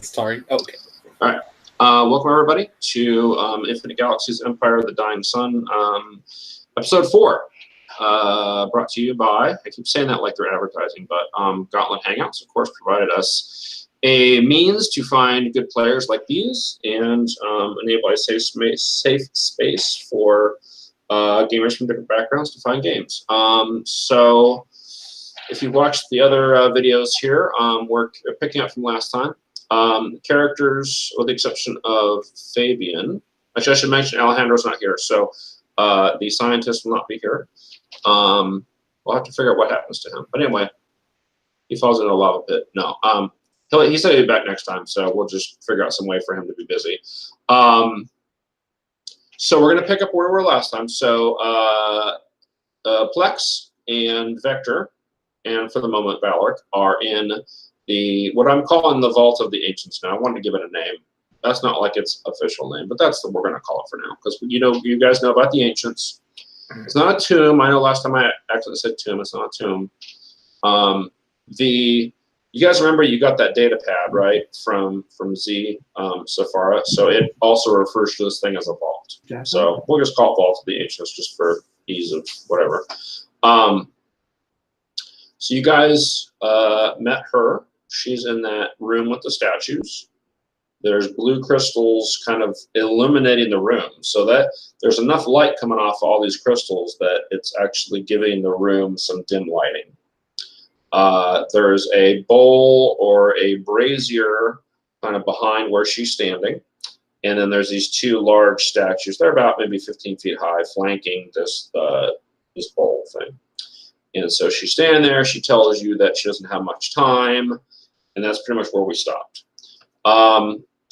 Sorry. Okay. All right. Welcome everybody to Infinite Galaxies: Empire of the Dying Sun, episode 4. Brought to you by, I keep saying that like they're advertising, but Gauntlet Hangouts, of course, provided us a means to find good players like these and enable a safe space for gamers from different backgrounds to find games. So if you watched the other videos here, we're picking up from last time. Characters, with the exception of Fabian, actually I should mention Alejandro's not here, so the scientist will not be here. We'll have to figure out what happens to him. But anyway, he falls into a lava pit. No, he said he'll be back next time, so we'll just figure out some way for him to be busy. So we're going to pick up where we were last time. So Plex and Vector, and for the moment Valoric, are in what I'm calling the Vault of the Ancients now. I wanted to give it a name. That's not like its official name, but that's what we're going to call it for now, because you guys know about the Ancients. It's not a tomb. I know last time I actually said tomb. It's not a tomb. You guys remember you got that data pad, right, from Z Safara, so it also refers to this thing as a vault. Yeah. So we'll just call it Vault of the Ancients just for ease of whatever. So you guys met her. She's in that room with the statues. There's blue crystals kind of illuminating the room, so that there's enough light coming off all these crystals that it's actually giving the room some dim lighting. There's a bowl or a brazier kind of behind where she's standing, and then there's these two large statues. They're about maybe 15 feet high, flanking this bowl thing. And so she's standing there. She tells you that she doesn't have much time, and that's pretty much where we stopped.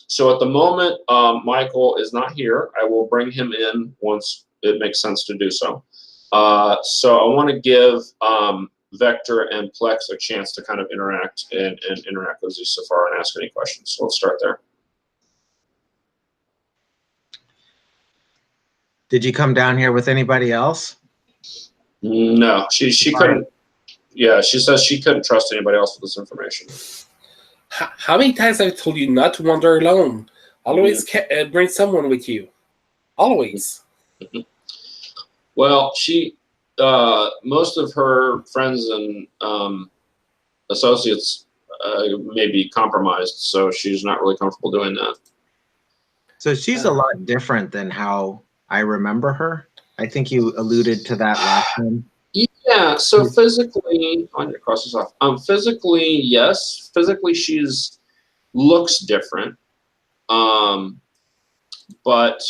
So at the moment, Michael is not here. I will bring him in once it makes sense to do so. So I want to give Vector and Plex a chance to kind of interact and interact with Z Safara and ask any questions. So let's start there. Did you come down here with anybody else? No, she couldn't. Yeah, she says she couldn't trust anybody else with this information. How many times I've told you not to wander alone? Always bring someone with you. Always. Well, she, most of her friends and associates may be compromised, so she's not really comfortable doing that. So she's a lot different than how I remember her. I think you alluded to that last time. Yeah, so physically, on your cross this off. Physically, yes. Physically, looks different. But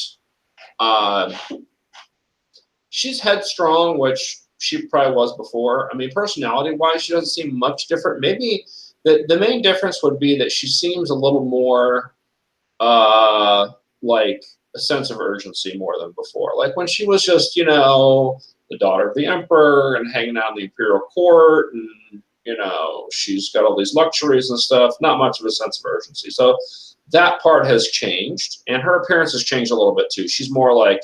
she's headstrong, which she probably was before. I mean, personality-wise, she doesn't seem much different. Maybe the main difference would be that she seems a little more like a sense of urgency more than before. Like when she was just, the daughter of the emperor and hanging out in the imperial court, and she's got all these luxuries and stuff, not much of a sense of urgency. So that part has changed, and her appearance has changed a little bit too. She's more like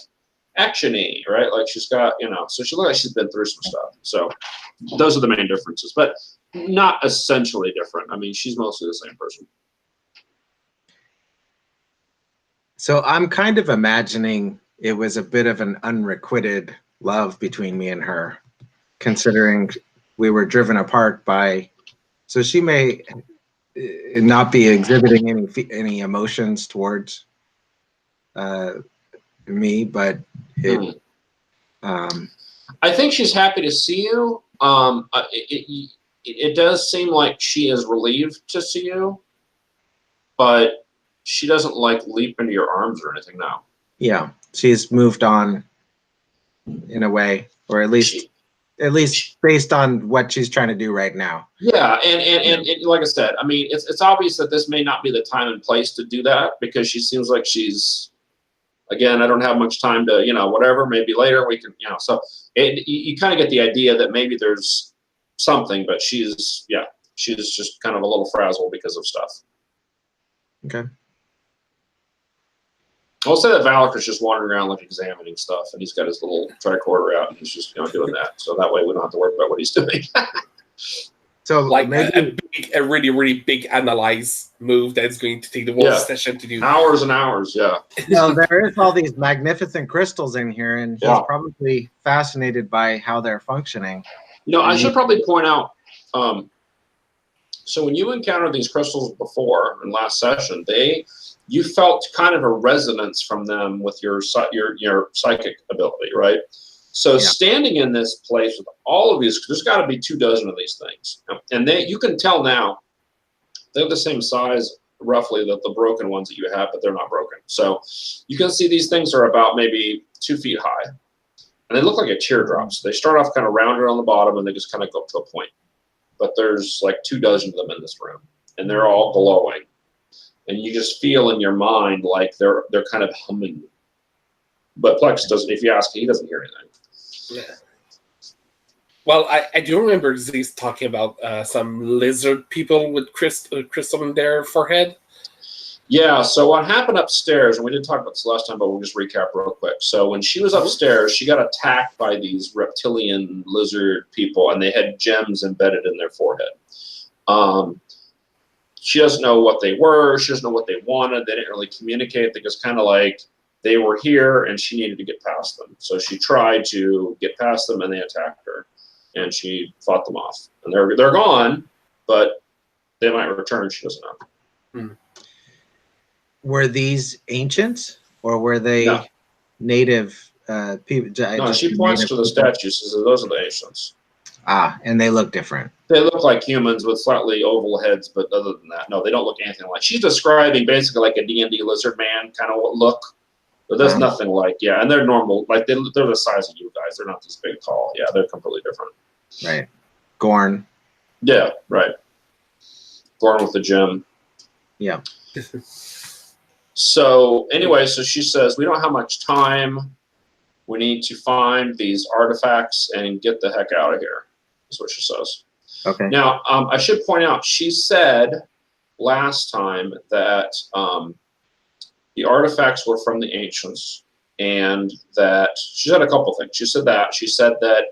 action-y, right? Like she's got, so she looks like she's been through some stuff. So those are the main differences, but not essentially different. I mean, she's mostly the same person. So I'm kind of imagining it was a bit of an unrequited love between me and her, considering we were driven apart by, so she may not be exhibiting any emotions towards me, but I think she's happy to see you. It does seem like she is relieved to see you, but she doesn't like leap into your arms or anything now. Yeah, she's moved on in a way, or at least based on what she's trying to do right now. Yeah, and like I said, I mean, it's obvious that this may not be the time and place to do that, because she seems like she's, again, I don't have much time to, whatever, maybe later we can, so you kind of get the idea that maybe there's something, but she's just kind of a little frazzled because of stuff. Okay. I'll say that Valak is just wandering around, like, examining stuff, and he's got his little tricorder out, and he's just doing that. So that way we don't have to worry about what he's doing. So Like maybe a really, really big analyze move that's going to take the whole Yeah. session to do. Hours and hours, yeah. well, there is all these magnificent crystals in here, and he's Yeah. probably fascinated by how they're functioning. I should probably point out, so when you encountered these crystals before in last session, you felt kind of a resonance from them with your psychic ability, right? So standing in this place with all of these, there's got to be 24 of these things, and you can tell now they're the same size roughly that the broken ones that you have, but they're not broken. So you can see these things are about maybe 2 feet high, and they look like a teardrop. So they start off kind of rounded on the bottom, and they just kind of go up to a point. But there's like 24 of them in this room, and they're all glowing, and you just feel in your mind like they're kind of humming. But Plex doesn't. If you ask, he doesn't hear anything. Yeah. Well, I do remember Z's talking about some lizard people with crystal in their forehead. Yeah, so what happened upstairs, and we didn't talk about this last time, but we'll just recap real quick. So when she was upstairs, she got attacked by these reptilian lizard people, and they had gems embedded in their forehead. She doesn't know what they were. She doesn't know what they wanted. They didn't really communicate. They just kind of like, they were here, and she needed to get past them. So she tried to get past them, and they attacked her, and she fought them off. And they're gone, but they might return. She doesn't know. Were these ancients, or were they native people? No, she points to the statues. She says, those are the ancients. Ah, and they look different. They look like humans with slightly oval heads, but other than that, no, they don't look anything like. She's describing basically like a D&D lizard man kind of look. But there's nothing like, and they're normal. Like, they're the size of you guys. They're not this big, tall. Yeah, they're completely different. Right. Gorn. Yeah, right. Gorn with the gem. Yeah. So, anyway, so she says, we don't have much time. We need to find these artifacts and get the heck out of here, is what she says. Okay. Now, I should point out, she said last time that the artifacts were from the ancients, and that she said a couple things. She said that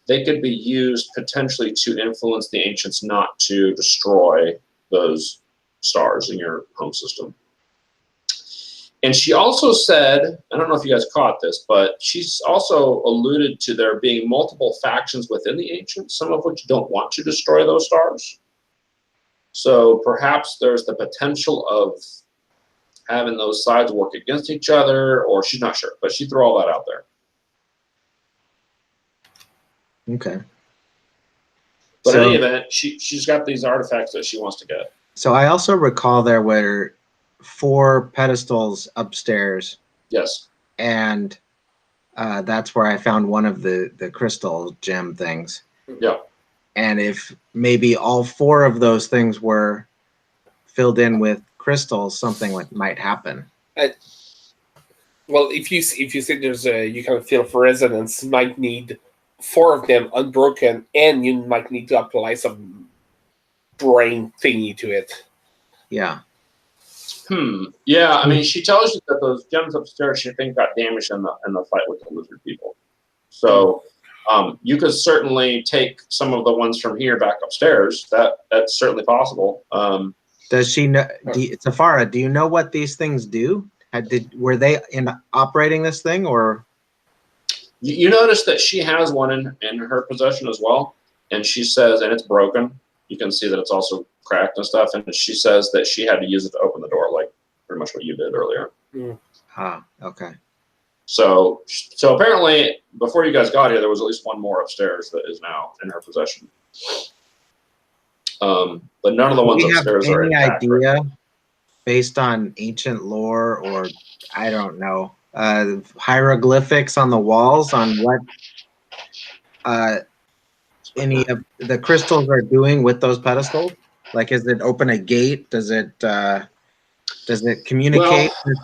they could be used potentially to influence the ancients not to destroy those stars in your home system. And she also said, I don't know if you guys caught this, but she's also alluded to there being multiple factions within the ancients, some of which don't want to destroy those stars. So perhaps there's the potential of having those sides work against each other, or she's not sure, but she threw all that out there. Okay. But in any event, she's got these artifacts that she wants to get. So I also recall there were 4 pedestals upstairs. Yes. And that's where I found one of the crystal gem things. Yeah. And if maybe all 4 of those things were filled in with crystals, something might happen. Well, if you say there's you kind of feel for resonance, you might need 4 of them unbroken, and you might need to apply some brain thingy to it. Yeah. Yeah, I mean, she tells you that those gems upstairs, she thinks got damaged in the fight with the lizard people. So you could certainly take some of the ones from here back upstairs. That's certainly possible. Does she know, Safara, do you know what these things do? Were they operating this thing, or? You notice that she has one in her possession as well, and she says, and it's broken. You can see that it's also cracked and stuff, and she says that she had to use it to open the door, like pretty much what you did earlier. Okay. So apparently, before you guys got here, there was at least one more upstairs that is now in her possession. But none of the ones upstairs are intact. Any idea, based on ancient lore, or I don't know, hieroglyphics on the walls on what any of the crystals are doing with those pedestals? Like, is it open a gate? Does it communicate? Well,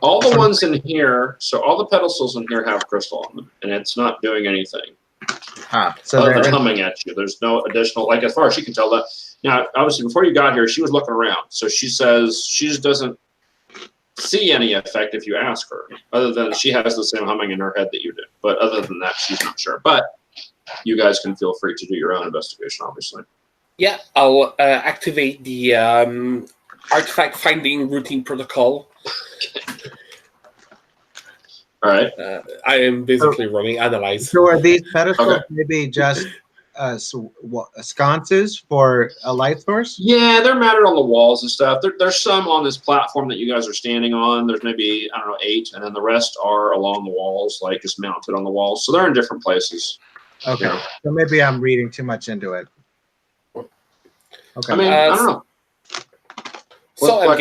all the ones in here, so all the pedestals in here have crystal on them, and it's not doing anything. So other than humming at you. There's no additional, like, as far as she can tell that. Now, obviously, before you got here, she was looking around. So she says she just doesn't see any effect if you ask her, other than she has the same humming in her head that you do. But other than that, she's not sure. But you guys can feel free to do your own investigation, obviously. Yeah, I'll activate the artifact finding routine protocol. All right. I am basically running analyze. So are these pedestals Okay. maybe just sconces for a light source? Yeah, they're mounted on the walls and stuff. There's some on this platform that you guys are standing on. There's maybe, I don't know, 8, and then the rest are along the walls, like just mounted on the walls. So they're in different places. Okay. Yeah. So maybe I'm reading too much into it. Okay. I mean, I don't know. So I'm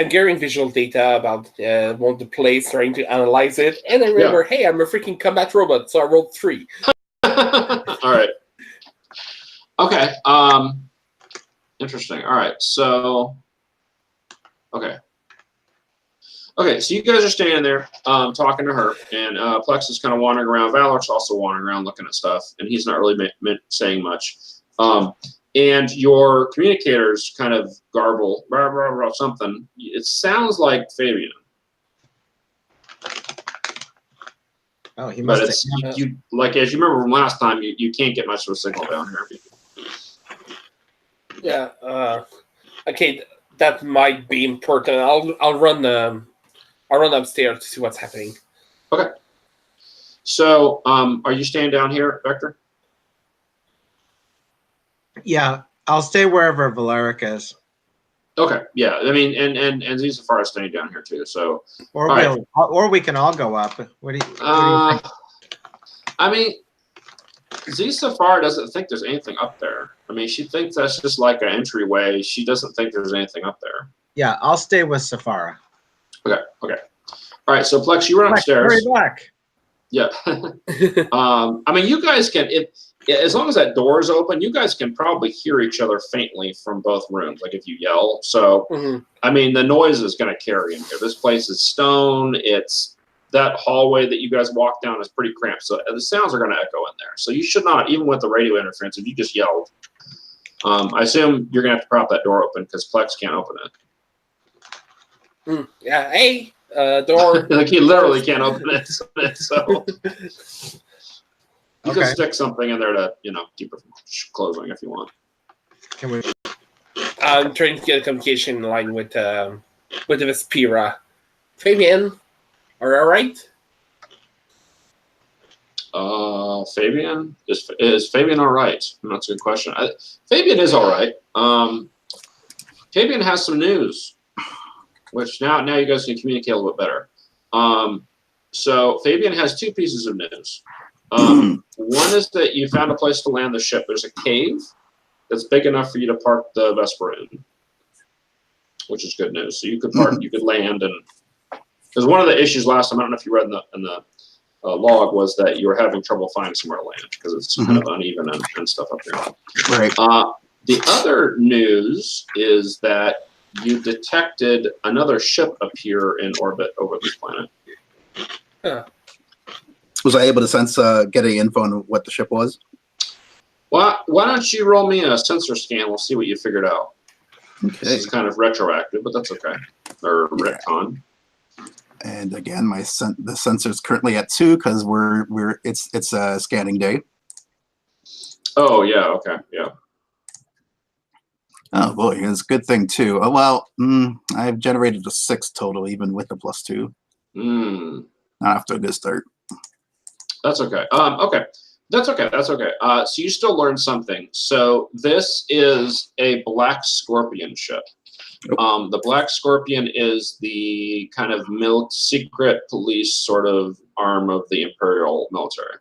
getting visual data about one the place, trying to analyze it, and I remember, hey, I'm a freaking combat robot, so I rolled 3. All right. Okay. Interesting. All right. So. Okay. Okay. So you guys are standing there, talking to her, and Plex is kind of wandering around. Valor's also wandering around, looking at stuff, and he's not really saying much. And your communicators kind of garble, blah, blah, blah, something. It sounds like Fabian. Oh, he But must it's you like as you remember from last time, you can't get much of a signal down here. Yeah. Okay, that might be important. I'll run upstairs to see what's happening. Okay. So, are you staying down here, Vector? Yeah, I'll stay wherever Valeric is. Okay. Yeah. I mean, and Zizafar is staying down here too. So. Or we can all go up. What do you think? I mean, Zizafar doesn't think there's anything up there. I mean, she thinks that's just like an entryway. She doesn't think there's anything up there. Yeah, I'll stay with Safara. Okay. Okay. All right. So Plex, you run upstairs. Hurry back. Yeah. I mean, you guys can, as long as that door is open, you guys can probably hear each other faintly from both rooms, like if you yell. So, I mean, the noise is going to carry in here. This place is stone. That hallway that you guys walk down is pretty cramped. So the sounds are going to echo in there. So you should not, even with the radio interference, if you just yelled, I assume you're going to have to prop that door open because Plex can't open it. Yeah, hey. Door. Like he literally can't open it. So you can stick something in there to, keep it from closing if you want. Can we? I'm trying to get a communication line with the Vespera. Fabian, are you all right? Fabian is Fabian all right? That's a good question. Fabian is all right. Fabian has some news. Which now you guys can communicate a little bit better. So Fabian has 2 pieces of news. One is that you found a place to land the ship. There's a cave that's big enough for you to park the Vesper in, which is good news. So you could park, you could land, and because one of the issues last time, I don't know if you read in the log, was that you were having trouble finding somewhere to land because it's kind of uneven and stuff up there. Right. The other news is that you detected another ship appear in orbit over this planet. Huh. Was I able to sense getting info on what the ship was? Well, why don't you roll me a sensor scan? We'll see what you figured out. Okay. This is kind of retroactive, but that's okay. Or retcon. And again, the sensor's currently at 2 because it's a scanning day. Oh yeah, okay, yeah. Oh boy, it's a good thing too. Oh, well, I've generated a 6 total, even with the +2. Not after a good start. That's okay. Okay, that's okay. That's okay. So you still learned something. So this is a Black Scorpion ship. The Black Scorpion is the kind of secret police sort of arm of the Imperial military.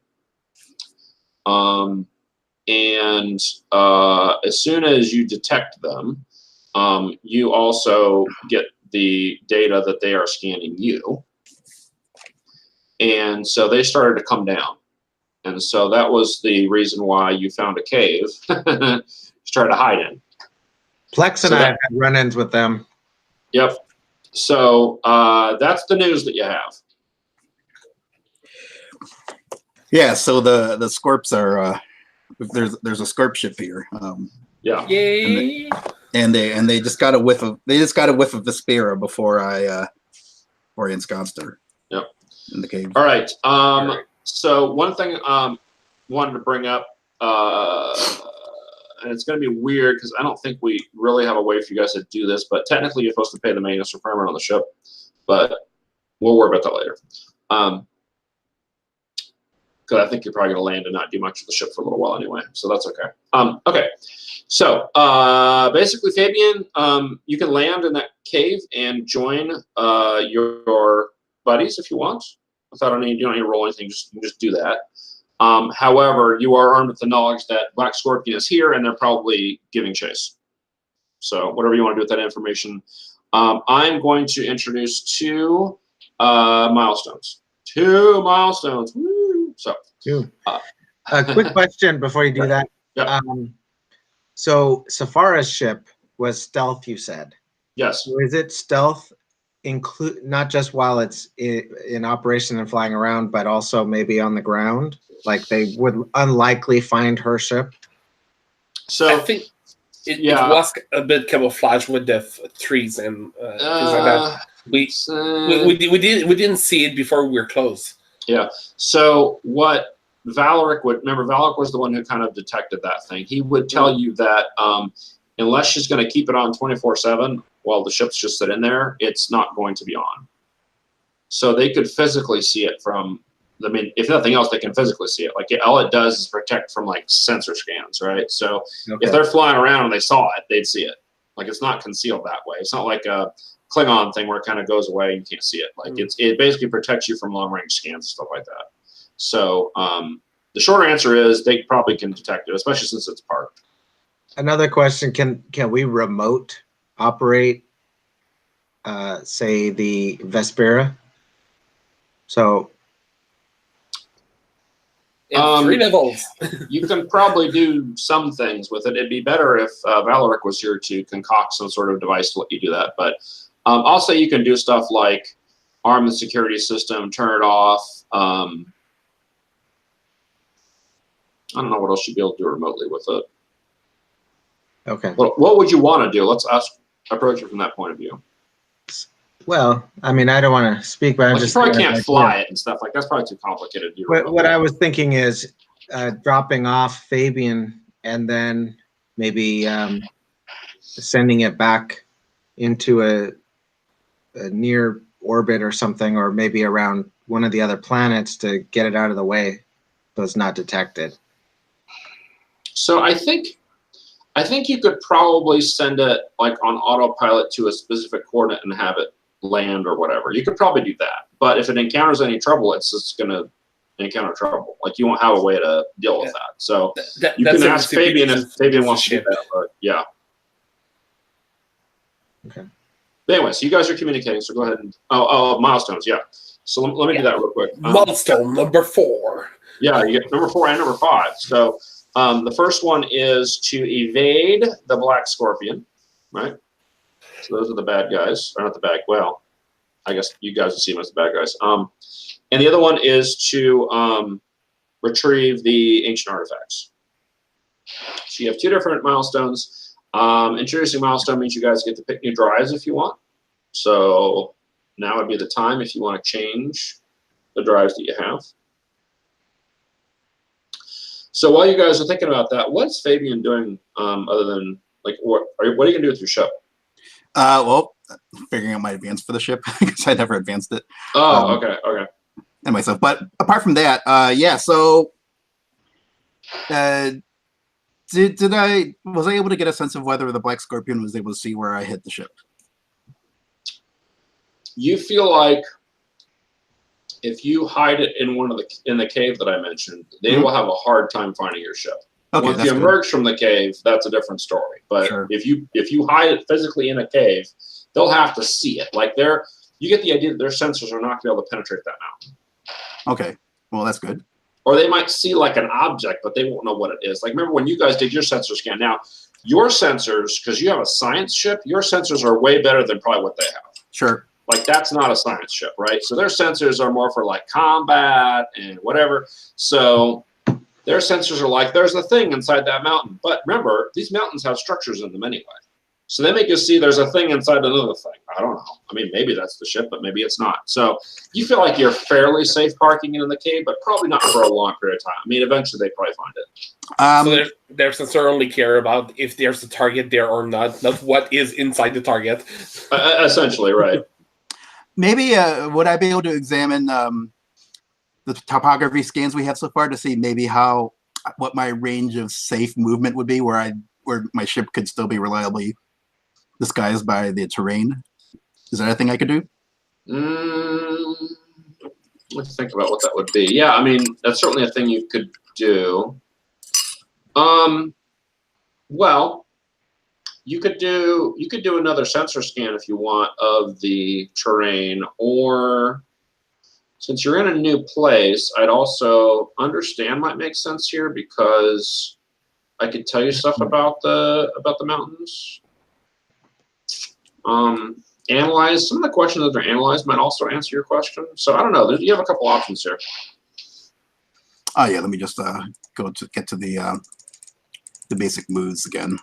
And as soon as you detect them, you also get the data that they are scanning you. And so they started to come down. And so that was the reason why you found a cave to try to hide in. Plex and I have had run-ins with them. Yep. So that's the news that you have. Yeah, so the Scorps are there's a Scorp ship here. Yeah. Yay! And they just got a whiff of Vespera before I ensconced her. Yep. In the cave. All right. So one thing wanted to bring up. and it's going to be weird because I don't think we really have a way for you guys to do this, but technically you're supposed to pay the maintenance requirement on the ship, but we'll worry about that later. Because I think you're probably going to land and not do much of the ship for a little while anyway, so that's okay. Okay, so basically, Fabian, you can land in that cave and join your buddies if you want. Without any, you don't need to roll anything. Just do that. However, you are armed with the knowledge that Black Scorpion is here, and they're probably giving chase. So whatever you want to do with that information. I'm going to introduce 2 milestones. 2 milestones. Woo! So, a quick question before you do that. Yeah. So Safara's ship was stealth, you said. Yes. So is it stealth include not just while it's in operation and flying around, but also maybe on the ground? Like they would unlikely find her ship. So I think it was a bit camouflage with the trees and things like that. We didn't see it before we were close. Yeah. So what Valeric would remember, Valeric was the one who kind of detected that thing. He would tell you that unless she's going to keep it on 24/7 while the ship's just sitting there, it's not going to be on. So they could physically see it from. I mean, if nothing else, they can physically see it. Like all it does is protect from like sensor scans, right? So if they're flying around and they saw it, they'd see it. Like it's not concealed that way. It's not like a Klingon thing where it kind of goes away and you can't see it. Like it basically protects you from long range scans and stuff like that. So the short answer is they probably can detect it, especially since it's parked. Another question: Can we remote operate, say the Vespera? So. In 3 levels. You can probably do some things with it. It'd be better if Valeric was here to concoct some sort of device to let you do that. But I'll say you can do stuff like arm the security system, turn it off. I don't know what else you'd be able to do remotely with it. Okay. What would you want to do? Let's approach it from that point of view. Well, I mean, I don't want to speak, but I'm just you probably can't fly it and stuff like that's probably too complicated to do. What I was thinking is dropping off Fabian and then maybe sending it back into a near orbit or something, or maybe around one of the other planets to get it out of the way so it's not detected. So I think you could probably send it like on autopilot to a specific coordinate and have it land or whatever. You could probably do that. But if it encounters any trouble, it's just going to encounter trouble. Like you won't have a way to deal with that. So you can ask Fabian if Fabian wants to do that. But yeah. Okay. But anyway, so you guys are communicating. So go ahead and milestones. Yeah. So let me do that real quick. Milestone number 4. Yeah, you get number 4 and number 5. So the first one is to evade the Black Scorpion, right? So those are the bad guys. Or not the bad, well, I guess you guys will see them as the bad guys. And the other one is to retrieve the ancient artifacts. So you have 2 different milestones. Introducing milestone means you guys get to pick new drives if you want. So now would be the time if you want to change the drives that you have. So while you guys are thinking about that, what's Fabian doing other than, like, what are you going to do with your ship? Well, figuring out my advance for the ship because I never advanced it. Oh, okay. And myself, but apart from that, yeah. So, was I able to get a sense of whether the Black Scorpion was able to see where I hit the ship? You feel like if you hide it in in the cave that I mentioned, they will have a hard time finding your ship. Okay, once you emerge from the cave, that's a different story. But if you hide it physically in a cave, they'll have to see it. Like you get the idea that their sensors are not going to be able to penetrate that mountain. Okay, well that's good. Or they might see like an object, but they won't know what it is. Like remember when you guys did your sensor scan? Now your sensors, because you have a science ship, your sensors are way better than probably what they have. Sure. Like that's not a science ship, right? So their sensors are more for like combat and whatever. So their sensors are like, there's a thing inside that mountain. But remember, these mountains have structures in them anyway. So they make you see there's a thing inside another thing. I don't know. I mean, maybe that's the ship, but maybe it's not. So you feel like you're fairly safe parking in the cave, but probably not for a long period of time. I mean, eventually they probably find it. So their sensor only care about if there's a target there or not what is inside the target. Essentially, right. Maybe would I be able to examine the topography scans we have so far to see maybe what my range of safe movement would be, where my ship could still be reliably disguised by the terrain? Is that a thing I could do? Let's think about what that would be. Yeah, I mean, that's certainly a thing you could do. Well, you could do another sensor scan if you want of the terrain, or since you're in a new place, I'd also understand might make sense here because I could tell you stuff about the mountains. Analyze some of the questions that are analyzed might also answer your question. So I don't know. You have a couple options here. Oh yeah, let me just get to the basic moves again.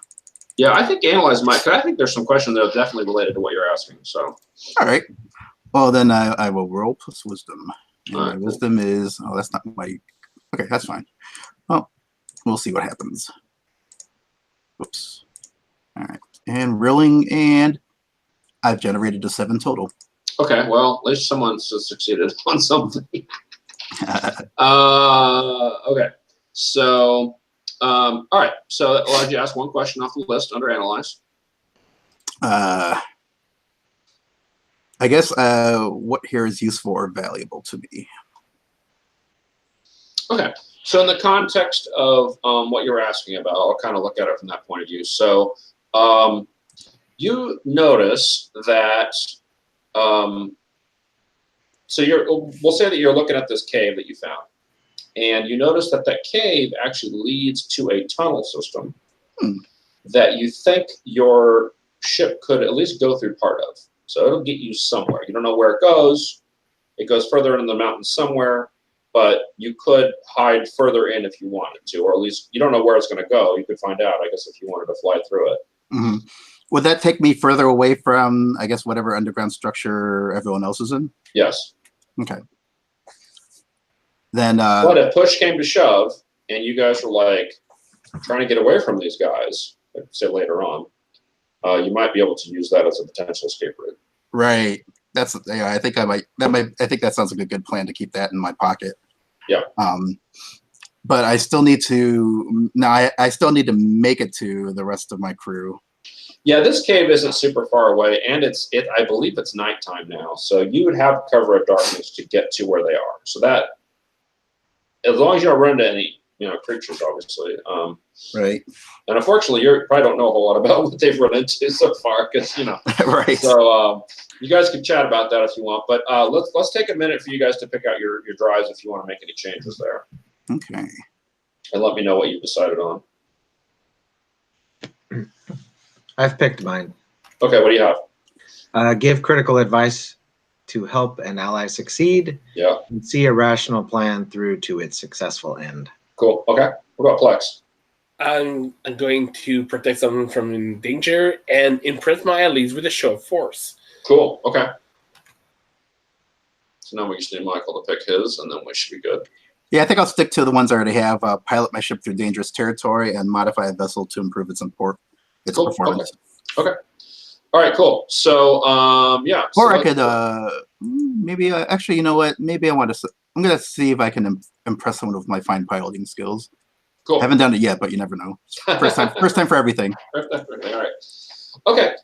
Yeah, I think analyze might. Cause I think there's some questions that are definitely related to what you're asking. So. All right. Well, then I will roll plus wisdom. And All my right, wisdom is that's not my. Okay, that's fine. Well, we'll see what happens. Whoops. All right, and rolling, and I've generated a 7 total. Okay, well, at least someone succeeded on something. Okay, so, all right, so that allowed you to ask one question off the list under Analyze. I guess what here is useful or valuable to me? Okay, so in the context of what you're asking about, I'll kind of look at it from that point of view. So you notice that, so we'll say that you're looking at this cave that you found, and you notice that that cave actually leads to a tunnel system that you think your ship could at least go through part of. So it'll get you somewhere. You don't know where it goes. It goes further into the mountains somewhere, but you could hide further in if you wanted to, or at least you don't know where it's going to go. You could find out, I guess, if you wanted to fly through it. Mm-hmm. Would that take me further away from, I guess, whatever underground structure everyone else is in? Yes. Okay. Then. But if push came to shove, and you guys were like trying to get away from these guys, like say later on, you might be able to use that as a potential escape route. Right. That's. Yeah. I think I might. I think that sounds like a good plan to keep that in my pocket. Yeah. But I still need to. Now I still need to make it to the rest of my crew. Yeah, this cave isn't super far away, and I believe it's nighttime now, so you would have cover of darkness to get to where they are. So that, as long as you don't run into any, creatures, obviously. Right. And unfortunately, you probably don't know a whole lot about what they've run into so far, because Right. So you guys can chat about that if you want, but let's take a minute for you guys to pick out your drives if you want to make any changes there. Okay. And let me know what you've decided on. I've picked mine. Okay, what do you have? Give critical advice to help an ally succeed. Yeah. And see a rational plan through to its successful end. Cool. Okay. What about Plex? I'm going to protect someone from danger and impress my allies with a show of force. Cool. Okay. So now we just need Michael to pick his, and then we should be good. Yeah, I think I'll stick to the ones I already have. Pilot my ship through dangerous territory and modify a vessel to improve its performance. Okay. All right, cool. So, yeah. Or so I could maybe actually, you know what? Maybe I'm going to see if I can impress someone with my fine piloting skills. Cool. Haven't done it yet, but you never know. First time for everything. All right. Okay.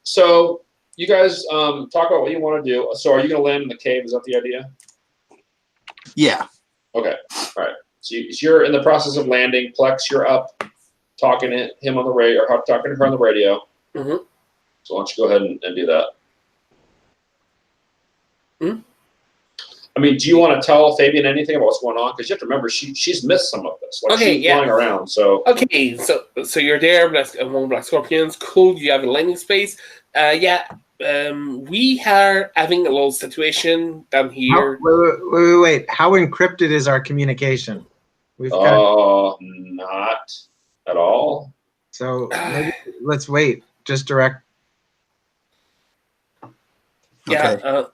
So you guys talk about what you want to do. So are you going to land in the cave? Is that the idea? Yeah. Okay. All right. So you're in the process of landing. Plex, you're up, talking to him on the radio, or talking to her on the radio. Mm-hmm. So why don't you go ahead and do that? Mm-hmm. I mean, do you want to tell Fabian anything about what's going on? Because you have to remember, she's missed some of this. Like, Okay, she's flying around. So okay, so you're there, among Black Scorpions. Cool. You have a landing space. We are having a little situation down here. Wait. How encrypted is our communication? Not at all. So maybe let's wait. Just direct. Yeah. Okay.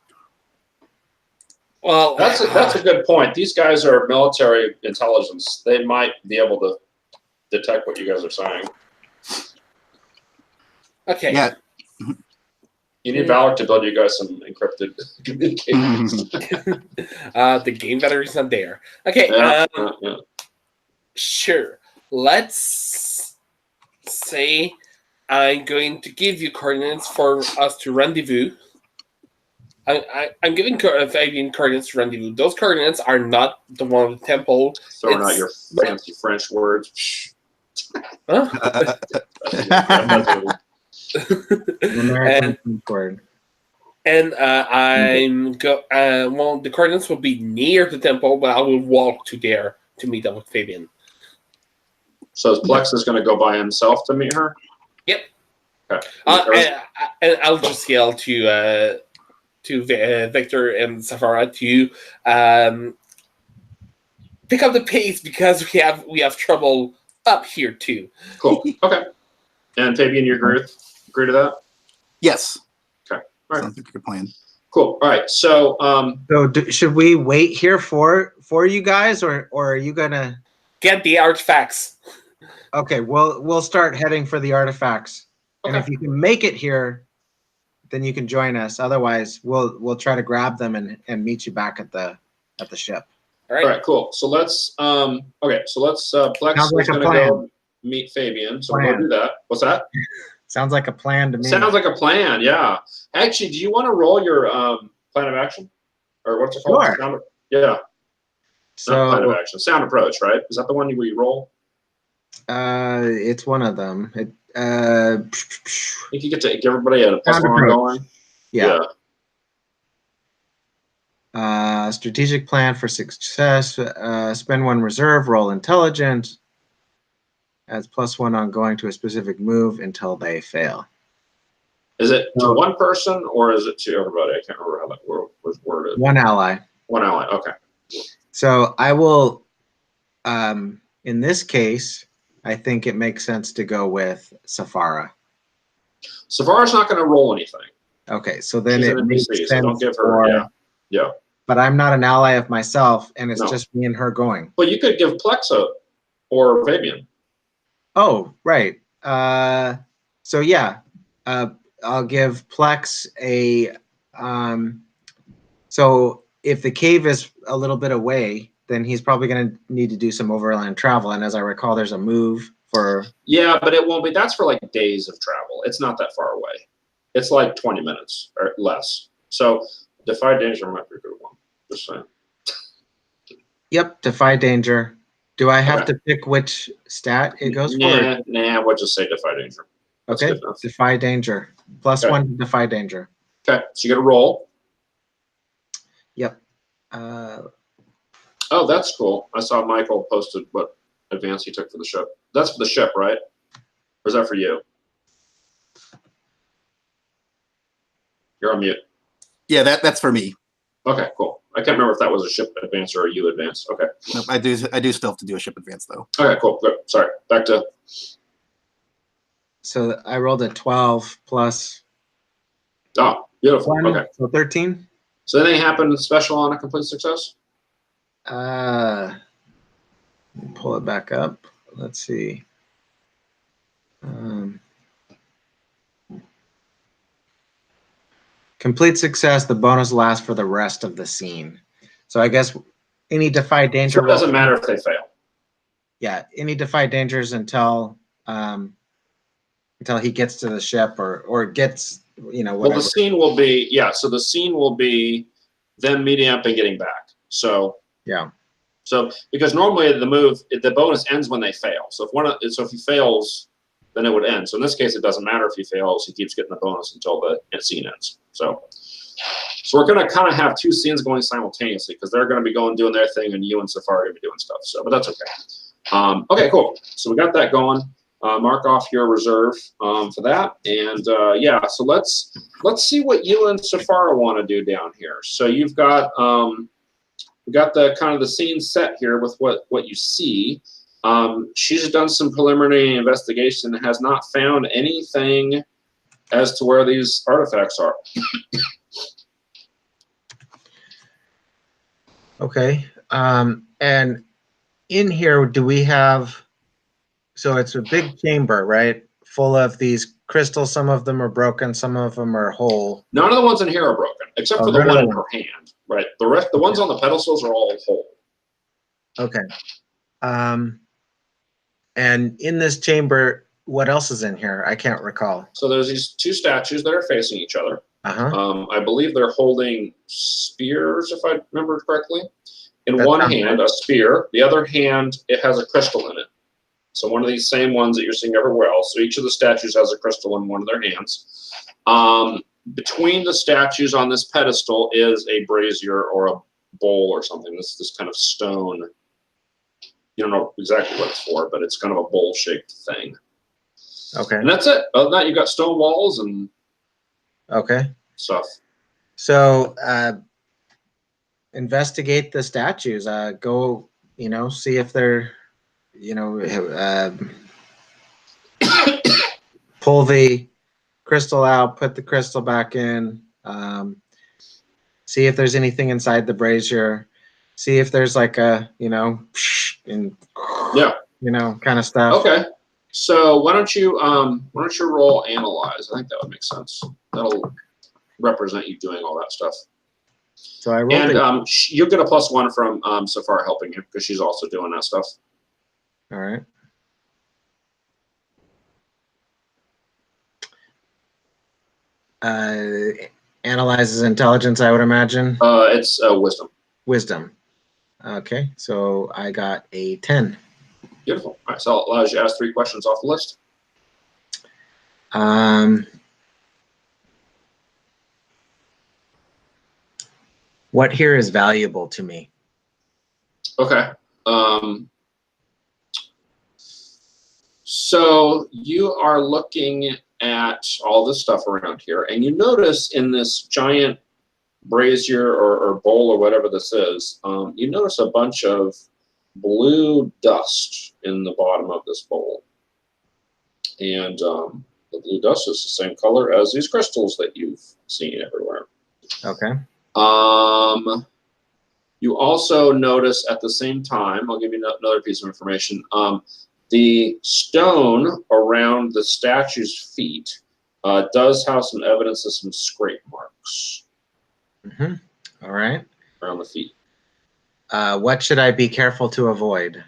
Well, That's a good point. These guys are military intelligence. They might be able to detect what you guys are saying. okay. Yeah. You need Valor to build you guys some encrypted communications. The game battery's not there. Okay. Yeah. Sure. Let's say I'm going to give you coordinates for us to rendezvous. I'm giving Fabian coordinates to rendezvous. Those coordinates are not the one of the temple. Throwing out your fancy French words. Huh? American word. And well, the coordinates will be near the temple, but I will walk to there to meet up with Fabian. So Plex is going to go by himself to meet her? Yep. Okay. And I'll just yell to Victor and Safara to pick up the pace because we have trouble up here too. Cool. Okay. And Fabian, you agree to that? Yes. Okay. All right. Sounds like a good plan. Cool. All right. So Should we wait here for you guys, or are you gonna get the artifacts? Okay, we'll start heading for the artifacts, and if you can make it here, then you can join us. Otherwise, we'll try to grab them and meet you back at the ship. All right. All right, cool. So let's Plex is going to go meet Fabian. So we'll do that. What's that? Sounds like a plan to me. Sounds like a plan, yeah. Actually, do you want to roll your plan of action? Or what's it called? Sure. Yeah. So not plan of action. Sound approach, right? Is that the one where you roll? It's one of them. I think you get to give everybody a plus one ongoing. Yeah. Strategic plan for success. Spend one reserve. Roll intelligence. Adds +1 ongoing to a specific move until they fail. Is it to one person or is it to everybody? I can't remember how that was worded. One ally. One ally. Okay. So I will. In this case, I think it makes sense to go with Safara. Safara's not going to roll anything. Okay, so then She's it an makes NPC, sense so don't give her. Yeah. But I'm not an ally of myself, and it's just me and her going. Well, you could give Plexo or Fabian. Oh, right. So yeah, I'll give Plex a. So if the cave is a little bit away, then he's probably going to need to do some overland travel. And as I recall, there's a move for. Yeah, but it won't be. That's for like days of travel. It's not that far away. It's like 20 minutes or less. So defy danger might be a good one. Just saying. Yep, defy danger. Do I have to pick which stat it goes for? Nah, we'll just say defy danger. That's okay, defy danger. +1 to defy danger. Okay, so you get a roll. Yep. Oh, that's cool. I saw Michael posted what advance he took for the ship. That's for the ship, right? Or is that for you? You're on mute. Yeah, that's for me. Okay, cool. I can't remember if that was a ship advance or a U advance. Okay. Nope, I do still have to do a ship advance though. Okay, cool. Good. Sorry. Back to. So I rolled a 12 plus. Oh, beautiful. 1, okay. So 13. So anything happened special on a complete success? Pull it back up. Let's see. Complete success. The bonus lasts for the rest of the scene. So I guess any defy danger. So it doesn't matter if they fail. Yeah, any defy dangers until he gets to the ship or gets whatever. Well, the scene will be So the scene will be them meeting up and getting back. So yeah. So because normally the bonus ends when they fail. So if he fails, then it would end. So in this case, it doesn't matter if he fails; he keeps getting the bonus until the scene ends. So we're going to kind of have two scenes going simultaneously because they're going to be doing their thing, and you and Safari are going to be doing stuff. So, but that's okay. Okay, cool. So we got that going. Mark off your reserve for that, and So let's see what you and Safari want to do down here. So you've got we got the kind of the scene set here with what you see. She's done some preliminary investigation and has not found anything as to where these artifacts are. Okay. And in here, do we have? So it's a big chamber, right? Full of these crystals. Some of them are broken. Some of them are whole. None of the ones in here are broken, except for the none of one in them. her hand. Right. The rest, the ones on the pedestals are all whole. Okay. And in this chamber, what else is in here? I can't recall. So there's these two statues that are facing each other. Uh-huh. I believe they're holding spears, if I remember correctly. In That one sounds hand, a spear. The other hand, it has a crystal in it. So one of these same ones that you're seeing everywhere else. So each of the statues has a crystal in one of their hands. Between the statues on this pedestal is a brazier or a bowl or something. This kind of stone. You don't know exactly what it's for, but it's kind of a bowl-shaped thing. Okay. And that's it. Other than that, you've got stone walls and stuff. So investigate the statues. Go, see if they're, pull the crystal out, put the crystal back in. See if there's anything inside the brazier. See if there's like a, kind of stuff. Okay. So why don't you roll analyze? I think that would make sense. That'll represent you doing all that stuff. So I rolled. And you'll get a +1 from Safar helping you because she's also doing that stuff. All right. Analyzes intelligence, I would imagine. It's wisdom. Wisdom. Okay, so I got a 10. Beautiful. All right, so it allows you to ask 3 questions off the list. What here is valuable to me? Okay. So you are looking at all this stuff around here, and you notice in this giant brazier or bowl or whatever this is, you notice a bunch of blue dust in the bottom of this bowl. And the blue dust is the same color as these crystals that you've seen everywhere. Okay. You also notice at the same time, I'll give you another piece of information, the stone around the statue's feet does have some evidence of some scrape marks. Mm-hmm. All right. Around the feet. What should I be careful to avoid?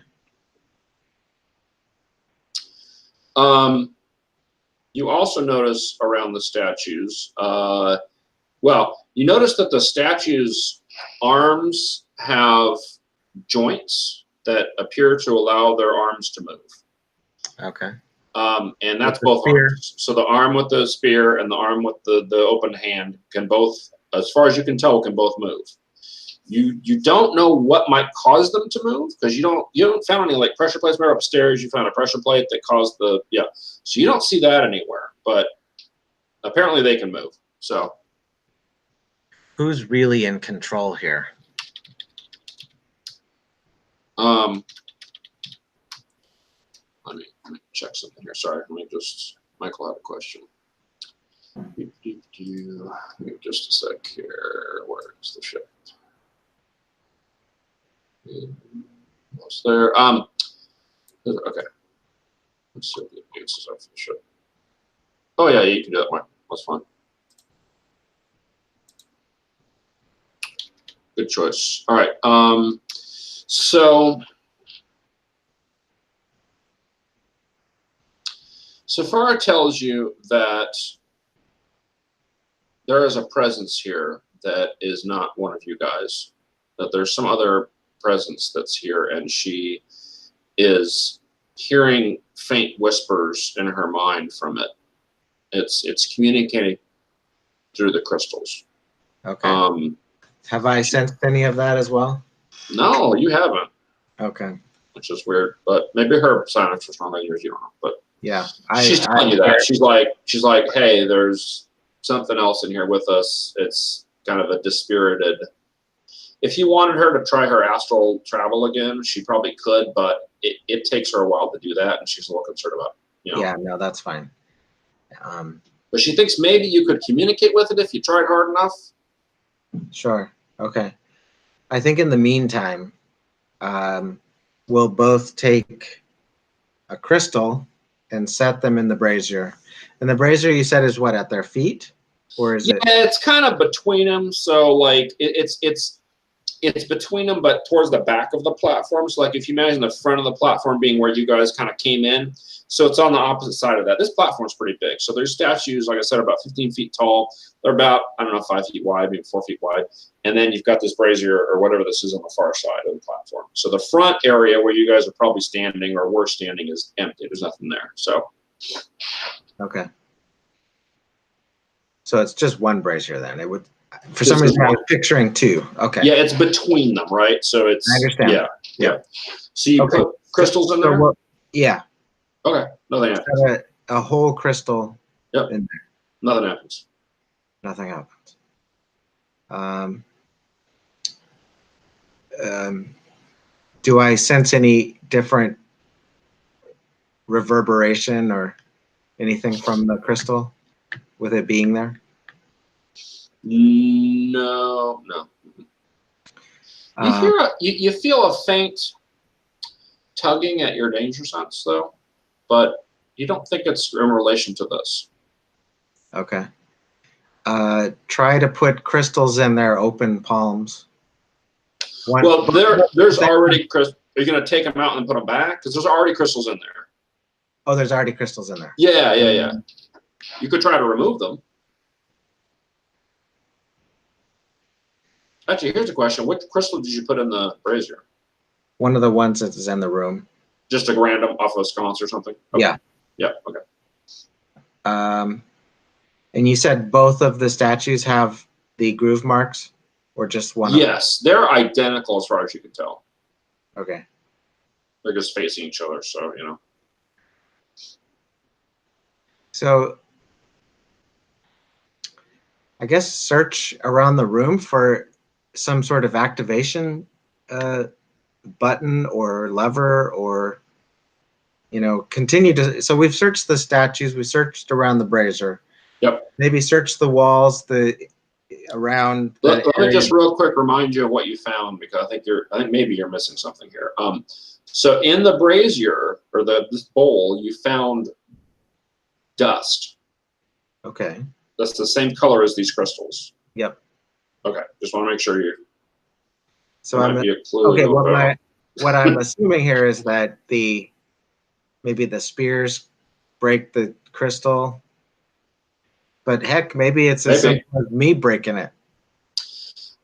You also notice around the statues, well, you notice that the statues' arms have joints that appear to allow their arms to move. Okay. And that's both arms. So the arm with the spear and the arm with the open hand can both, as far as you can tell, can both move. You don't know what might cause them to move because you haven't found any like pressure plates. Maybe upstairs you found a pressure plate that caused the So you don't see that anywhere, but apparently they can move. So who's really in control here? Let me check something here. Sorry, Michael had a question. Give me just a sec here. Where's the ship? Almost there. Okay. Let's see what the advances are for the ship. Oh yeah, you can do that, Mike. That's fine. Good choice. All right. So Safar tells you that there is a presence here that is not one of you guys. That there's some other presence that's here, and she is hearing faint whispers in her mind from it. It's communicating through the crystals. Okay. Have I sensed any of that as well? No, you haven't. Okay. Which is weird, but maybe her silence was stronger than yours. You don't know, but yeah, she's telling you that. She's like, hey, there's something else in here with us. It's kind of a dispirited. If you wanted her to try her astral travel again, she probably could, but it takes her a while to do that, and she's a little concerned about it. Yeah, no, that's fine. But she thinks maybe you could communicate with it if you tried hard enough. Sure. Okay. I think in the meantime, we'll both take a crystal and set them in the brazier. And the brazier, you said, is what, at their feet, or is it? Yeah, it's kind of between them. So like it's between them, but towards the back of the platform. So like if you imagine the front of the platform being where you guys kind of came in, so it's on the opposite side of that. This platform's pretty big. So there's statues, like I said, about 15 feet tall. They're about, I don't know, 5 feet wide, maybe 4 feet wide. And then you've got this brazier or whatever this is on the far side of the platform. So the front area where you guys are probably standing or were standing is empty. There's nothing there. So. Okay. So it's just one brazier then. It would, for some reason, I was picturing two. Okay. Yeah, it's between them, right? So it's. I understand. Yeah. So you put crystals in there? Yeah. Okay. Nothing happens. A whole crystal in there. Nothing happens. Nothing happens. Do I sense any different reverberation or anything from the crystal with it being there? No. You hear you feel a faint tugging at your danger sense though, but you don't think it's in relation to this. Okay. Try to put crystals in their open palms. Well, there's already crystals. Are you going to take them out and put them back? Because there's already crystals in there. Oh, there's already crystals in there. Yeah. You could try to remove them. Actually, here's a question. What crystal did you put in the brazier? One of the ones that is in the room. Just a random off of a sconce or something? Okay. Yeah, okay. And you said both of the statues have the groove marks, or just one? Yes, they're identical as far as you can tell. Okay. They're just facing each other, so, you know. So I guess search around the room for some sort of activation button or lever, or, you know, continue to. So we've searched the statues, we searched around the brazier. Yep. Maybe search the walls, around. Let me just real quick remind you of what you found, because I think maybe you're missing something here. So in the brazier or this bowl, you found dust. Okay. That's the same color as these crystals. Yep. Okay. Just want to make sure you. So what I'm assuming here is that maybe the spears break the crystal, but heck, maybe it's as simple as me breaking it.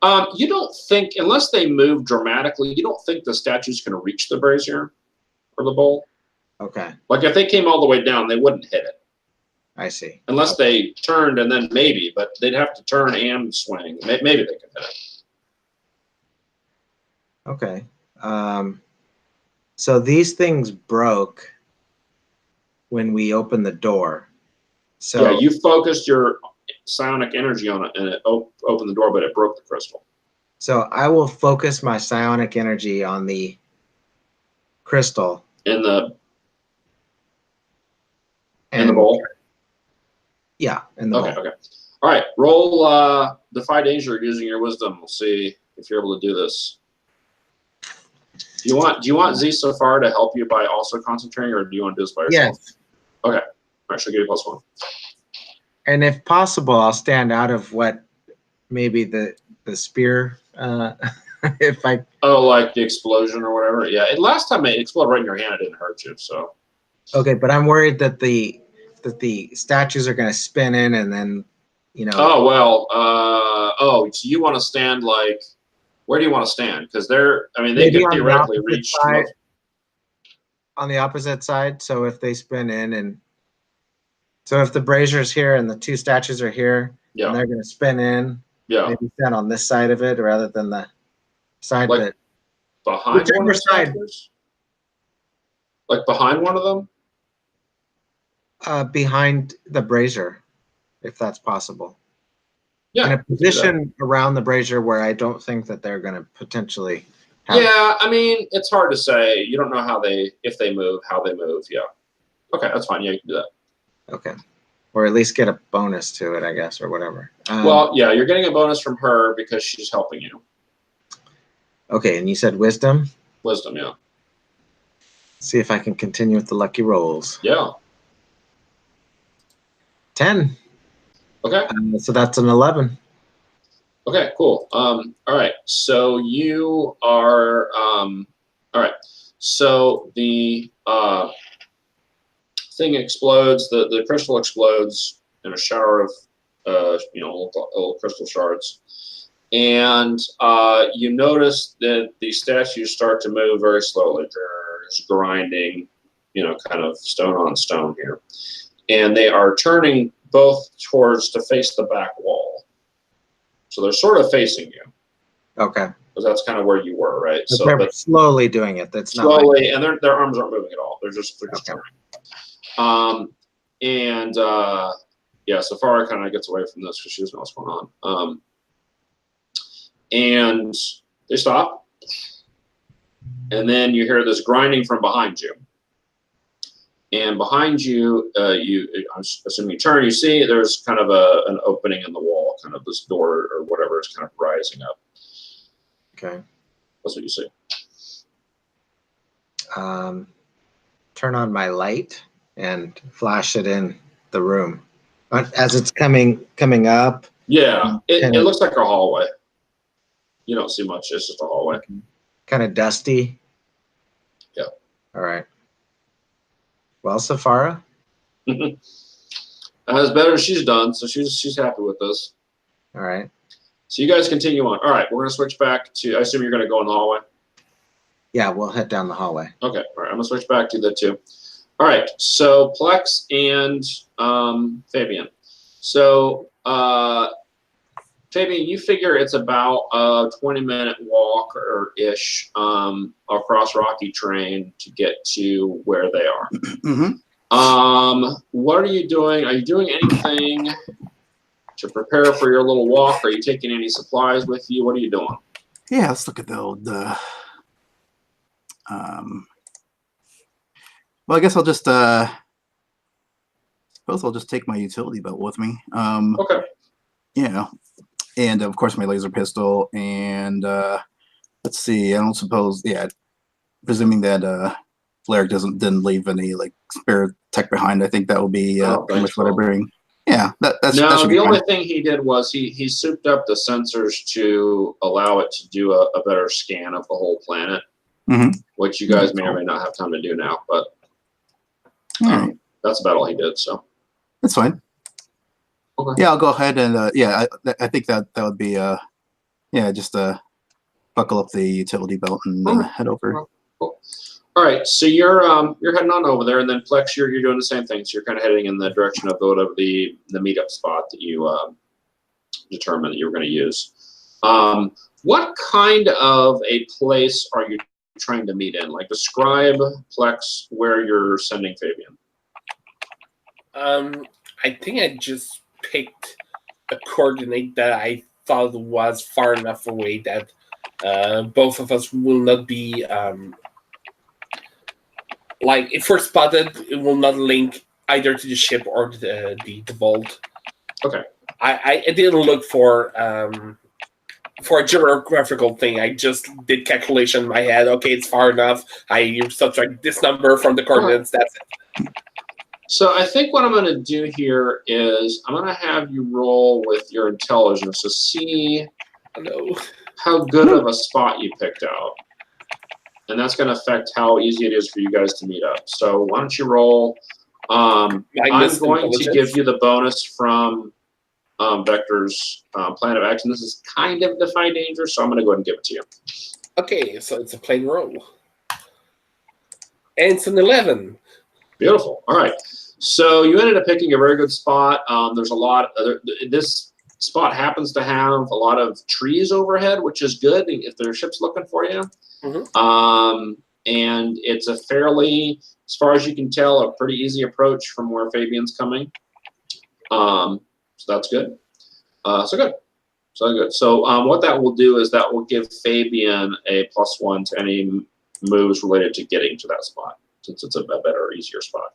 You don't think, unless they move dramatically, you don't think the statue's going to reach the brazier or the bowl? Okay. Like if they came all the way down, they wouldn't hit it. I see. Unless they turned and then maybe, but they'd have to turn and swing. Maybe they could hit it. Okay. So these things broke when we opened the door. So yeah, you focused your psionic energy on it and it opened the door, but it broke the crystal. So I will focus my psionic energy on the crystal. In the bowl? Yeah, in the bowl. Okay. All right, roll Defy Danger using your wisdom. We'll see if you're able to do this. Do you want Z Safar to help you by also concentrating, or do you want to do this by yourself? Yes. Okay. All right, she'll give you +1. And if possible, I'll stand out of what maybe the spear. If I. Oh, like the explosion or whatever. Yeah. Last time it exploded right in your hand, it didn't hurt you. So. Okay, but I'm worried that the statues are going to spin in and then, you know. Oh well. So you want to stand like. Where do you want to stand? Because they could theoretically reach. On the opposite side. So if they spin in, and so if the brazier's here and the two statues are here, and they're going to spin in, maybe stand on this side of it rather than the side like that behind whichever one of the side. statues? Like behind one of them? Behind the brazier, if that's possible. Yeah. In a position around the brazier where I don't think that they're going to potentially. Yeah, it's hard to say. You don't know if they move, how they move. Yeah. Okay, that's fine. Yeah, you can do that. Okay. Or at least get a bonus to it, I guess, or whatever. Well, yeah, you're getting a bonus from her because she's helping you. Okay, and you said wisdom? Wisdom, yeah. See if I can continue with the lucky rolls. Yeah. 10. Okay. So that's an 11. Okay, cool. All right. So you are all right. So the thing explodes, the crystal explodes in a shower of little crystal shards. And you notice that the statues start to move very slowly. There's grinding, kind of stone on stone here. And they are turning both towards to face the back wall. So they're sort of facing you. Okay. Because that's kind of where you were, right? So they're slowly doing it. That's slowly, and their arms aren't moving at all. They're just okay. turning. Yeah, Safari kind of gets away from this because she doesn't know what's going on. And they stop, and then you hear this grinding from behind you. And behind you, I'm assuming you turn, you see there's kind of an opening in the wall, kind of this door or whatever is kind of rising up. Okay. That's what you see. Turn on my light and flash it in the room as it's coming up. Yeah, it looks like a hallway. You don't see much. It's just a hallway. Kind of dusty. Yeah. All right. Well, Safara. That's better than she's done, so she's happy with this. All right. So you guys continue on. All right, we're gonna switch back to. I assume you're gonna go in the hallway. Yeah, we'll head down the hallway. Okay. All right. I'm gonna switch back to the two. All right. So Plex and Fabian. So Fabian, you figure it's about a 20-minute walk or ish across rocky terrain to get to where they are. Mm-hmm. What are you doing? Are you doing anything to prepare for your little walk? Are you taking any supplies with you? What are you doing? Yeah, let's look at the old. Well, I guess I'll just suppose I'll just take my utility belt with me. Okay. And of course my laser pistol, and let's see. I don't suppose. Yeah, presuming that Flaric didn't leave any like spare tech behind. I think that will be pretty much what I bring. Yeah, that should be the only fine. thing he did was he souped up the sensors to allow it to do a better scan of the whole planet, which you guys may or may not have time to do now. But that's about all he did. So that's fine. Okay. Yeah, I'll go ahead and I think that would be just buckle up the utility belt and head over. Cool. All right, so you're heading on over there, and then Plex, you're doing the same thing. So you're kind of heading in the direction of the meetup spot that you determined that you were going to use. What kind of a place are you trying to meet in? Like, describe, Plex, where you're sending Fabian. I think I just picked a coordinate that I thought was far enough away that both of us will not be like if we're spotted, it will not link either to the ship or the vault. Okay. I didn't look for a geographical thing. I just did calculation in my head. Okay, it's far enough. I subtract this number from the coordinates. That's it. So I think what I'm going to do here is I'm going to have you roll with your intelligence to see how good of a spot you picked out. And that's going to affect how easy it is for you guys to meet up. So why don't you roll? I'm going to give you the bonus from Vector's plan of action. This is kind of Defy Danger, so I'm going to go ahead and give it to you. Okay, so it's a plain roll. And it's an 11. Beautiful. All right. So you ended up picking a very good spot. There's a lot. This spot happens to have a lot of trees overhead, which is good if their ship's looking for you. And it's a fairly, as far as you can tell, a pretty easy approach from where Fabian's coming. So that's good. So good. So what that will do is that will give Fabian a +1 to any moves related to getting to that spot, since it's a better, easier spot.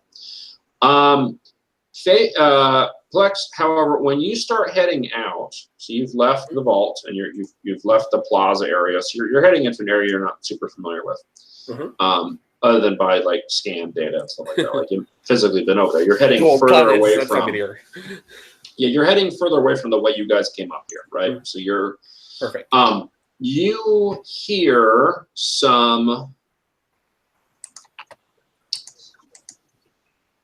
Plex, however, when you start heading out, so you've left the vault and you've left the plaza area, so you're heading into an area you're not super familiar with, other than by like scan data and stuff like that. Like you've physically been over there. You're heading further away from. Yeah, you're heading further away from the way you guys came up here, right? So you're perfect. You hear some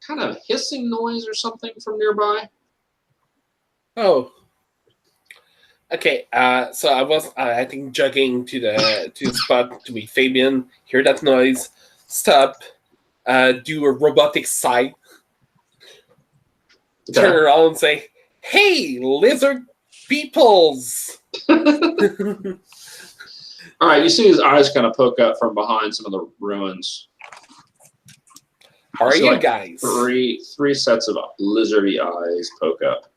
kind of hissing noise or something from nearby. Oh. Okay. So I was, I think, jogging to the spot to meet Fabian. Hear that noise. Stop. Do a robotic sigh. Okay. Turn around and say, "Hey, lizard peoples!" All right. You see his eyes kind of poke up from behind some of the ruins. How are you guys? Three sets of lizardy eyes poke up.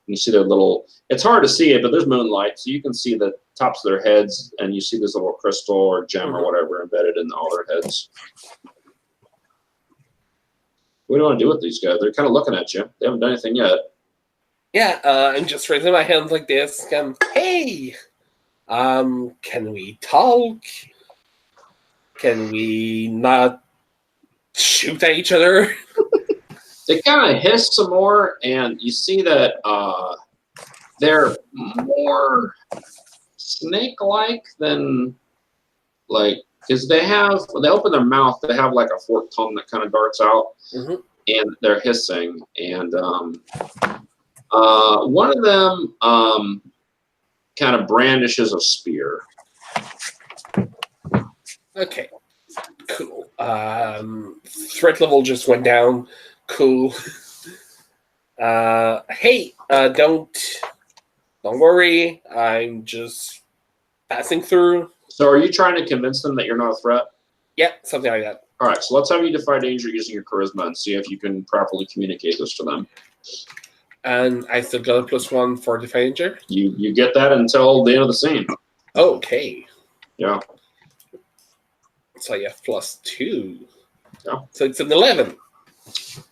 You see their little. It's hard to see it, but there's moonlight, so you can see the tops of their heads, and you see this little crystal or gem or whatever embedded in all their heads. What do you want to do with these guys? They're kind of looking at you. They haven't done anything yet. Yeah, I'm just raising my hands like this. Hey, can we talk? Can we not shoot at each other? They kind of hiss some more, and you see that they're more snake-like than like, because they have, when they open their mouth, they have like a forked tongue that kind of darts out, and they're hissing. And one of them kind of brandishes a spear. Okay, cool. Threat level just went down. Cool. Hey, don't worry. I'm just passing through. So are you trying to convince them that you're not a threat? Yeah, something like that. All right, so let's have you defy danger using your charisma and see if you can properly communicate this to them. And I still got a +1 for defy danger? You get that until the end of the scene. Okay. Yeah. So I have +2. Yeah. So it's an 11.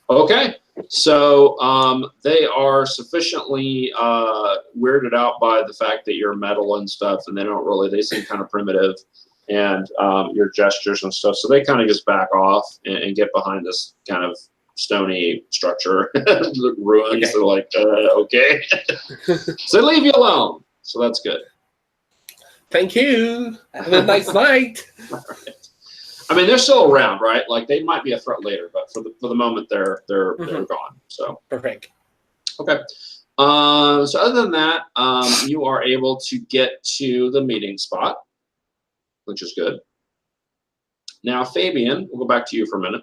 Okay. So they are sufficiently weirded out by the fact that you're metal and stuff, and they seem kind of primitive, and your gestures and stuff. So they kind of just back off and get behind this kind of stony structure, ruins. Okay. They're like, okay. So they leave you alone. So that's good. Thank you. Have a nice night. All right. I mean, they're still around, right? Like they might be a threat later, but for the moment, they're gone. So perfect. Okay. So other than that, you are able to get to the meeting spot, which is good. Now, Fabian, we'll go back to you for a minute.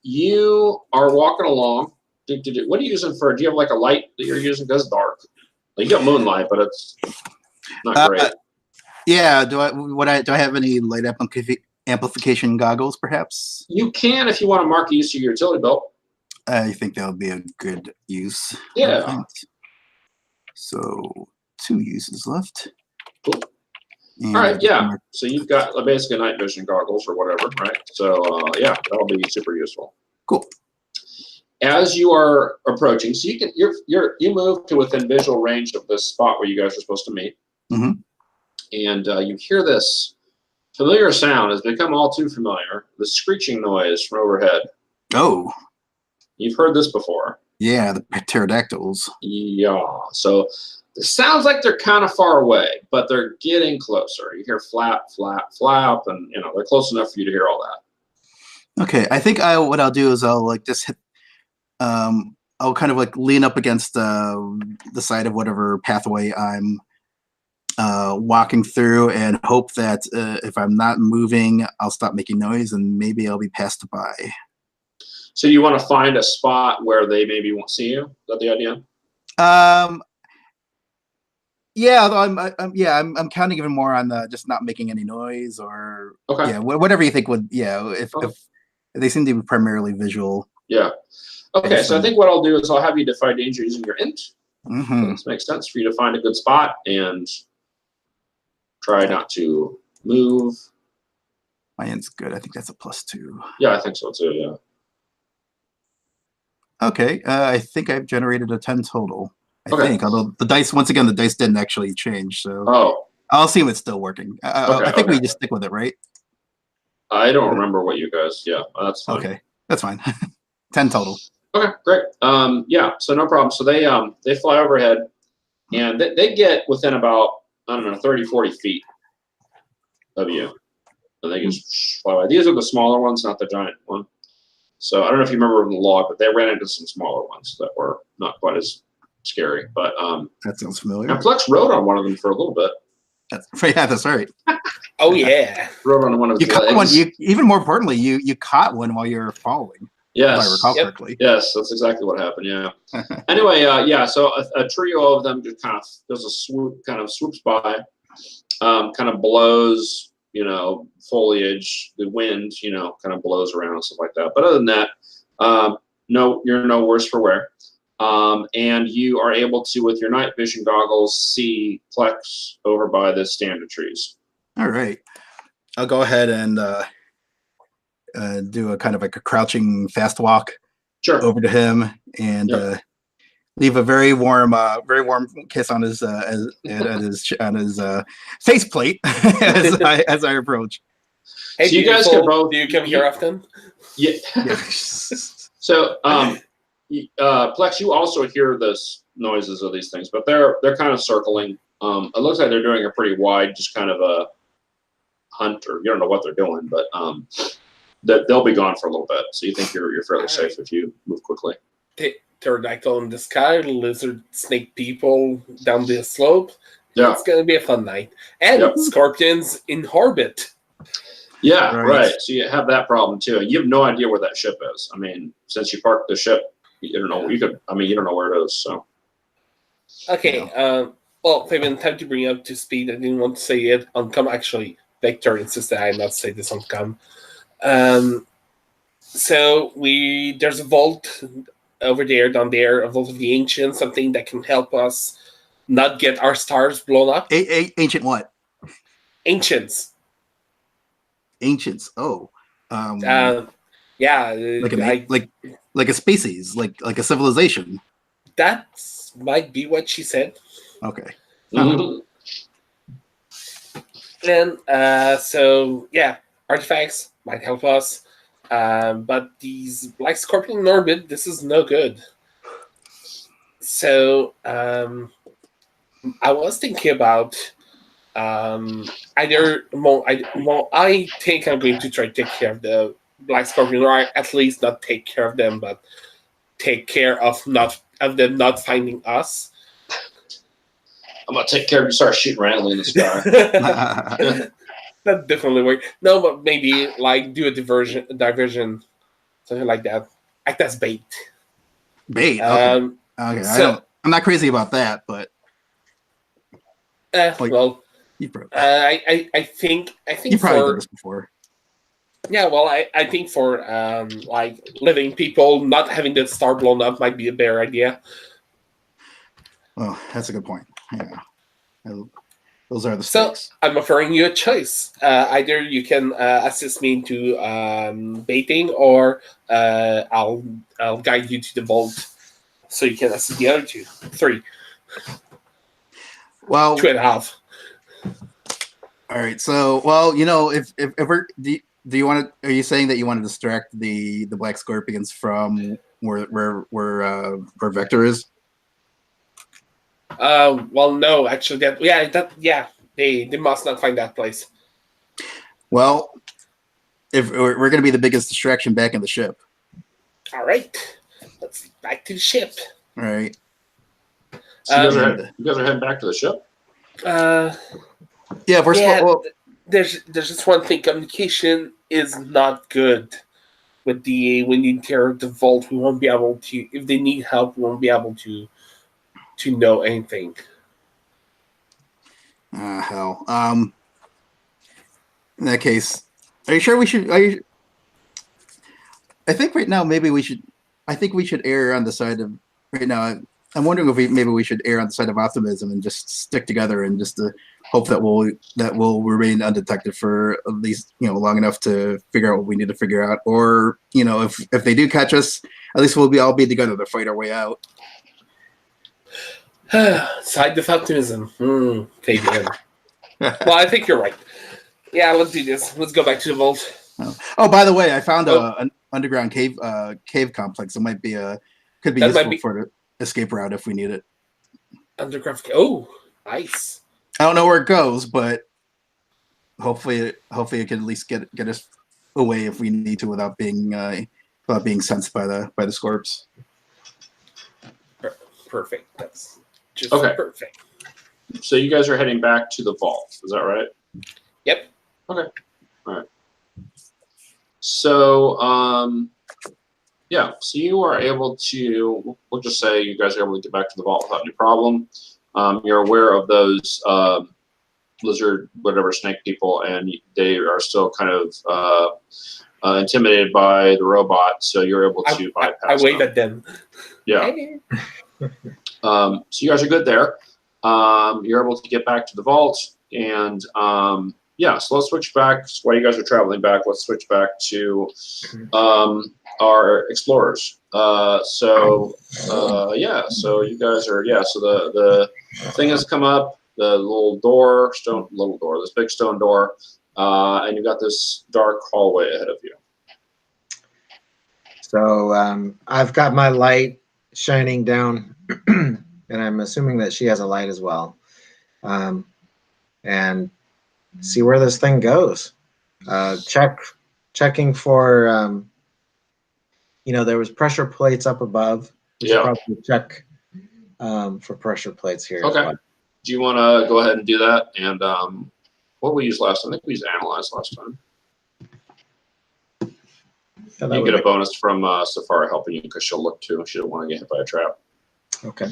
You are walking along. What are you using for? Do you have like a light that you're using? Because it's dark. Like, you got moonlight, but it's not great. Yeah. Do I have any light amplification goggles, perhaps? You can if you want to mark the use of your utility belt. I think that would be a good use. Yeah. So 2 uses left. Cool. All right. Yeah. So you've got basically night vision goggles or whatever, right? So yeah, that'll be super useful. Cool. As you are approaching, so you can you move to within visual range of this spot where you guys are supposed to meet, and you hear this familiar sound. Has become all too familiar. The screeching noise from overhead. Oh. You've heard this before. Yeah, the pterodactyls. Yeah. So it sounds like they're kind of far away, but they're getting closer. You hear flap, flap, flap, and they're close enough for you to hear all that. Okay, I think what I'll do is I'll like just hit. I'll kind of like lean up against the side of whatever pathway I'm walking through, and hope that if I'm not moving, I'll stop making noise, and maybe I'll be passed by. So you want to find a spot where they maybe won't see you? Is that the idea? Yeah, although I'm counting even more on just not making any noise, or whatever you think would. Yeah, if they seem to be primarily visual. Yeah. Okay, so I think what I'll do is I'll have you defy danger using your int. This makes sense for you to find a good spot and try not to move. My int's good. I think that's a +2. Yeah, I think so too. Yeah. Okay, I think I've generated a 10 total. I Okay. think, although the dice, once again, the dice didn't actually change, so Oh, I'll see if it's still working. Okay, I think we okay. just stick with it, right? I don't remember what you guys. Yeah, that's fine. Okay, that's fine. 10 total. Okay, great. Yeah, so no problem. So they fly overhead, and they get within about, I don't know, 30, 40 feet of you. And they just fly by. These are the smaller ones, not the giant one. So I don't know if you remember from the log, but they ran into some smaller ones that were not quite as scary. But That sounds familiar. and Plex rode on one of them for a little bit. That's right. Oh yeah. Rode on one of You his caught legs. one. Even more importantly, you caught one while you were falling. Yes. If I recall Yep. correctly. Yes, that's exactly what happened. Yeah. Anyway, yeah. So a trio of them just kind of does a swoop, kind of swoops by, kind of blows, foliage, the wind, kind of blows around and stuff like that. But other than that, no, you're no worse for wear. And you are able to, with your night vision goggles, see Plex over by the stand of trees. All right. I'll go ahead and do a kind of like a crouching fast walk Sure. over to him and leave a very warm kiss on his faceplate as I approach. Hey, So you guys can both. Do you come here often? Yeah. Yeah. So, Plex, you also hear this noises of these things, but they're kind of circling. It looks like they're doing a pretty wide, just kind of a hunt, or you don't know what they're doing, but they'll be gone for a little bit. So you think you're fairly safe if you move quickly. Pterodactyl in the sky, lizard, snake people down the slope. Yeah. It's gonna be a fun night. And scorpions in orbit. Yeah, Right. right. So you have that problem too. You have no idea where that ship is. I mean, since you parked the ship, you don't know. You don't know where it is. So. Okay. Well, Fabian, time to bring you up to speed. I didn't want to say it on com. Actually, Vector insisted I not say this on com. So there's a vault over there, down there, a vault of the ancients, something that can help us not get our stars blown up. Ancient what? Ancients. Ancients. Oh. Yeah. Like a species, like a civilization. That might be what she said. Okay. Mhm. And so yeah, artifacts might help us. But these black scorpion in orbit, this is no good. So I was thinking about either I think I'm going to try to take care of the black scorpion, or at least not take care of them, but take care of them not finding us. I'm gonna take care of you. Start shooting randomly in the sky. That definitely work. No, but maybe like do a diversion, something like that. Act as bait. Bait. Okay. Okay. So, I'm not crazy about that, but well, I think you probably done this before. Yeah, well, I think for like living people, not having the star blown up might be a better idea. Oh, that's a good point. Yeah. Those are the So stakes. I'm offering you a choice. Either you can assist me into baiting, or I'll guide you to the vault, so you can assist the other two. 3. Well, 2.5. all right. So, well, if we're do you want to? Are you saying that you want to distract the black scorpions from where Vector is? Well, no, actually, they must not find that place. Well, if we're going to be the biggest distraction back in the ship. All right, let's back to the ship. All right. So you guys are heading back to the ship? Yeah, there's just one thing. Communication is not good with when you enter the vault. We won't be able to. If they need help, we won't be able to know anything. Hell. In that case, are you sure we should? I think right now maybe we should. I think we should err on the side of right now. I'm wondering if maybe we should err on the side of optimism and just stick together and just hope that we'll remain undetected for at least long enough to figure out what we need to figure out. Or if they do catch us, at least we'll all be together to fight our way out. Side of optimism, Fabian. Well, I think you're right. Yeah, let's do this. Let's go back to the vault. Oh, by the way, I found an underground cave complex. It might be could be useful for the escape route if we need it. Underground. Oh, nice. I don't know where it goes, but hopefully it can at least get us away if we need to without being sensed by the Scorps. Perfect. That's just perfect. So you guys are heading back to the vault. Is that right? Yep. Okay. All right. So, yeah. So you are able to. We'll just say you guys are able to get back to the vault without any problem. You're aware of those lizard, whatever, snake people, and they are still kind of intimidated by the robot. So you're able to bypass. I wave at them. Yeah. So you guys are good there. You're able to get back to the vault, and yeah. So let's switch back. So while you guys are traveling back, let's switch back to our explorers. Yeah. So you guys are So the thing has come up. The this big stone door, and you've got this dark hallway ahead of you. So I've got my light shining down, and I'm assuming that she has a light as well, and see where this thing goes. Checking for, there was pressure plates up above. We should probably check for pressure plates here. Okay. Well. Do you want to go ahead and do that? And what we used last time? I think we used analyze last time. Yeah, you get a bonus from Safari helping you because she'll look too. She don't want to get hit by a trap. Okay.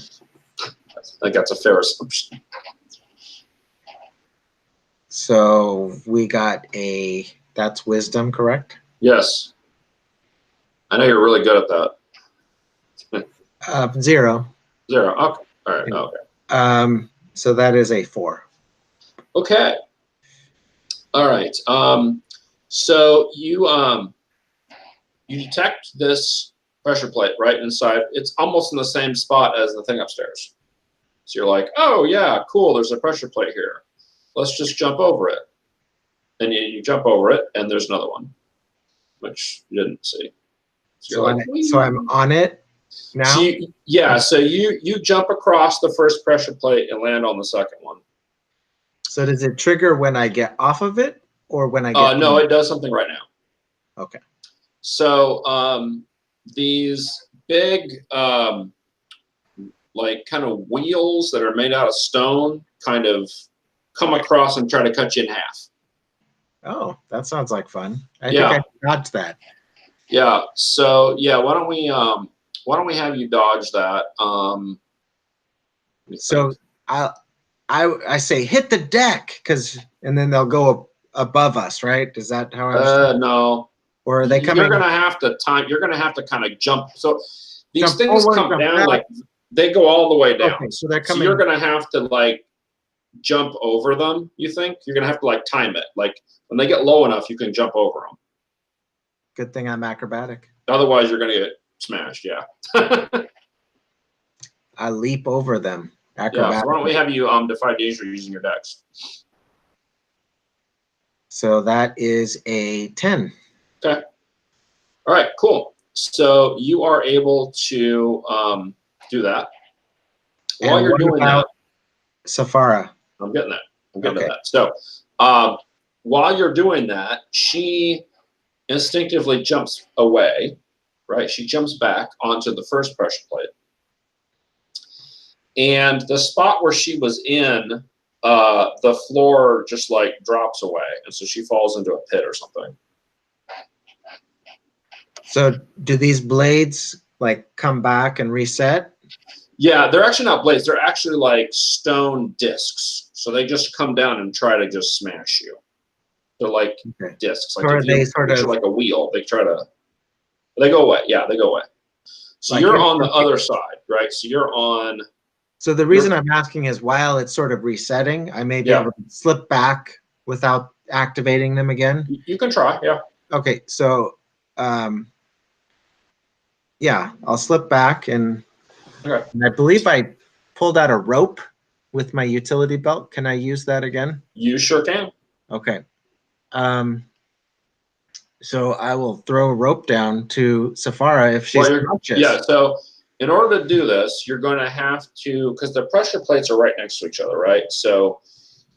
I think that's a fair assumption. So we got that's wisdom, correct? Yes. I know you're really good at that. 0. 0. Okay. All right. Okay. So that is a 4. Okay. All right. So you detect this pressure plate right inside. It's almost in the same spot as the thing upstairs. So you're like, oh yeah, cool. There's a pressure plate here. Let's just jump over it. And you jump over it, and there's another one, which you didn't see. So I'm on it now? So you jump across the first pressure plate and land on the second one. So does it trigger when I get off of it or when I get no, it does something right now. Okay. So these big like kind of wheels that are made out of stone kind of come across and try to cut you in half. Oh, that sounds like fun. I think I dodged that. Yeah. So yeah, why don't we have you dodge that? So I say hit the deck and then they'll go above us, right? Is that how I understand? No. Or are they coming? You're gonna have to kind of jump. So these things come down like they go all the way down. Okay, so they're coming. So you're gonna have to like jump over them. You think you're gonna have to like time it. Like when they get low enough, you can jump over them. Good thing I'm acrobatic. Otherwise, you're gonna get smashed. Yeah. I leap over them. Acrobatic. Yeah. So why don't we have you defy danger using your dex? So that is a 10. Okay. All right. Cool. So you are able to do that. While you're doing that, Safara. I'm getting that. I'm getting to that. So while you're doing that, she instinctively jumps away, right? She jumps back onto the first pressure plate. And the spot where she was in, the floor just like drops away. And so she falls into a pit or something. So do these blades like come back and reset? Yeah, they're actually not blades. They're actually like stone discs. So they just come down and try to just smash you. They're like discs. Like or are they sort of like a wheel? They go away. Yeah, they go away. So you're on the other side, right? So you're on. So the reason I'm asking is while it's sort of resetting, I may be able to slip back without activating them again. You can try, yeah. Okay, so yeah, I'll slip back and I believe I pulled out a rope with my utility belt. Can I use that again? You sure can. Okay. So I will throw a rope down to Safara if she's conscious. Yeah, so in order to do this, you're going to have to, because the pressure plates are right next to each other, right? So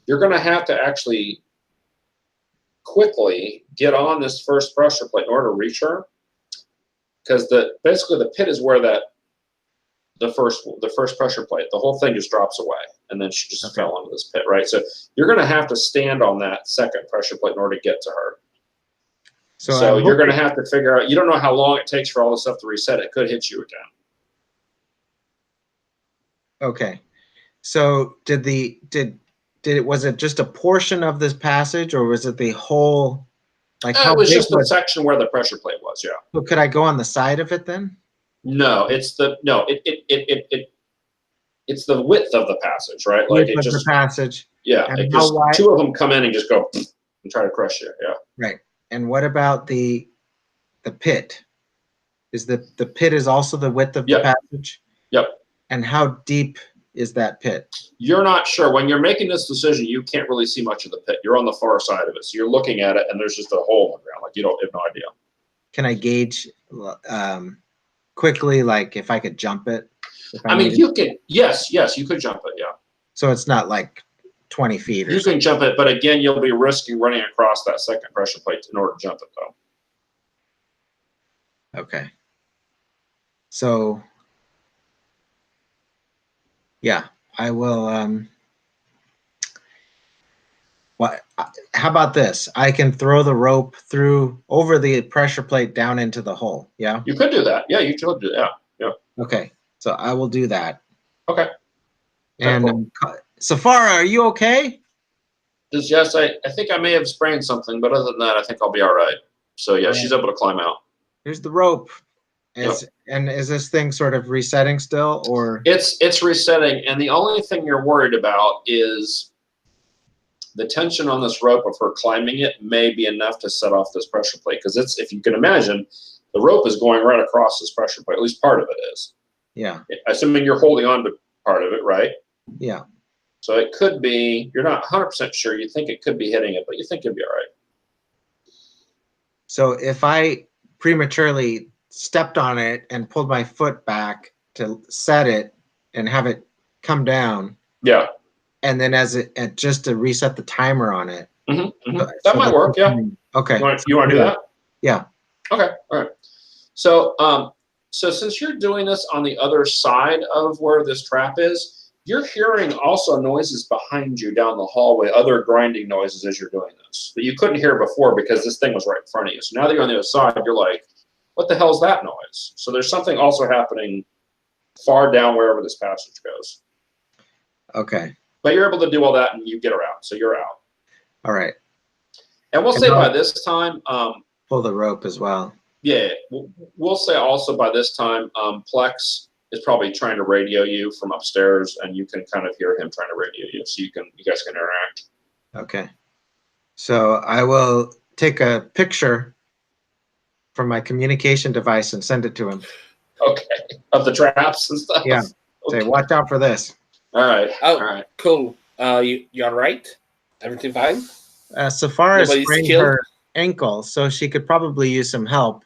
you're going to have to actually quickly get on this first pressure plate in order to reach her, because basically the pit is where the first pressure plate, the whole thing just drops away, and then she just fell into this pit, right? So you're going to have to stand on that second pressure plate in order to get to her. So you're going to have to figure out. You don't know how long it takes for all this stuff to reset. It could hit you again. Okay, so was it just a portion of this passage, or was it the whole? Like it was just the section where the pressure plate was. Yeah. So could I go on the side of it then? No, it's the width of the passage, right? Like it just the passage. Yeah, it just two of them come in and just go and try to crush you. Yeah. Right. And what about the pit? Is the pit is also the width of the passage? Yep. And how deep is that pit? You're not sure. When you're making this decision, you can't really see much of the pit. You're on the far side of it. So you're looking at it and there's just a hole in the ground. Like you have no idea. Can I gauge quickly, like if I could jump it? I mean, you can, yes, you could jump it, yeah. So it's not like 20 feet or something. You can jump it, but again, you'll be risking running across that second pressure plate in order to jump it, though. Okay. So, yeah, I will, how about this? I can throw the rope over the pressure plate down into the hole, yeah? You could do that. Yeah, you could do that, yeah. Okay, so I will do that. Okay. And Safara, are you okay? Yes, I think I may have sprained something, but other than that, I think I'll be all right. So yeah, she's able to climb out. Here's the rope. And is this thing sort of resetting still, or? It's resetting, and the only thing you're worried about is the tension on this rope of her climbing it may be enough to set off this pressure plate, because if you can imagine, the rope is going right across this pressure plate. At least part of it is. Yeah. Assuming you're holding on to part of it, right? Yeah. So it could be, you're not 100% sure. You think it could be hitting it, but you think it'd be all right. So if I prematurely stepped on it and pulled my foot back to set it and have it come down. Yeah. And then just to reset the timer on it. Mm-hmm, mm-hmm. That might work, yeah. Okay. You want to do that? Yeah. Okay, all right. So, so since you're doing this on the other side of where this trap is, you're hearing also noises behind you down the hallway, other grinding noises as you're doing this that you couldn't hear before because this thing was right in front of you. So now that you're on the other side, you're like, what the hell is that noise? So there's something also happening far down wherever this passage goes. Okay. But you're able to do all that and you get her out. So you're out. All right. And we'll say by this time, pull the rope as well. Yeah, we'll say also by this time, Plex is probably trying to radio you from upstairs, and you can kind of hear him trying to radio you, so you guys can interact. Okay. So I will take a picture from my communication device and send it to him. Okay, of the traps and stuff. Yeah. Okay. Say, watch out for this. All right. Oh, all right. Cool. You all right? Everything fine? Safara sprained her ankle, so she could probably use some help.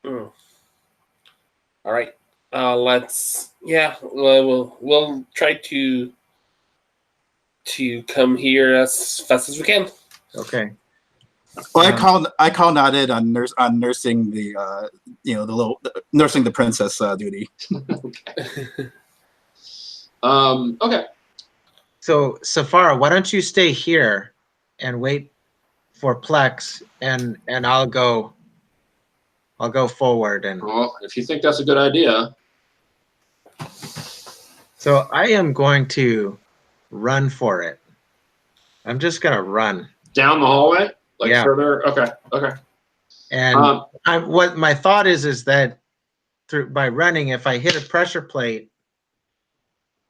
Mm. All right. We'll try to come here as fast as we can. Okay. Well, I call Nadid on nursing the nursing the princess duty. Okay. So Safara, why don't you stay here and wait for Plex, and I'll go forward. And well, if you think that's a good idea. So I am going to run for it. I'm just gonna run down the hallway, further. Okay. And what my thought is that through by running, if I hit a pressure plate,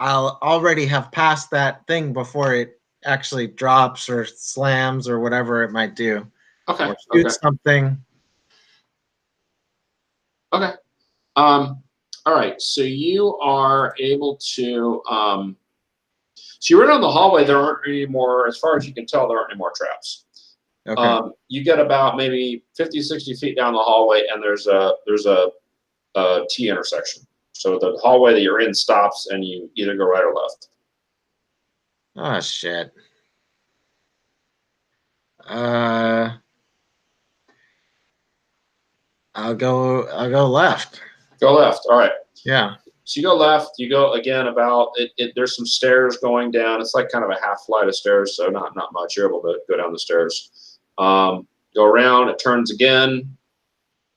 I'll already have passed that thing before it actually drops or slams or whatever it might do. Okay. Or shoot something. Okay. All right. So you are able to. So you're in on the hallway. There aren't any more, as far as you can tell, there aren't any more traps. Okay. You get about maybe 50, 60 feet down the hallway, and there's a T intersection. So the hallway that you're in stops, and you either go right or left. Oh shit. I'll go left. Go left. All right. Yeah. So you go left. You go again about it. There's some stairs going down. It's like kind of a half flight of stairs, so not much. You're able to go down the stairs. Go around. It turns again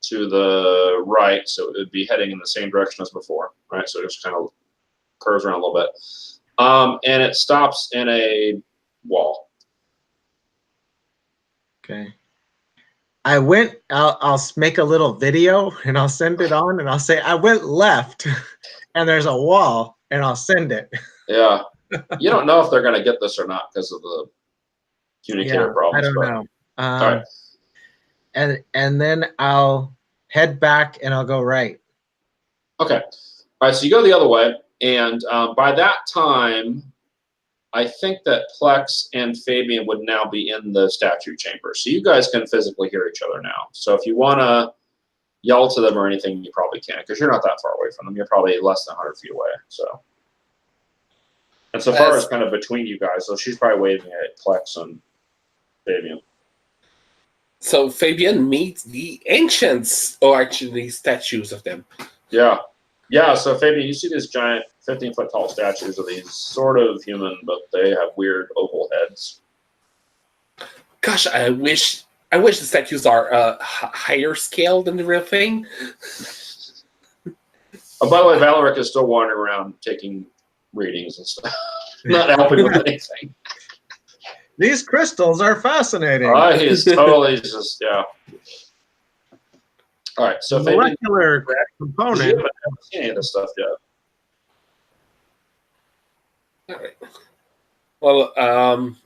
to the right, so it would be heading in the same direction as before, right? So it just kind of curves around a little bit, and it stops in a wall. Okay. I'll make a little video and I'll send it on and I'll say, I went left and there's a wall and I'll send it. Yeah. You don't know if they're going to get this or not because of the communicator problems. I don't know. All right. And then I'll head back and I'll go right. Okay. All right. So you go the other way. And by that time, I think that Plex and Fabian would now be in the statue chamber. So you guys can physically hear each other now. So if you want to yell to them or anything, you probably can, because you're not that far away from them. You're probably less than 100 feet away. So, and so far it's kind of between you guys. So she's probably waving at Plex and Fabian. So Fabian meets the ancients, or actually statues of them. Yeah. Yeah, so Fabian, you see these giant 15-foot tall statues of these sort of human, but they have weird oval heads. Gosh, I wish the statues are higher scale than the real thing. Oh, by the way, Valeric is still wandering around taking readings and stuff, not helping with anything. These crystals are fascinating. He's totally just, yeah. All right, so molecular component. You haven't seen any of this stuff yet. All right. Well,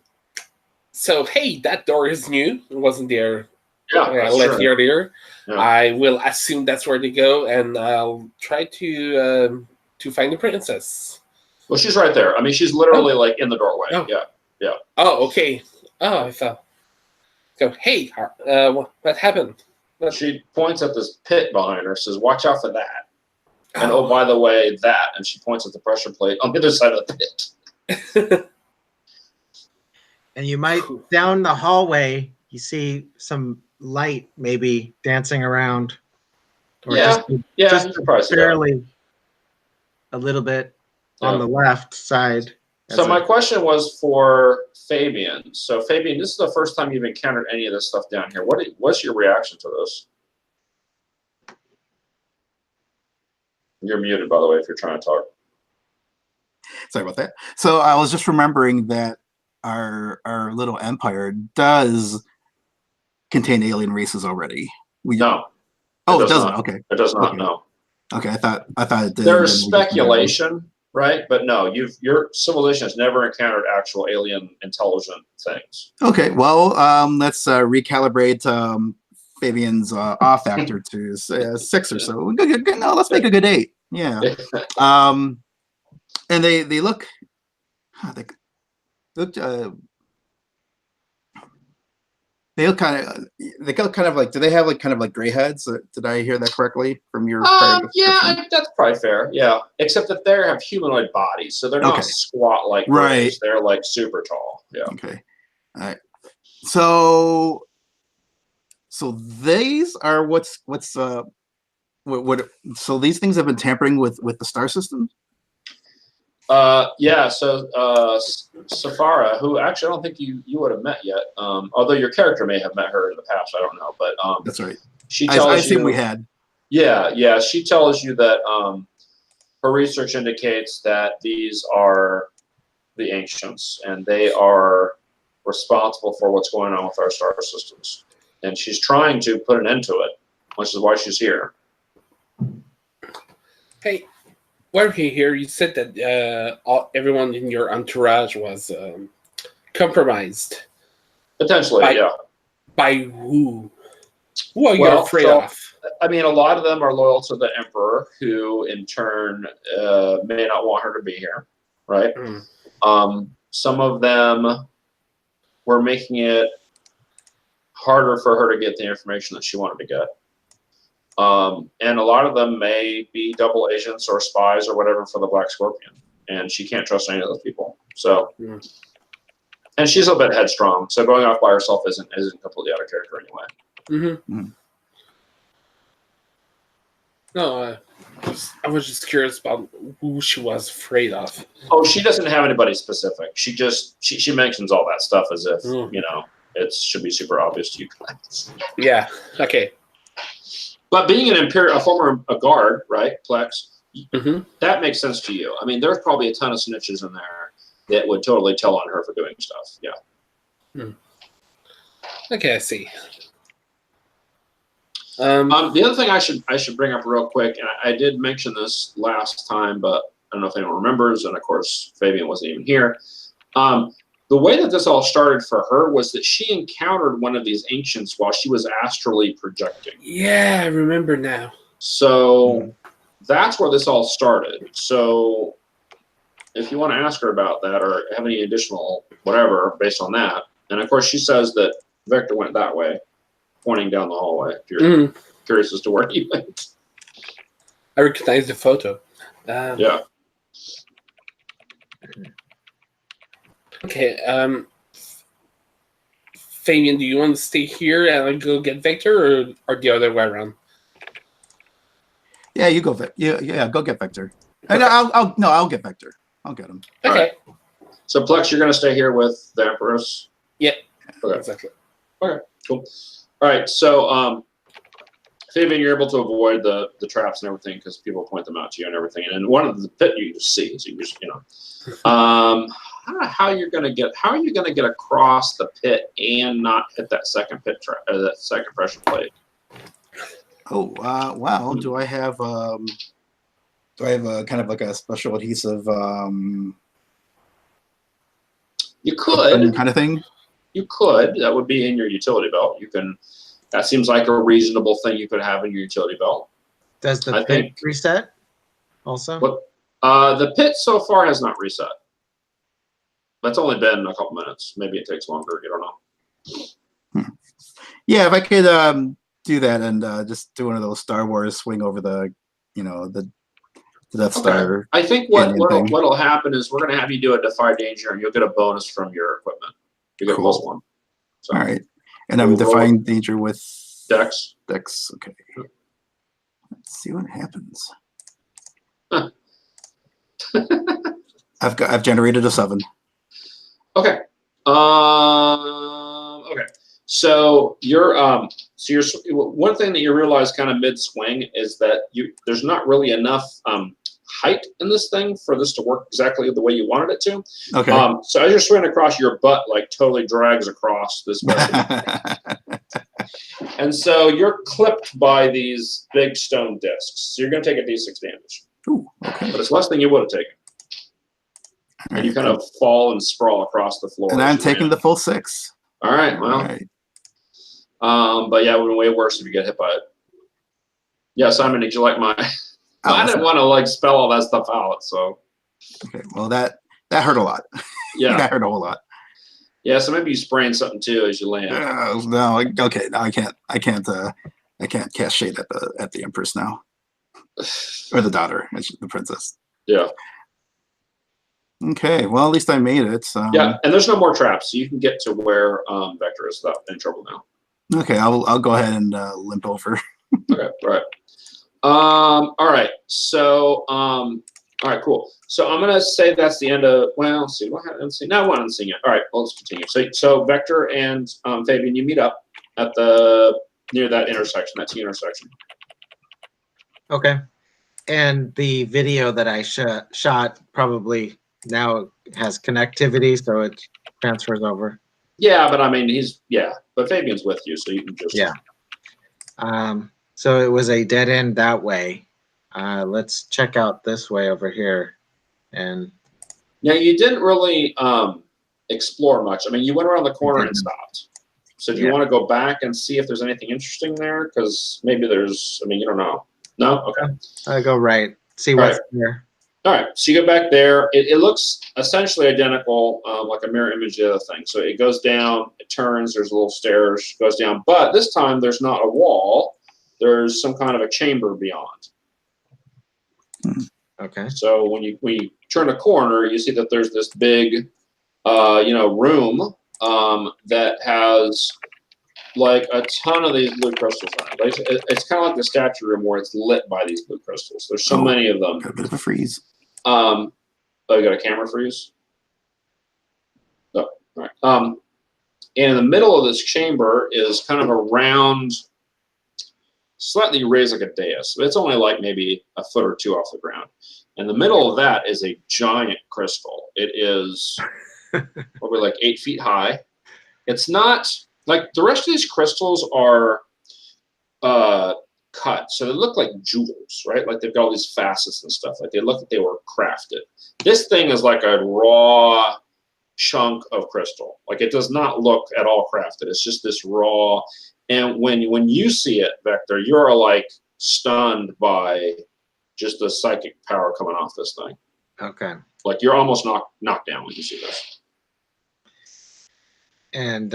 so hey, that door is new. It wasn't there. Yeah, left earlier. Yeah. I will assume that's where they go, and I'll try to find the princess. Well, she's right there. I mean, she's literally like in the doorway. Oh. Yeah. Oh, okay. Oh, I thought. So hey, what happened? She points at this pit behind her, says, watch out for that. And oh, by the way, that. And she points at the pressure plate on the other side of the pit. And you might, down the hallway, you see some light maybe dancing around. Or just barely a little bit on the left side. So my question was for Fabian. So Fabian, this is the first time you've encountered any of this stuff down here. What's your reaction to this? You're muted, by the way, if you're trying to talk. Sorry about that. So I was just remembering that our little empire does contain alien races already. No. Oh, it doesn't. Okay. It does not. Okay. No. Okay, I thought it did. There's speculation. Right, but no, your civilization has never encountered actual alien intelligent things. Okay, well, let's recalibrate Fabian's off factor to 6 or so. Good. No, let's make a good 8. Yeah. And they look. They look kind of like. Do they have like kind of like gray heads? Did I hear that correctly from your? Yeah, that's probably fair. Yeah, except that they have humanoid bodies, so they're not squat like right. They're like super tall. Yeah. Okay. All right. So these are what? So these things have been tampering with the star system. Yeah, so Safara, who actually I don't think you would have met yet, although your character may have met her in the past, I don't know, but that's right. She tells I assume we had. Yeah, she tells you that her research indicates that these are the ancients, and they are responsible for what's going on with our star systems, and she's trying to put an end to it, which is why she's here. Hey, while we're here, you said that everyone in your entourage was compromised. Potentially, yeah. By who? Who are you Well, afraid so- of? I mean, a lot of them are loyal to the emperor, who in turn may not want her to be here, right? Some of them were making it harder for her to get the information that she wanted to get. And a lot of them may be double agents or spies or whatever for the Black Scorpion, and she can't trust any of those people. So, and she's a bit headstrong, so going off by herself isn't completely out of character anyway. No, I was just curious about who she was afraid of. Oh, she doesn't have anybody specific. She just she mentions all that stuff as if it should be super obvious to you guys. Yeah. Okay. But being a former guard, right, Plex, that makes sense to you. I mean, there's probably a ton of snitches in there that would totally tell on her for doing stuff. Yeah. Okay, I see. The other thing I should bring up real quick, and I did mention this last time, but I don't know if anyone remembers, and of course Fabian wasn't even here. The way that this all started for her was that she encountered one of these ancients while she was astrally projecting. Yeah, I remember now. So that's where this all started. So if you want to ask her about that or have any additional whatever based on that, and of course she says that Vector went that way, pointing down the hallway. If you're curious as to where he went. I recognize the photo. Yeah. Okay. Fabian, do you want to stay here and go get Vector, or the other way around? Yeah, you go, Yeah, go get Vector. And I'll get Vector. I'll get him. Okay. Right. So Plex, you're going to stay here with the Empress. Yeah. Okay. Exactly. Okay. Cool. All right. So, Fabian, you're able to avoid the traps and everything because people point them out to you and everything. And one of the pit you just see, so you just how are you gonna get across the pit and not hit that second pit trap, that second pressure plate? Oh, wow. Do I have a kind of like a special adhesive You could kind of thing? You could. That would be in your utility belt. You can. That seems like a reasonable thing you could have in your utility belt. Does the pit reset also? The pit so far has not reset. That's only been a couple minutes. Maybe it takes longer. You don't know. Yeah, if I could do that and just do one of those Star Wars swing over the Death Star. I think what'll happen is we're going to have you do a Defy Danger, and you'll get a bonus from your equipment. You get Cool. +1. So, all right, and I'm defying danger with Dex. Dex. Okay. Let's see what happens. I've generated a 7. Okay. Okay. So you're one thing that you realize kind of mid swing is that there's not really enough height in this thing for this to work exactly the way you wanted it to. Okay. So as you're swinging across, your butt like totally drags across this vessel. And so you're clipped by these big stone discs. So you're going to take a d6 damage. Ooh, okay. But it's less than you would have taken. And you kind of fall and sprawl across the floor. And I'm taking the full 6. All right. Well. All right. But yeah, it would be way worse if you get hit by it. Yeah, Simon, did you like my? I didn't want to like spell all that stuff out. So. Okay. Well, that hurt a lot. Yeah. That hurt a whole lot. Yeah. So maybe you spraying something too as you land. No. Okay. No, I can't cast shade at the Empress now, or the daughter, the princess. Yeah. Okay. Well, at least I made it. Yeah, and there's no more traps, so you can get to where Vector is without any trouble now. Okay. I'll go ahead and limp over. Okay. Right. All right. So all right. Cool. So I'm gonna say that's the end of. Well, let's see. What happened? No, one hasn't seen yet. All right. Well, let's continue. So Vector and Fabian, you meet up at near that intersection, that T intersection. Okay. And the video that I shot probably now has connectivity, so it transfers over. Yeah, but I mean, but Fabian's with you, so you can just. Yeah. So it was a dead end that way. Let's check out this way over here. And now you didn't really explore much. I mean, you went around the corner and stopped. So do you want to go back and see if there's anything interesting there? Because maybe there's, I mean, you don't know. No? Okay. I go right. See what's there. All right. So you go back there. It looks essentially identical, like a mirror image of the other thing. So it goes down, it turns, there's little stairs, goes down. But this time there's not a wall. There's some kind of a chamber beyond. Okay. So when you turn a corner, you see that there's this big, room that has like a ton of these blue crystals on it. It's kind of like the statue room where it's lit by these blue crystals. There's so many of them. Got a bit of a freeze. Oh, you got a camera freeze? No. All right. And in the middle of this chamber is kind of a round, slightly raised like a dais. But it's only like maybe a foot or two off the ground. In the middle of that is a giant crystal. It is probably like 8 feet high. It's not like the rest of these crystals are cut, so they look like jewels, right? Like they've got all these facets and stuff. Like they look like they were crafted. This thing is like a raw chunk of crystal. Like it does not look at all crafted. It's just this raw. And when you see it, Vector, you're like stunned by just the psychic power coming off this thing. Okay. Like you're almost knocked down when you see this. And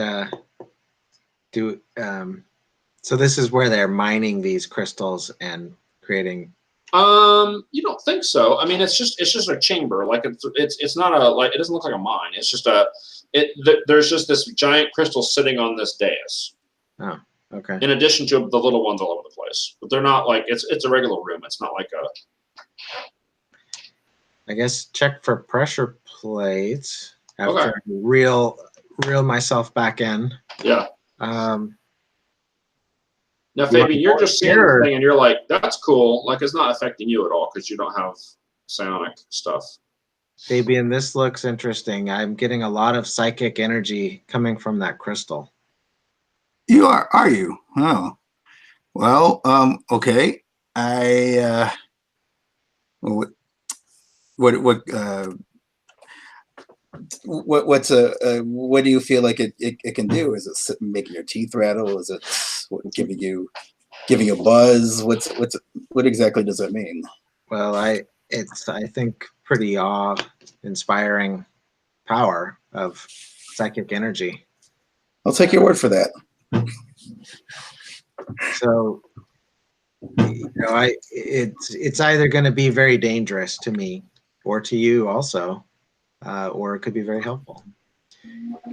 so this is where they're mining these crystals and creating. You don't think so? I mean, it's just a chamber. Like it's not a like it doesn't look like a mine. It's just there's just this giant crystal sitting on this dais. Oh, okay. In addition to the little ones all over the place, but they're not like it's a regular room. It's not like a. I guess check for pressure plates after Okay. reel myself back in. Yeah. Now, You Fabian, you're just seeing here. the thing and you're like, that's cool. Like, it's not affecting you at all because you don't have psionic stuff. Fabian, this looks interesting. I'm getting a lot of psychic energy coming from that crystal. You are you? Oh, well, okay. What do you feel like it can do? Is it making your teeth rattle? Is it giving you a buzz? What exactly does that mean? Well, I think pretty awe-inspiring power of psychic energy. I'll take your word for that. So, it's either going to be very dangerous to me or to you also, or it could be very helpful.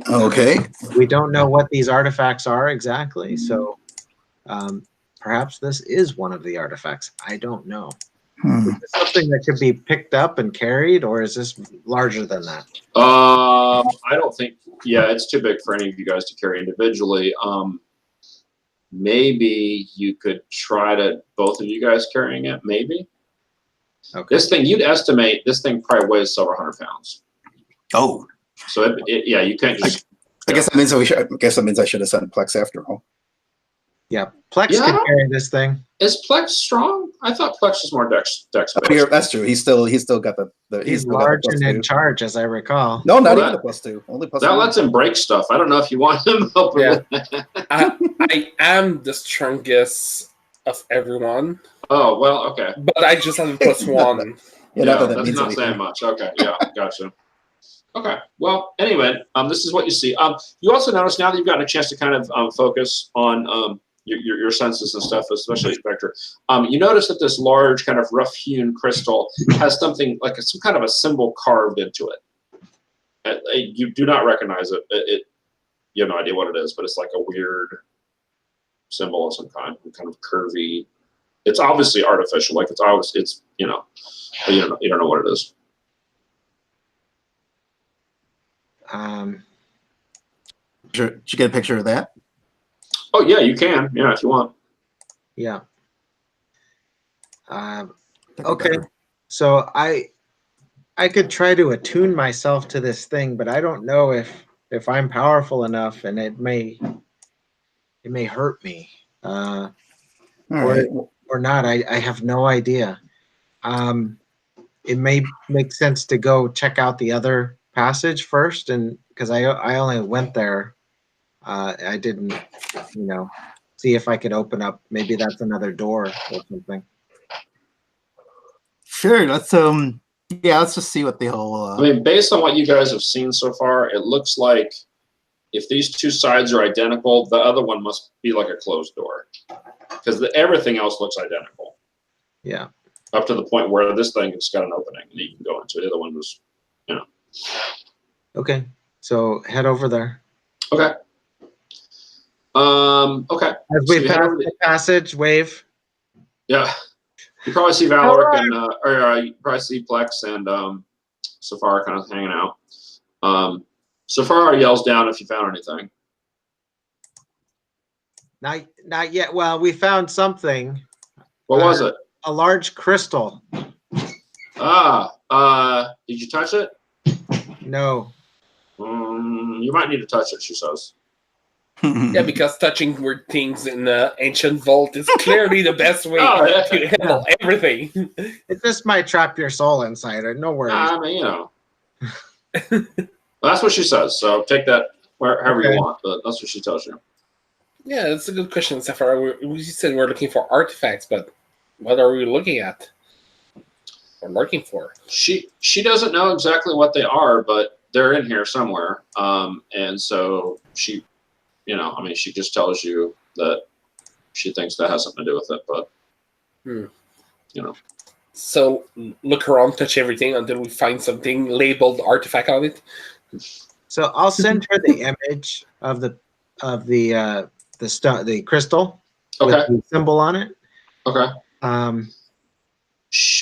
Okay. We don't know what these artifacts are exactly, so perhaps this is one of the artifacts. I don't know. Is this something that could be picked up and carried, or is this larger than that? I don't think. Yeah, it's too big for any of you guys to carry individually. Maybe you could try to both of you guys carrying it. Maybe. Okay. This thing, you'd estimate this thing probably weighs several hundred pounds. Oh. So yeah, you can't just. I guess that means I should have sent Plex after all. Yeah, Plex could carry this thing. Is Plex strong? I thought Plex was more dex based. That's true. He's still got the He's large and in charge, as I recall. No, not even the +2. Only +2. That lets him break stuff. I don't know if you want him help with it. I am the strongest of everyone. Oh, well, okay. But I just have a +1. That's not saying much. Okay, yeah, gotcha. Okay, well, anyway, this is what you see. You also notice now that you've gotten a chance to kind of focus on your senses and stuff, especially Spectre. You notice that this large kind of rough-hewn crystal has something like some kind of a symbol carved into it. You do not recognize it. You have no idea what it is, but it's like a weird symbol of some kind of curvy. It's obviously artificial. Like it's but you don't know what it is. Did you get a picture of that? Oh yeah, you can. Yeah, if you want. Yeah. Okay. So I could try to attune myself to this thing, but I don't know if I'm powerful enough, and it may hurt me, All right. or not. I have no idea. It may make sense to go check out the other passage first, and because I only went there, I didn't, see if I could open up. Maybe that's another door or something. Sure. Let's let's just see what the whole. I mean, based on what you guys have seen so far, it looks like if these two sides are identical, the other one must be like a closed door, because everything else looks identical. Yeah. Up to the point where this thing has got an opening and you can go into. The other one was, Okay, so head over there. Okay. Okay. As we pass the passage, wave. Yeah. You probably see Valoric and you probably see Plex and Safari kind of hanging out. Safari yells down if you found anything. Not yet. Well, we found something. What was it? A large crystal. Did you touch it? No. You might need to touch it, she says. Yeah, because touching weird things in the ancient vault is clearly the best way to handle everything. It just might trap your soul inside it. No worries. I mean, well, that's what she says. So take that however you want, but that's what she tells you. Yeah, that's a good question, Sapphire. We said we're looking for artifacts, but what are we looking at? Or looking for? She doesn't know exactly what they are, but they're in here somewhere. And so she, she just tells you that she thinks that has something to do with it, but So look around, touch everything until we find something labeled artifact on it. So I'll send her the image of the crystal with the symbol on it. Okay.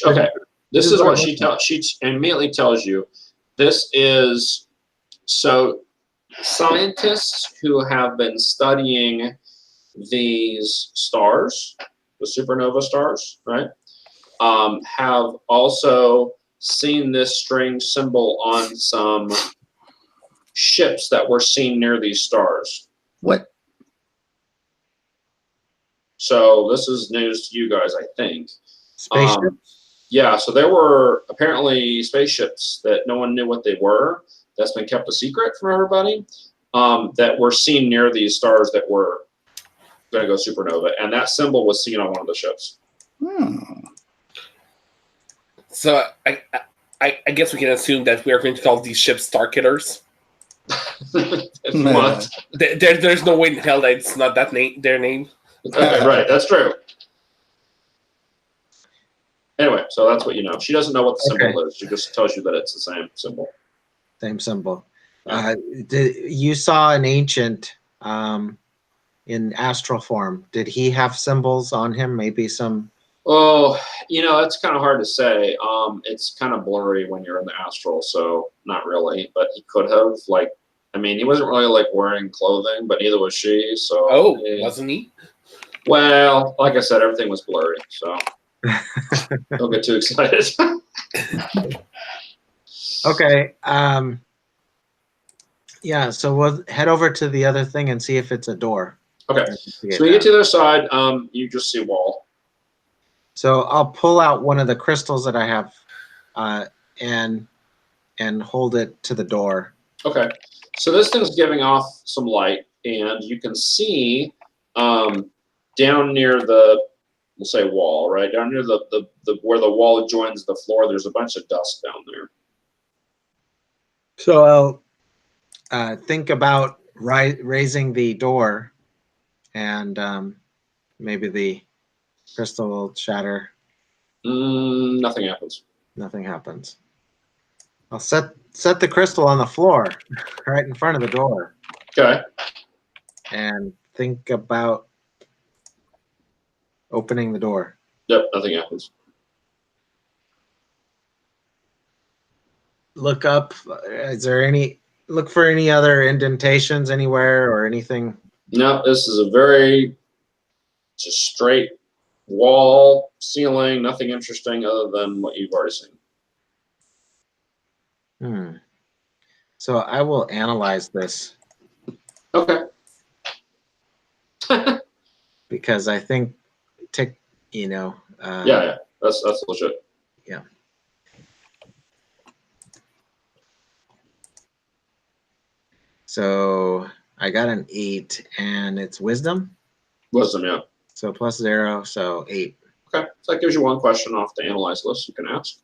Okay. This is what she tells. She immediately tells you. This is so scientists who have been studying these stars, the supernova stars, right? Have also seen this strange symbol on some ships that were seen near these stars. What? So this is news to you guys, I think. Spaceships? Yeah, so there were apparently spaceships that no one knew what they were. That's been kept a secret from everybody. That were seen near these stars that were going to go supernova, and that symbol was seen on one of the ships. So I guess we can assume that we are going to call these ships Star Killers. If you want. There's no way in hell that it's not their name. Right, that's true. Anyway, so that's what you know. She doesn't know what the symbol is. She just tells you that it's the same symbol. Same symbol. You saw an ancient in astral form. Did he have symbols on him? Maybe some. Oh, it's kind of hard to say. It's kind of blurry when you're in the astral, so not really. But he could have, he wasn't really wearing clothing, but neither was she. So. Wasn't he? Well, like I said, everything was blurry, so don't get too excited. Okay. Yeah, so we'll head over to the other thing and see if it's a door. Okay. So we get to the other side, you just see a wall. So I'll pull out one of the crystals that I have and hold it to the door. Okay. So this thing's giving off some light, and you can see down near the, we'll say wall, right? Down near the where the wall joins the floor, there's a bunch of dust down there. So I'll think about raising the door, and maybe the crystal will shatter. Nothing happens. Nothing happens. I'll set the crystal on the floor, right in front of the door. Okay. And think about opening the door. Yep, nothing happens. Look up. Look for any other indentations anywhere or anything? No, this is a very just straight wall, ceiling, nothing interesting other than what you've already seen. So I will analyze this. Okay. Because I think, yeah, that's legit. Yeah. So I got an 8, and it's wisdom. Wisdom, yeah. So +0, so 8. Okay, so that gives you one question off the analyze list you can ask.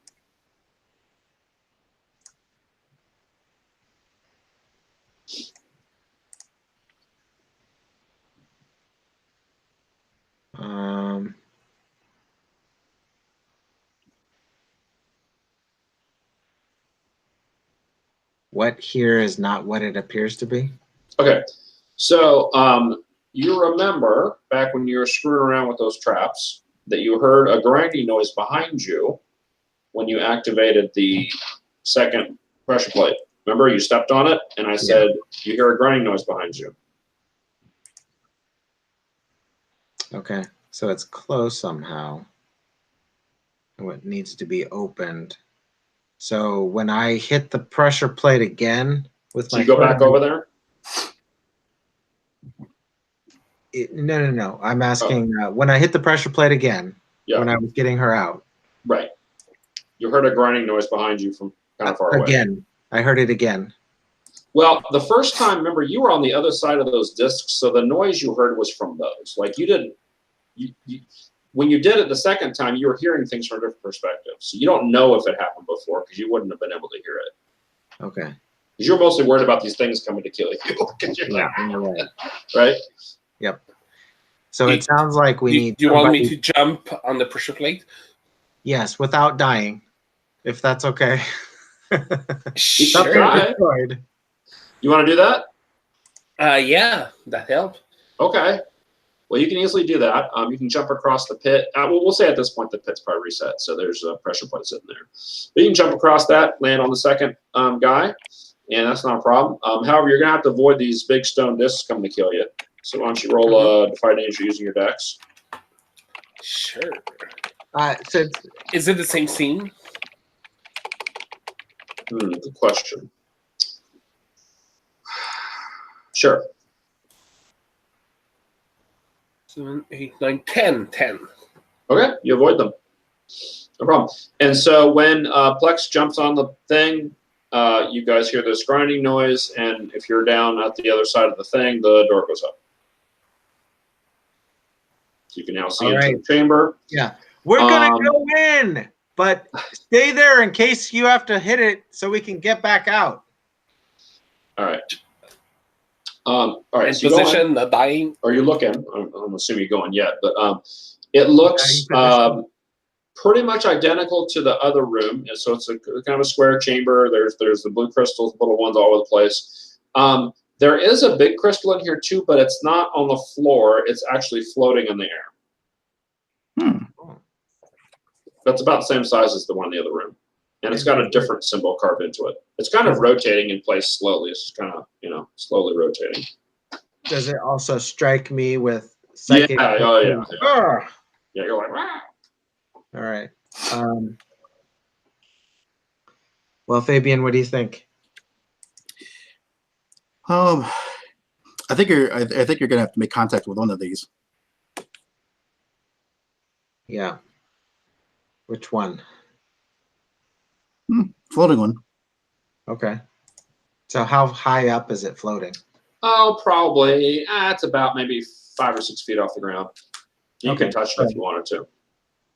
What here is not what it appears to be? Okay, so you remember back when you were screwing around with those traps that you heard a grinding noise behind you when you activated the second pressure plate. Remember, you stepped on it, and I said, you hear a grinding noise behind you. Okay, so it's closed somehow. And it needs to be opened. So when I hit the pressure plate again with So my you go back over there? No. I'm asking when I hit the pressure plate again, when I was getting her out. Right. You heard a grinding noise behind you from kind of far away. Again, I heard it again. Well, the first time, remember, you were on the other side of those discs, so the noise you heard was from those. Like you didn't, when you did it the second time, you were hearing things from a different perspective. So you don't know if it happened before because you wouldn't have been able to hear it. Okay. Because you're mostly worried about these things coming to kill you. Yeah, right. Right? Yep. So it sounds like we need. Do you want me to jump on the pressure plate? Yes, without dying, if that's okay. Sure. You want to do that? Yeah, that helped. Okay. Well, you can easily do that. You can jump across the pit. We'll say at this point the pit's probably reset, so there's a pressure plate sitting there. But you can jump across that, land on the second guy, and that's not a problem. However, you're going to have to avoid these big stone discs coming to kill you. So why don't you roll Defy Danger using your dex? Sure. So is it the same scene? Good question. Sure. 7, 8, 9, 10. 10. Okay, you avoid them. No problem. And so when Plex jumps on the thing, you guys hear this grinding noise, and if you're down at the other side of the thing, the door goes up. So you can now see into the chamber. Yeah. We're going to go in, but stay there in case you have to hit it so we can get back out. All right. All right. So position, the dying. Are you looking? I'm assuming you're going yet, but it looks pretty much identical to the other room. And so it's a kind of a square chamber. There's the blue crystals, little ones all over the place. There is a big crystal in here too, but it's not on the floor. It's actually floating in the air. That's about the same size as the one in the other room. And it's got a different symbol carved into it. It's kind of rotating in place slowly. It's kind of, slowly rotating. Does it also strike me with psychic? Yeah, yeah. Yeah, you're like, ah. All right. Well, Fabian, what do you think? I think you're gonna have to make contact with one of these. Yeah. Which one? Floating one. Okay. So how high up is it floating? Oh, probably. It's about maybe 5 or 6 feet off the ground. You can touch it if you wanted to.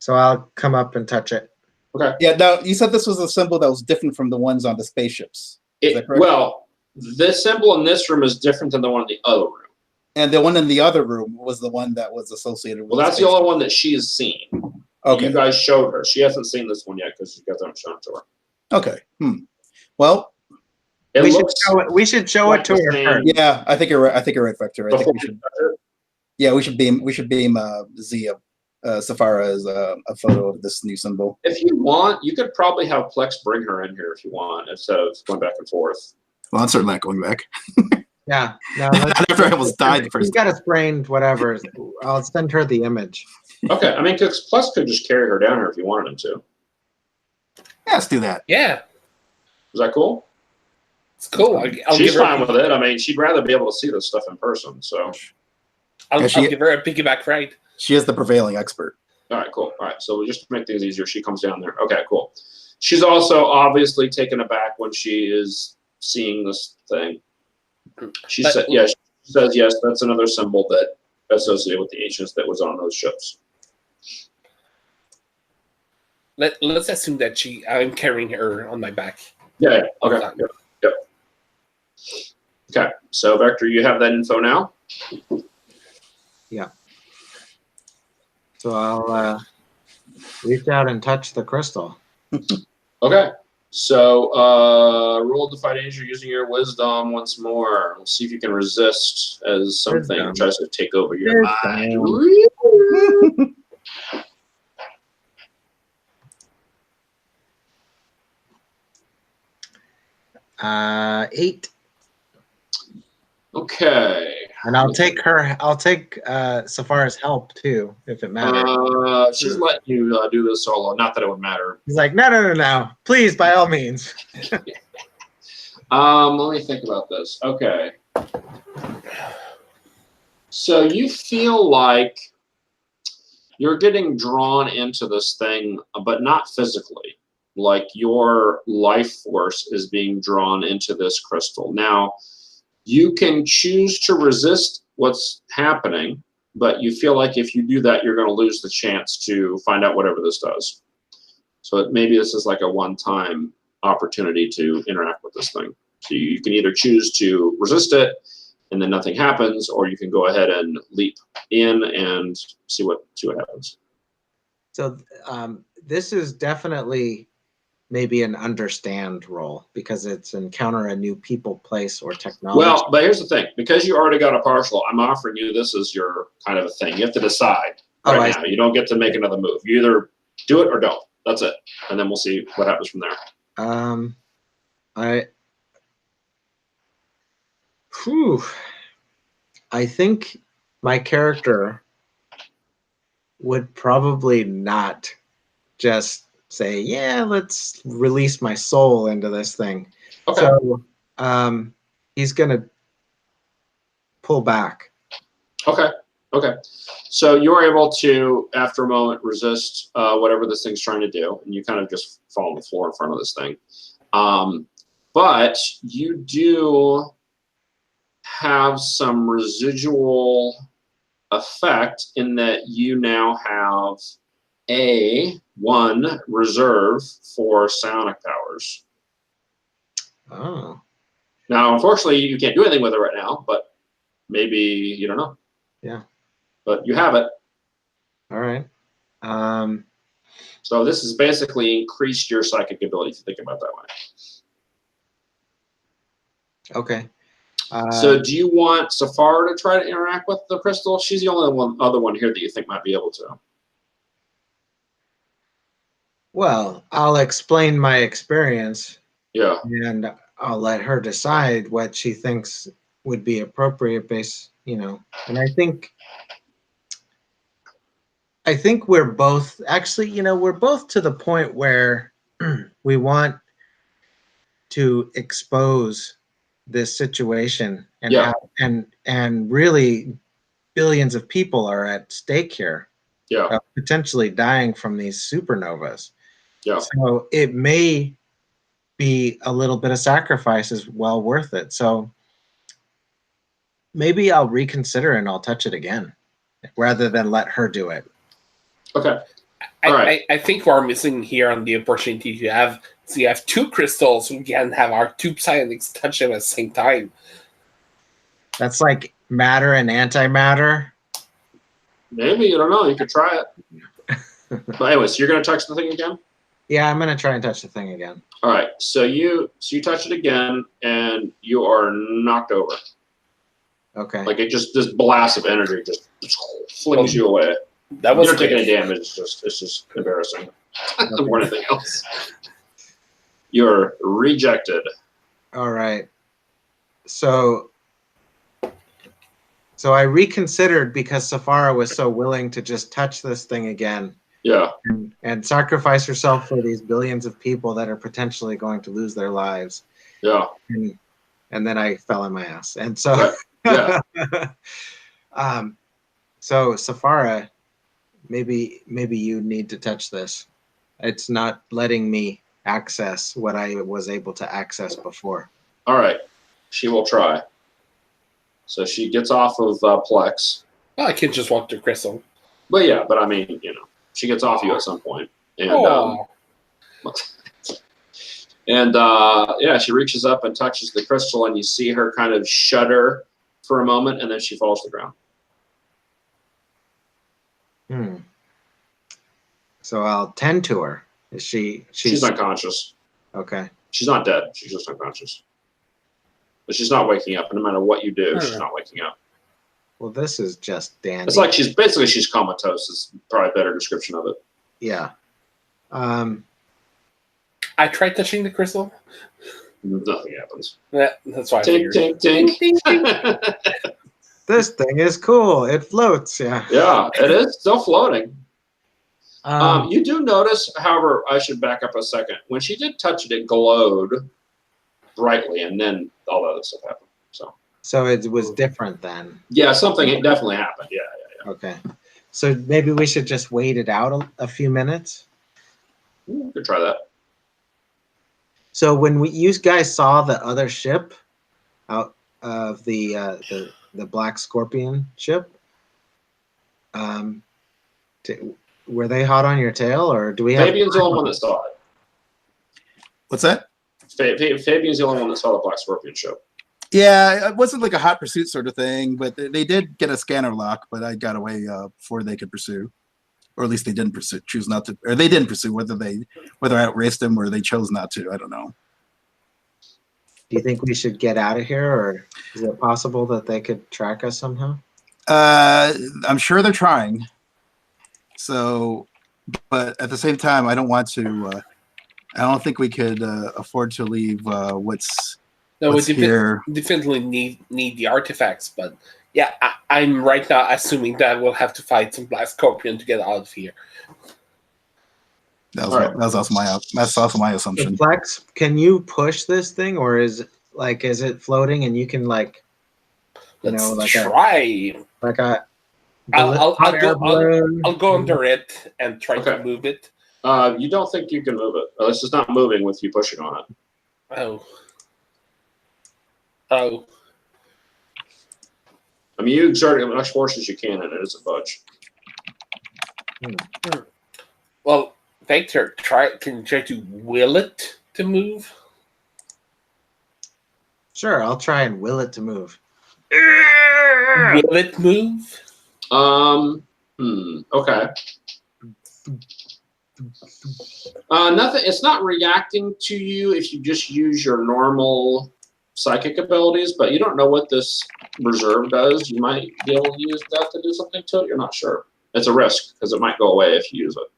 So I'll come up and touch it. Okay. Yeah. Now you said this was a symbol that was different from the ones on the spaceships. Well, this symbol in this room is different than the one in the other room. And the one in the other room was the one that was associated with. Well, that's the only one that she has seen. Okay. You guys showed her. She hasn't seen this one yet because you guys haven't shown it to her. Okay. Well, we should show it to her first. Yeah, I think you're right. I think you're right, Vector. I think we should. Yeah, we should beam Zia Safara as a photo of this new symbol. If you want, you could probably have Plex bring her in here if you want, instead of going back and forth. Well, I'm certainly not going back. Yeah. No, after I almost died the first She's got a sprained whatever. I'll send her the image. Okay. I mean, because Plex could just carry her down here if you wanted him to. Yeah, let's do that. Yeah. Is that cool? It's cool. She's fine with it. I mean, she'd rather be able to see this stuff in person. So I'll give her a piggyback ride. She is the prevailing expert. All right, cool. All right, so just to make things easier, she comes down there. Okay, cool. She's also obviously taken aback when she is seeing this thing. She said, yeah, she says, yes, that's another symbol that associated with the ancients that was on those ships. Let's assume that I'm carrying her on my back. Yeah, okay. Yep. Okay, so Vector, you have that info now? Yeah. So I'll reach out and touch the crystal. Okay. So roll to fight danger using your wisdom once more. We'll see if you can resist as something tries to take over your mind. 8. Okay. And I'll take Safara's help too, if it matters. She's letting you do this solo. Not that it would matter. He's like, no. Please, by all means. Let me think about this. Okay. So you feel like you're getting drawn into this thing, but not physically. Like your life force is being drawn into this crystal. Now, you can choose to resist what's happening, but you feel like if you do that, you're going to lose the chance to find out whatever this does. So maybe this is like a one-time opportunity to interact with this thing. So you can either choose to resist it and then nothing happens, or you can go ahead and leap in and see what happens. So this is definitely maybe an understand roll because it's encounter a new people, place, or technology. Well, but here's the thing. Because you already got a partial, I'm offering you this as your kind of a thing. You have to decide right now. You don't get to make another move. You either do it or don't. That's it. And then we'll see what happens from there. I think my character would probably not just say, yeah, let's release my soul into this thing. Okay. So he's going to pull back. Okay. So you're able to, after a moment, resist whatever this thing's trying to do, and you kind of just fall on the floor in front of this thing. But you do have some residual effect in that you now have one reserve for psionic powers. Oh. Now, unfortunately, you can't do anything with it right now, but maybe, you don't know. Yeah. But you have it. All right. So this has basically increased your psychic ability, if you think about it that way. Okay. So do you want Safara to try to interact with the crystal? She's the only other one here that you think might be able to. Well, I'll explain my experience. Yeah. And I'll let her decide what she thinks would be appropriate based, and I think we're both actually, we're both to the point where we want to expose this situation and really billions of people are at stake here. Yeah. Potentially dying from these supernovas. Yeah. So it may be a little bit of sacrifice is well worth it. So maybe I'll reconsider and I'll touch it again rather than let her do it. Okay. All right. I think we're missing here on the opportunity to have two crystals. We can have our two psionics touch them at the same time. That's like matter and antimatter. Maybe, you don't know. You could try it. But anyways, you're going to touch the thing again? Yeah, I'm going to try and touch the thing again. All right. So you touch it again, and you are knocked over. Okay. Like this blast of energy just flings you away. That was You're taking any damage. It's just embarrassing. More than anything else. You're rejected. All right. So I reconsidered because Safara was so willing to just touch this thing again. Yeah. And sacrifice herself for these billions of people that are potentially going to lose their lives. Yeah. And then I fell on my ass. And so, yeah. so Safara, maybe you need to touch this. It's not letting me access what I was able to access before. All right, she will try. So she gets off of Plex. Well, I can just walk to Crystal. But yeah, but I mean, she gets off you at some point. And yeah, she reaches up and touches the crystal, and you see her kind of shudder for a moment, and then she falls to the ground. So I'll tend to her. Is she's unconscious. Okay. She's not dead. She's just unconscious. But she's not waking up. And no matter what you do, she's not waking up. Well, this is just dandy. It's like she's comatose is probably a better description of it. Yeah. I tried touching the crystal. Nothing happens. That's why I tink, figured. Tink, tink. This thing is cool. It floats. Yeah. Yeah, it is still floating. You do notice, however, I should back up a second. When she did touch it, it glowed brightly, and then all the other stuff happened. So it was different then. Yeah, something definitely happened. Yeah. Okay. So maybe we should just wait it out a few minutes. We could try that. So when you guys saw the other ship out of the Black Scorpion ship, were they hot on your tail, or do we have? Fabian's the only one that saw it. What's that? Fabian's the only one that saw the Black Scorpion ship. Yeah, it wasn't like a hot pursuit sort of thing, but they did get a scanner lock, but I got away before they could pursue. Or at least they didn't pursue, choose not to, or they didn't pursue, whether I outraced them or they chose not to, I don't know. Do you think we should get out of here, or is it possible that they could track us somehow? I'm sure they're trying. So, but at the same time, I don't want to, I don't think we could afford to leave what's here. Definitely need the artifacts, but yeah, I'm right now assuming that we'll have to fight some Black Scorpion to get out of here. That's also my assumption. Flex, can you push this thing, or is it floating and you can Let's try. I'll go under it and try to move it. You don't think you can move it? This is not moving with you pushing on it. Oh. I mean, you exert as much force as you can, and it isn't budge. Well, Victor, can you try to will it to move? Sure, I'll try and will it to move. Will it move? Okay. Nothing. It's not reacting to you if you just use your normal psychic abilities, but you don't know what this reserve does. You might be able to use that to do something to it. You're not sure. It's a risk because it might go away if you use it.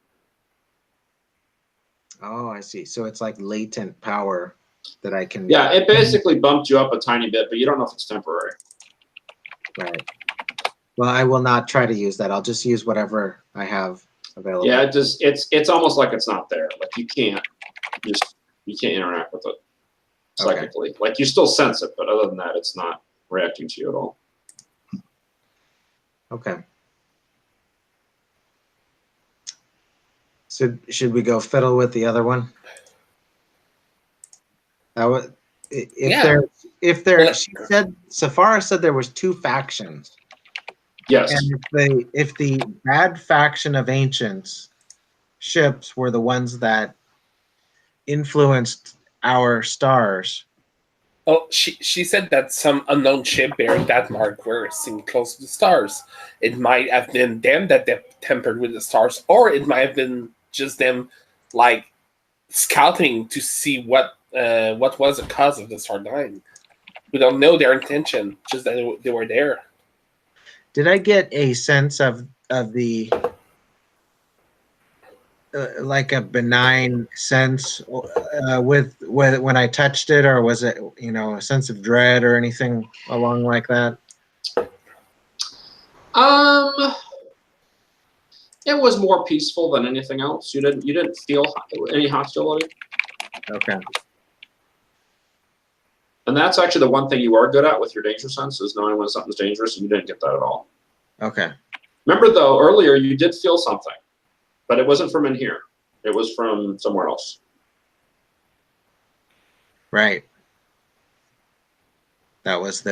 Oh, I see. So it's like latent power that I can. Yeah, it basically bumped you up a tiny bit, but you don't know if it's temporary. Right. Well, I will not try to use that. I'll just use whatever I have available. Yeah, it's almost like it's not there. Like you can't interact with it psychically. Okay. Like you still sense it, but other than that, it's not reacting to you at all. Okay. So should we go fiddle with the other one? If there, she said, Safara said there was 2 factions. Yes. And if the bad faction of ancients ships were the ones that influenced our stars. Oh, she said that some unknown ship bearing that mark were seen close to the stars. It might have been them that they tempered with the stars, or it might have been just them like scouting to see what was the cause of the star dying. We don't know their intention, just that they were there. Did I get a sense of the like a benign sense with when I touched it, or was it a sense of dread or anything along like that? It was more peaceful than anything else. You didn't feel any hostility. Okay. And that's actually the one thing you are good at with your danger sense, is knowing when something's dangerous, and you didn't get that at all. Okay. Remember, though, earlier you did feel something, but it wasn't from in here. It was from somewhere else. Right. That was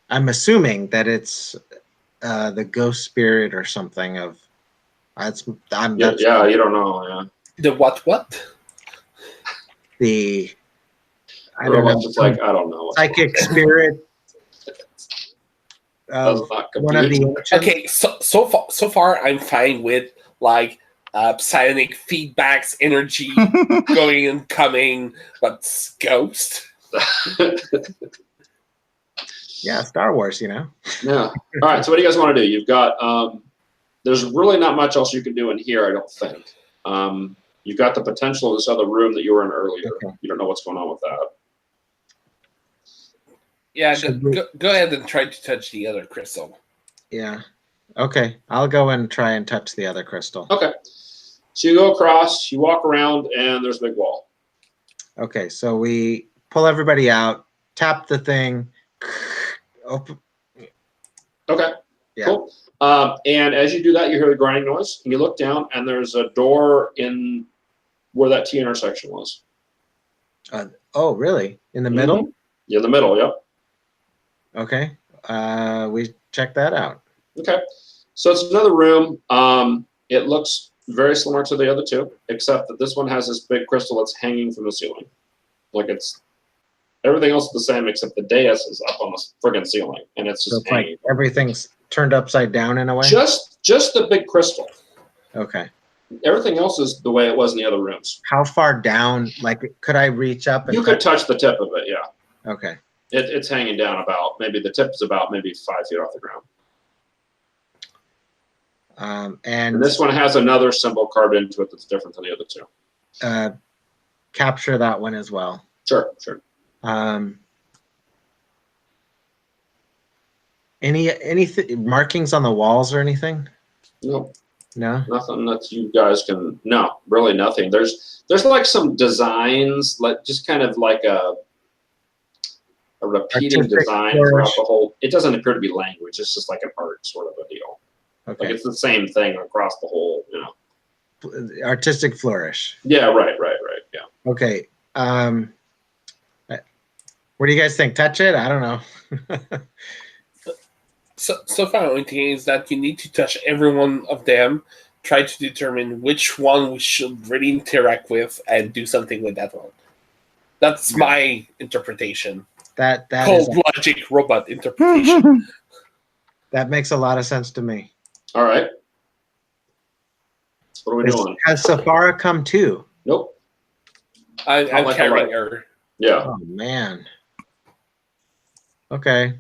I'm assuming that it's the ghost spirit or something of. That's you don't know. Yeah. The what? I don't know. Just like, I don't know. Psychic spirit. Does not One of the compute. Okay, so far I'm fine with like psionic feedbacks, energy going and coming, but ghost. Yeah, Star Wars, you know. Yeah. All right. So what do you guys want to do? You've got. There's really not much else you can do in here, I don't think. You've got the potential of this other room that you were in earlier. Okay. You don't know what's going on with that. Yeah, go ahead and try to touch the other crystal. Yeah. Okay. I'll go and try and touch the other crystal. Okay. So you go across, you walk around, and there's a big wall. Okay. So we pull everybody out, tap the thing. Open. Okay. Yeah. Cool. And as you do that, you hear the grinding noise. And you look down, and there's a door in where that T intersection was. Oh, really? In the middle? Yeah, in the middle. Yep. Okay. We check that out. Okay. So it's another room. It looks very similar to the other two, except that this one has this big crystal that's hanging from the ceiling. Like everything else is the same, except the dais is up on the friggin' ceiling, and it's just So hanging. like everything's turned upside down in a way? Just the big crystal. Okay. Everything else is the way it was in the other rooms. How far down? Like, could I reach up? And You could touch the tip of it, yeah. Okay. It's hanging down about, maybe the tip is about maybe 5 feet off the ground. And this one has another symbol carved into it that's different than the other two. Capture that one as well. Sure. Any markings on the walls or anything? Nope. No. Nothing that you guys can. No, really nothing. There's like some designs, like just kind of like a repeating Artistic design flourish. throughout the whole. It doesn't appear to be language. It's just like an art sort of a deal. Okay. Like it's the same thing across the whole. Artistic flourish. Yeah. Right. Yeah. Okay. What do you guys think? Touch it? I don't know. So far, the only thing is that you need to touch every one of them, try to determine which one we should really interact with, and do something with that one. That's my interpretation. That cold logic robot interpretation. That makes a lot of sense to me. All right. What are we doing? Has Safara come too? Nope. I'm carrying her. Yeah. Oh man. Okay.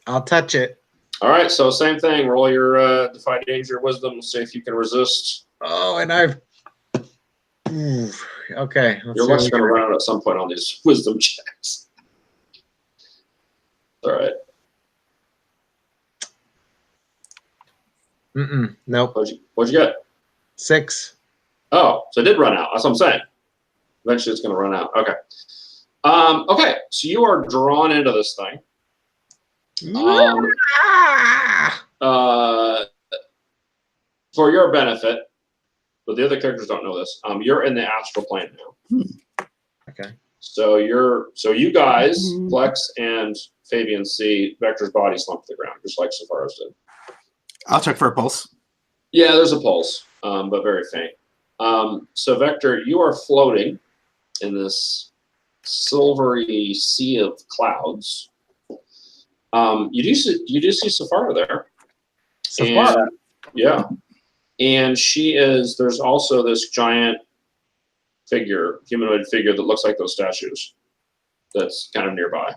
I'll touch it. All right, so same thing. Roll your Defy Danger Wisdom. See if you can resist. Oh, and I've. Okay. Your luck's going to run out at some point on these Wisdom checks. All right. Nope. What'd you get? 6. Oh, so it did run out. That's what I'm saying. Eventually, it's going to run out. Okay. Okay, so you are drawn into this thing. For your benefit, but the other characters don't know this. You're in the astral plane now. Okay. So you guys, Plex and Fabian, see Vector's body slump to the ground, just like Safara's did. I'll check for a pulse. Yeah, there's a pulse, but very faint. So Vector, you are floating in this silvery sea of clouds. You do see Safara there. Safara? And, yeah. And there's also this giant humanoid figure that looks like those statues that's kind of nearby.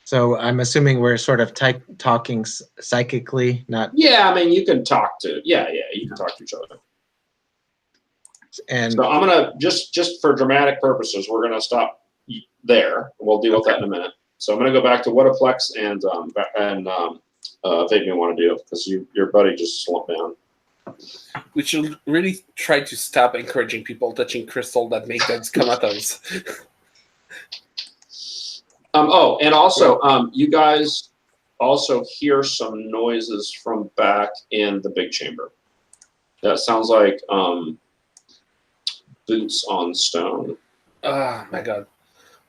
So I'm assuming we're sort of talking psychically, not. Yeah, I mean, you can talk to. Yeah, you can talk to each other. And so I'm gonna just for dramatic purposes, we're gonna stop there. We'll deal with that in a minute. So I'm gonna go back to what Aplex and Fabian want to do because your buddy just slumped down. We should really try to stop encouraging people touching crystal that make them come at us. And also, you guys also hear some noises from back in the big chamber. That sounds like boots on stone. Oh my god.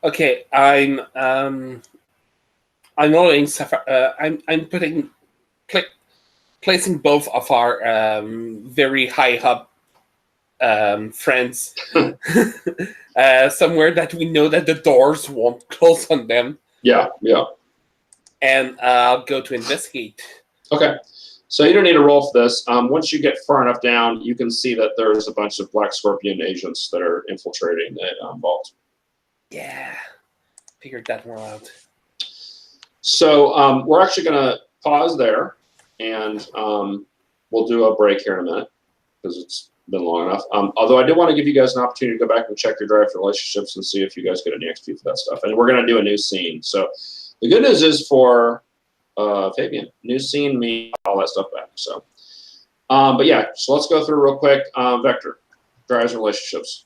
Okay, I'm rolling I'm placing both of our very high up friends somewhere that we know that the doors won't close on them. Yeah. And I'll go to investigate. Okay. So you don't need to roll for this. Once you get far enough down, you can see that there's a bunch of Black Scorpion agents that are infiltrating the vault. Yeah, figured that one out. So we're actually going to pause there, and we'll do a break here in a minute because it's been long enough. Although I do want to give you guys an opportunity to go back and check your drive for relationships and see if you guys get any XP for that stuff. And we're going to do a new scene. So the good news is for Fabian, new scene means all that stuff back. So, but yeah, so let's go through real quick. Vector, drives and relationships.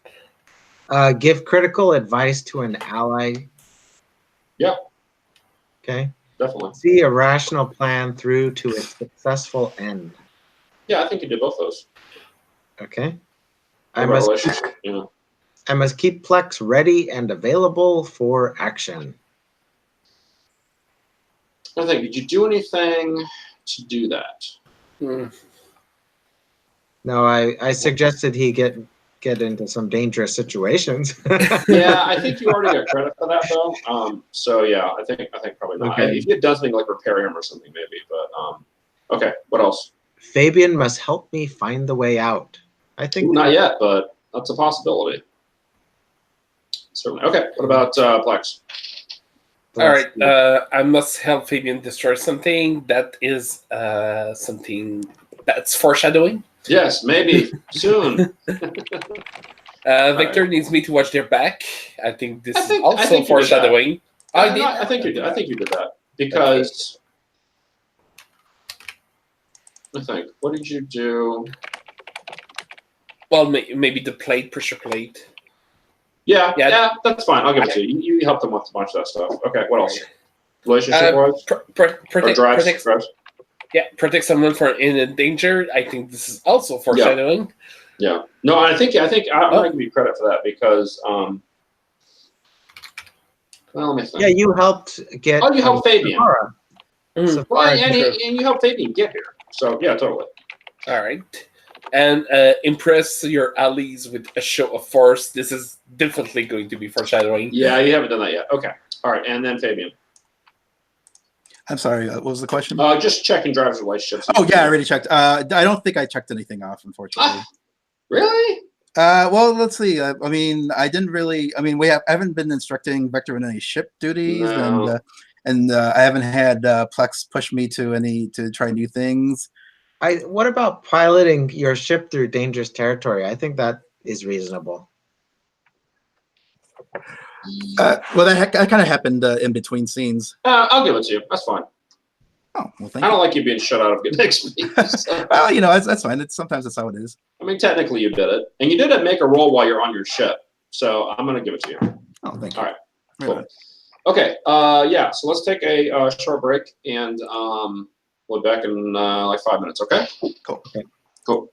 Give critical advice to an ally. Yeah. Okay. Definitely. See a rational plan through to its successful end. Yeah, I think you did both those. Okay. I must keep Plex ready and available for action. I think, did you do anything to do that? No, I suggested he get into some dangerous situations. Yeah, I think you already got credit for that though. So yeah, I think probably not. Okay. If you had done something like repair him or something, maybe. But okay, what else? Fabian must help me find the way out. I think not yet, but that's a possibility. Certainly. Okay. What about Plex? All right. I must help Fabian destroy something. That is something that's foreshadowing. Yes, maybe soon. Victor needs me to watch their back. I think this is also I think foreshadowing. I think you did. I think you did that because I think. What did you do? Well, maybe the plate, pressure plate. Yeah, that's fine. I'll give it to you. You helped them with a bunch of that stuff. Okay, what else? Relationship-wise? Drives? Yeah, protect someone from in danger. I think this is also foreshadowing. Yeah. No, I think I'm going to give you credit for that because, well, let me think. Yeah, you helped get. Oh, you helped Fabian. Well, and you helped Fabian get here. So yeah, totally. All right. And impress your allies with a show of force. This is definitely going to be foreshadowing. Yeah, you haven't done that yet. Okay. All right, and then Fabian. I'm sorry. What was the question? Just checking driver's relationships. Oh yeah, I already checked. I don't think I checked anything off, unfortunately. Really? Well, let's see. I mean, I didn't really. I mean, I haven't been instructing Vector in any ship duties, No. and I haven't had Plex push me to try new things. What about piloting your ship through dangerous territory? I think that is reasonable. Well, that kind of happened in between scenes. I'll give it to you. That's fine. Oh, well, thank I you. don't like you being shut out of good XP. So. Well, that's fine. Sometimes that's how it is. I mean, technically you did it. And you did it make a roll while you're on your ship. So I'm going to give it to you. Oh, thank you. All right. Cool. Okay. Yeah. So let's take a short break and we'll be back in like 5 minutes. Okay? Cool. Okay. Cool.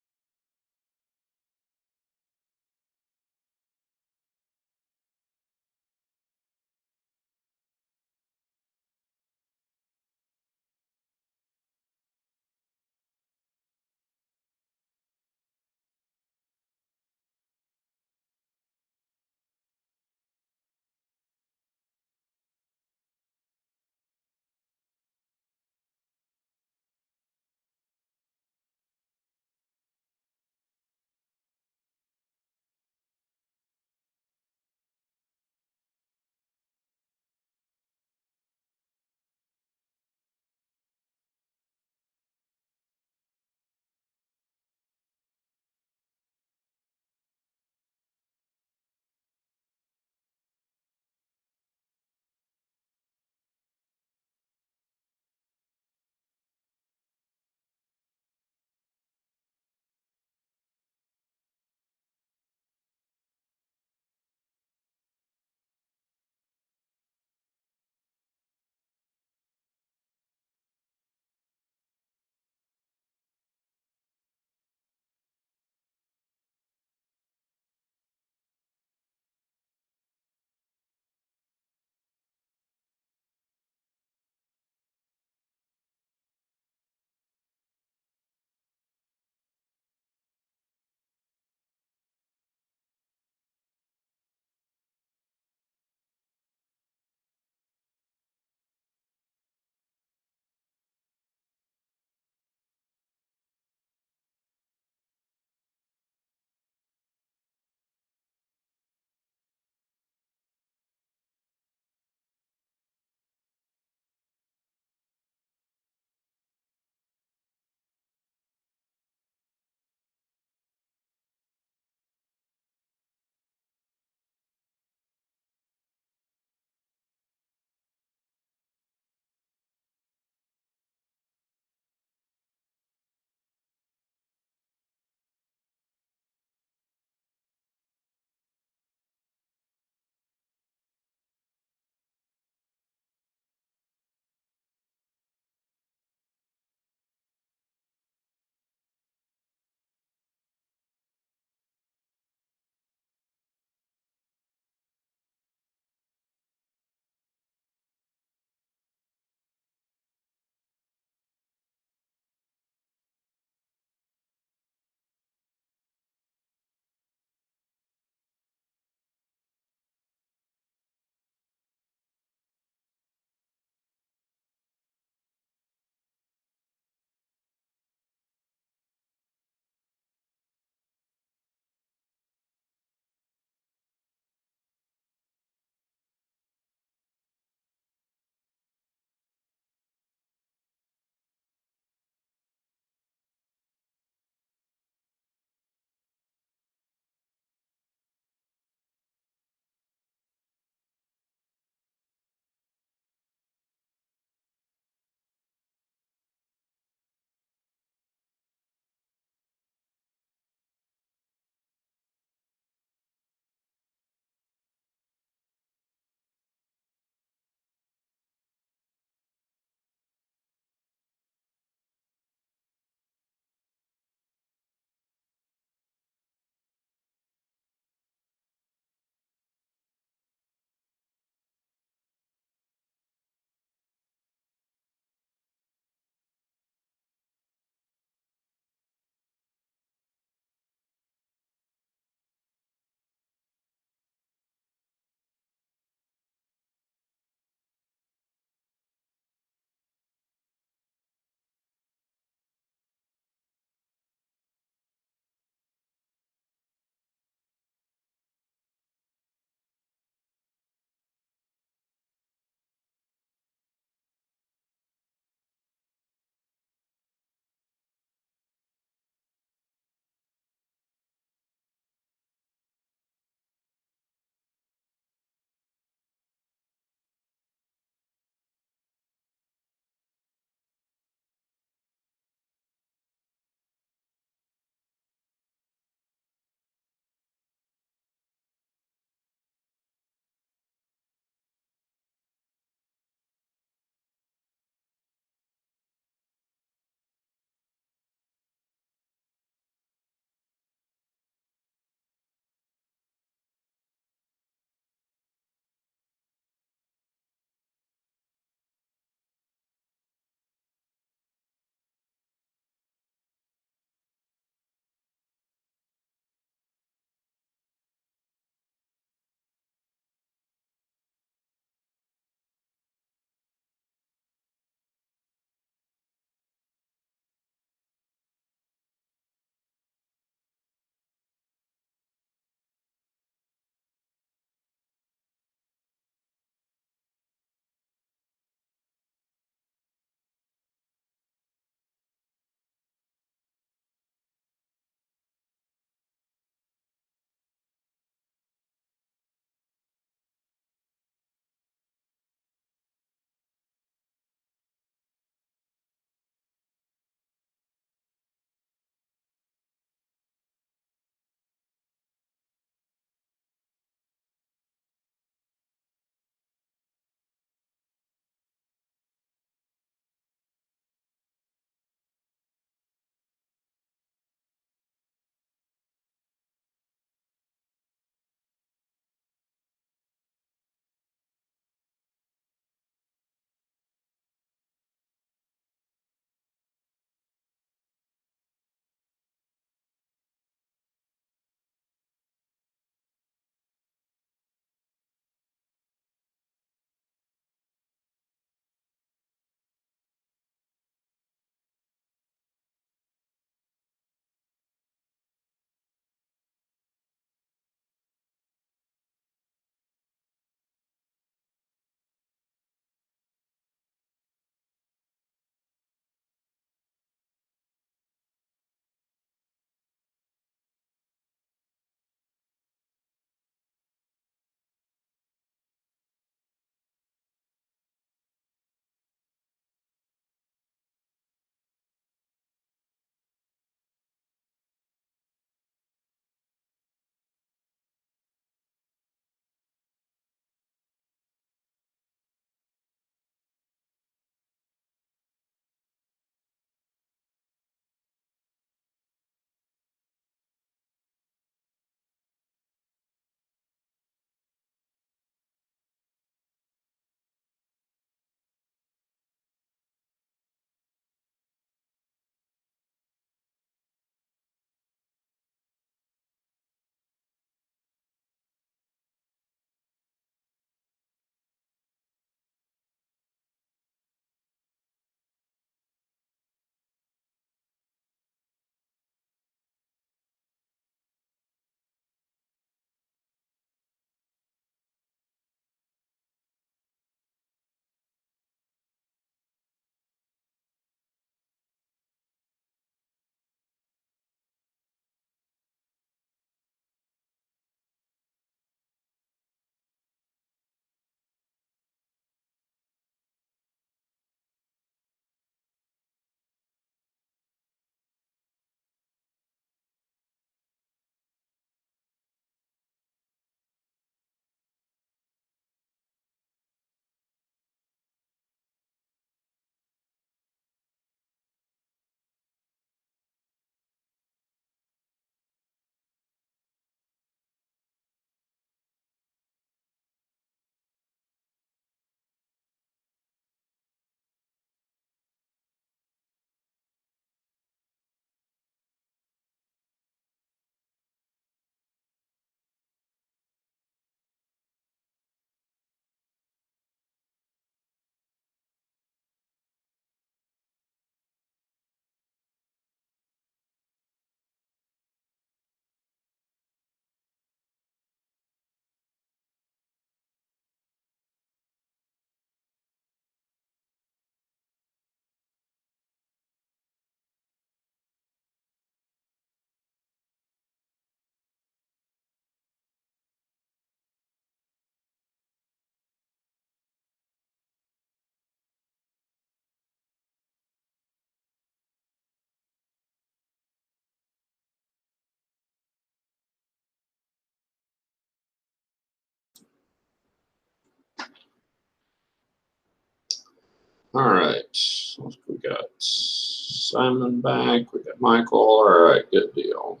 All right. So we got Simon back. We got Michael. All right. Good deal.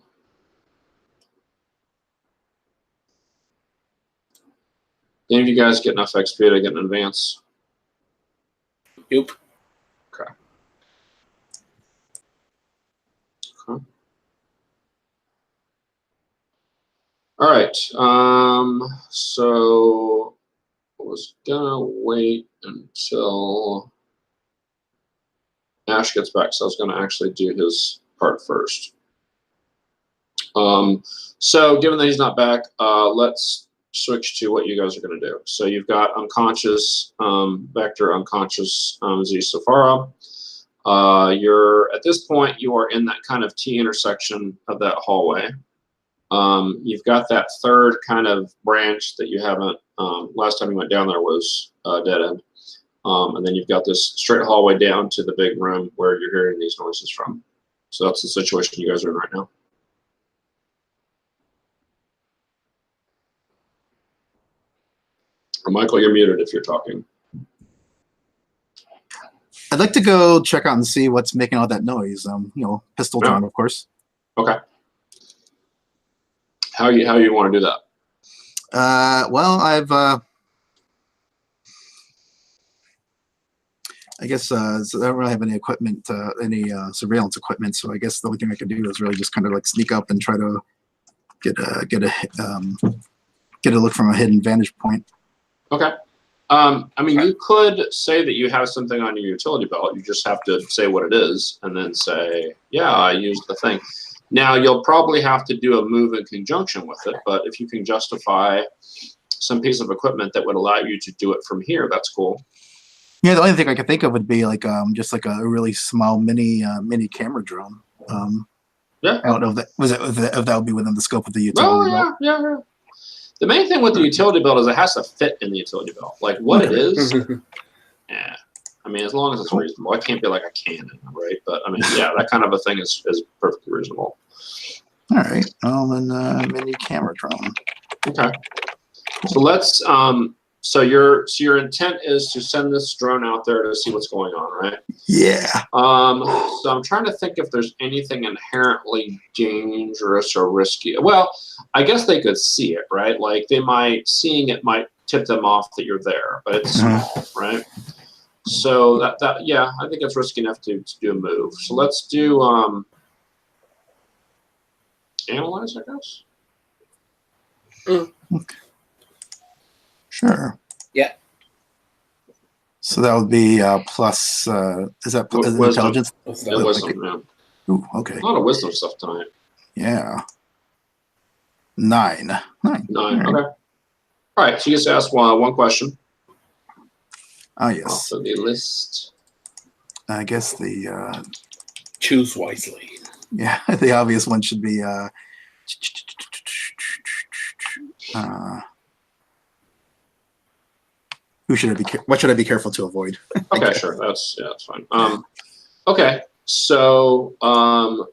Any of you guys get enough XP to get in advance? Nope. Okay. All right. So I was gonna wait until Ash gets back, so I was gonna actually do his part first. So given that he's not back, let's switch to what you guys are gonna do. So you've got unconscious, Vector, unconscious, Z Safara. You're at this point you are in that kind of T intersection of that hallway. You've got that third kind of branch that you haven't, last time you went down there was dead end. And then you've got this straight hallway down to the big room where you're hearing these noises from. So that's the situation you guys are in right now. Michael, you're muted if you're talking. I'd like to go check out and see what's making all that noise. Pistol drawn, of course. Okay. How you want to do that? Well, I've I guess so I don't really have any equipment, any surveillance equipment. So I guess the only thing I can do is really just kind of like sneak up and try to get a look from a hidden vantage point. Okay. I mean, you could say that you have something on your utility belt. You just have to say what it is and then say, yeah, I used the thing. Now, you'll probably have to do a move in conjunction with it, but if you can justify some piece of equipment that would allow you to do it from here, that's cool. Yeah, the only thing I could think of would be like just like a really small mini camera drone. Yeah. I don't know if that would be within the scope of the utility belt. Yeah. The main thing with the utility belt is it has to fit in the utility belt. Like what it is, yeah. I mean, as long as it's reasonable. It can't be like a cannon, right? But I mean, yeah, that kind of a thing is perfectly reasonable. All right. Well, then mini camera drone. Okay. So let's so your intent is to send this drone out there to see what's going on, right? Yeah. So I'm trying to think if there's anything inherently dangerous or risky. Well, I guess they could see it, right? Like seeing it might tip them off that you're there, but it's small, right? So that yeah, I think it's risky enough to do a move. So let's do analyze, I guess. Okay. Sure. Yeah. So that would be plus. Is that intelligence? Yeah, wisdom. Yeah. Ooh, okay. A lot of wisdom stuff tonight. Yeah. 9. 9. Okay. All right. So you just ask one question. Ah, yes. Off of the list. I guess the choose wisely. Yeah, the obvious one should be what should I be careful to avoid? Okay, sure. That's fine. Okay. So so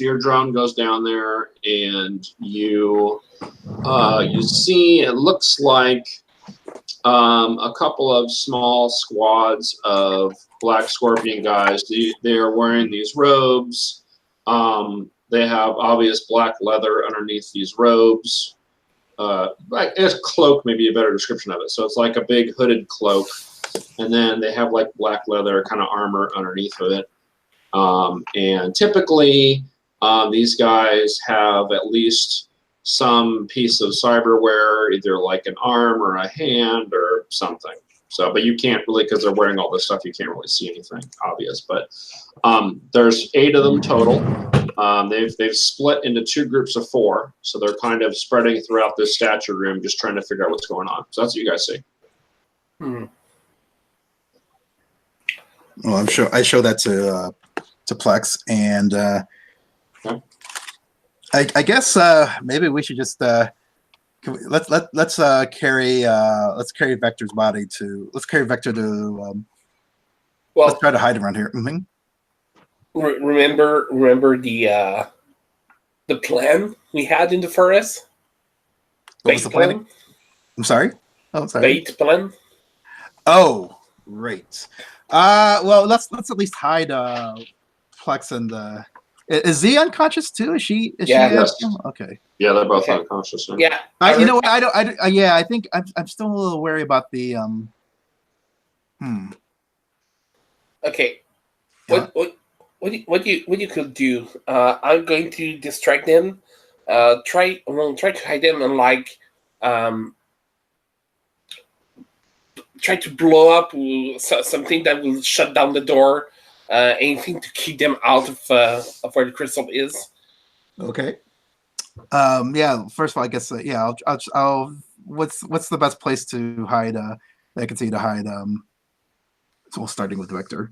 your drone goes down there and you see it looks like a couple of small squads of black scorpion guys. They're wearing these robes. They have obvious black leather underneath these robes. Like a cloak, maybe a better description of it. So it's like a big hooded cloak, and then they have like black leather kind of armor underneath of it. And typically, these guys have at least some piece of cyberware, either like an arm or a hand or something. So, but you can't really, because they're wearing all this stuff, you can't really see anything obvious. But there's 8 of them total. They've split into 2 groups of 4, so they're kind of spreading throughout this statue room, just trying to figure out what's going on. So that's what you guys see. Well, I show that to Plex, and Okay. I guess maybe we should just let's carry Vector's body to Vector to let's try to hide around here. Mm-hmm. Remember the plan we had in the forest? What was the plan? I'm sorry? Oh, sorry. bait plan. Oh, right. Well, let's at least hide Plex and is Z unconscious too? Is she? Yeah. Yes. Okay. Yeah, they're both Okay. unconscious. Yeah. You know what? I don't. Yeah, I think I'm still a little wary about the Okay. Yeah. What you could do? I'm going to distract them. Try to hide them and try to blow up something that will shut down the door. Anything to keep them out of where the crystal is. Okay. Yeah. First of all, I guess yeah. I'll. What's the best place to hide? That I can see to hide. So starting with Vector.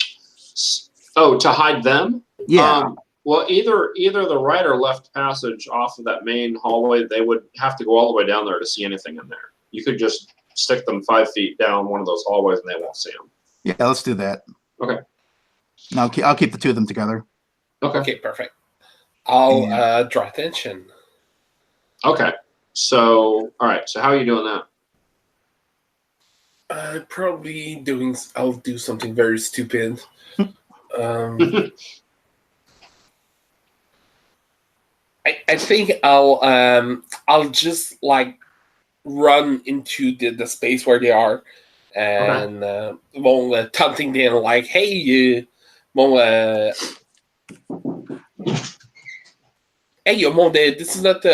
Oh, to hide them? Yeah. Well, either the right or left passage off of that main hallway, they would have to go all the way down there to see anything in there. You could just stick them 5 feet down one of those hallways and they won't see them. Yeah. Let's do that. Okay. Now I'll keep the two of them together. Okay, perfect. I'll draw attention. Okay. So, all right. So how are you doing that? I'll do something very stupid. I think I'll just run into the space where they are, and taunting them like, "Hey, hey, this is not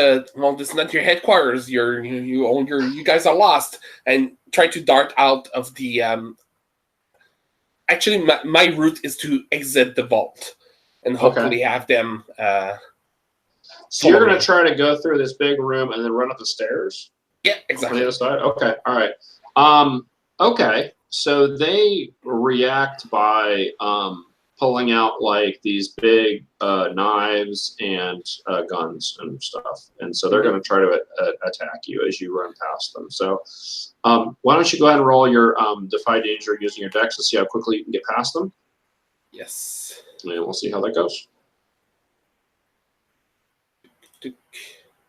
your headquarters. You guys are lost." And try to dart out of the. Actually, my route is to exit the vault, and hopefully have them. So you're going to try to go through this big room and then run up the stairs? Yeah, exactly. On the other side? Okay, all right. Okay, so they react by pulling out these big knives and guns and stuff. And so they're going to try to attack you as you run past them. So why don't you go ahead and roll your Defy Danger using your dex to see how quickly you can get past them? Yes. And we'll see how that goes.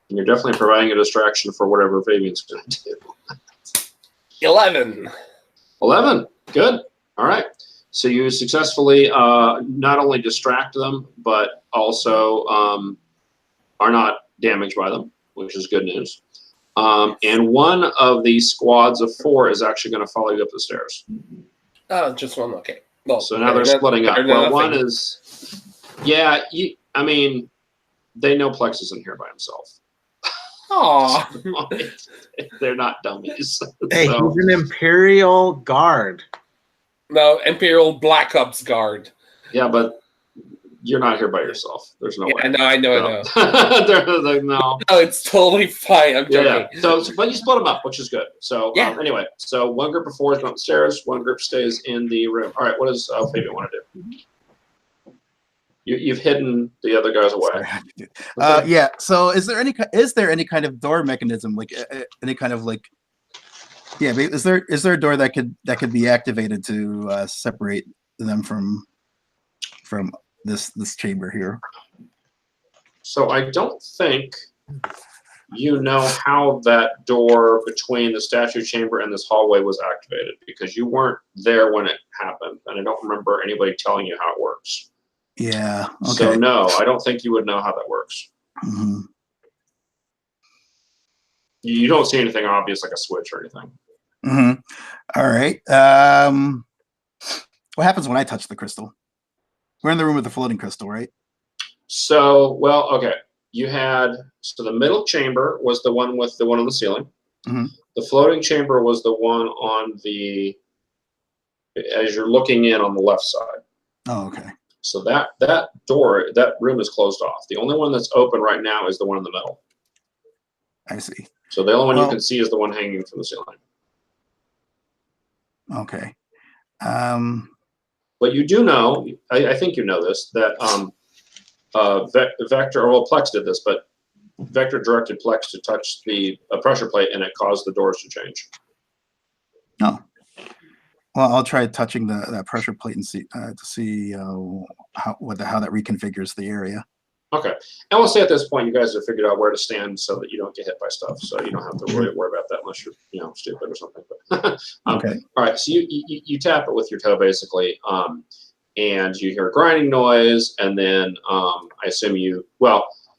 And you're definitely providing a distraction for whatever Fabian's going to do. 11. 11. Good. All right. So you successfully not only distract them, but also are not damaged by them, which is good news. And one of the squads of 4 is actually going to follow you up the stairs. Oh, just one. Okay. Well, so now they're splitting up. Well, one is, yeah. I mean, they know Plex isn't here by himself. Aw. They're not dummies. Hey, he's an Imperial Guard. No, Imperial Black Ops Guard. Yeah, but you're not here by yourself. There's no way. I know. No. No. No, it's totally fine. I'm joking. Yeah. So, but you split them up, which is good. So anyway, so one group of 4 is going upstairs, one group stays in the room. All right, what does Fabian want to do? You've hidden the other guys away. Yeah. So is there any kind of door mechanism, any kind of yeah? Is there a door that could be activated to separate them from this chamber here? So I don't think you know how that door between the statue chamber and this hallway was activated because you weren't there when it happened, and I don't remember anybody telling you how it works. Yeah. Okay. So no, I don't think you would know how that works. Mm-hmm. You don't see anything obvious like a switch or anything. Mm-hmm. All right. What happens when I touch the crystal? We're in the room with the floating crystal, right? So, well, okay. You had, so the middle chamber was the one with the one on the ceiling. Mm-hmm. The floating chamber was the one on the, as you're looking in on the left side. Oh, okay. So that door, that room is closed off. The only one that's open right now is the one in the middle. I see. So the only one you can see is the one hanging from the ceiling. Okay. But you do know, I think you know this, that Vector, well, Plex did this, but Vector directed Plex to touch the pressure plate, and it caused the doors to change. Oh. Well, I'll try touching that pressure plate and see to see how that reconfigures the area. Okay. And we'll say at this point, you guys have figured out where to stand so that you don't get hit by stuff. So you don't have to worry about that unless you're, stupid or something. But, Okay. All right. So you tap it with your toe basically, and you hear a grinding noise, and then I assume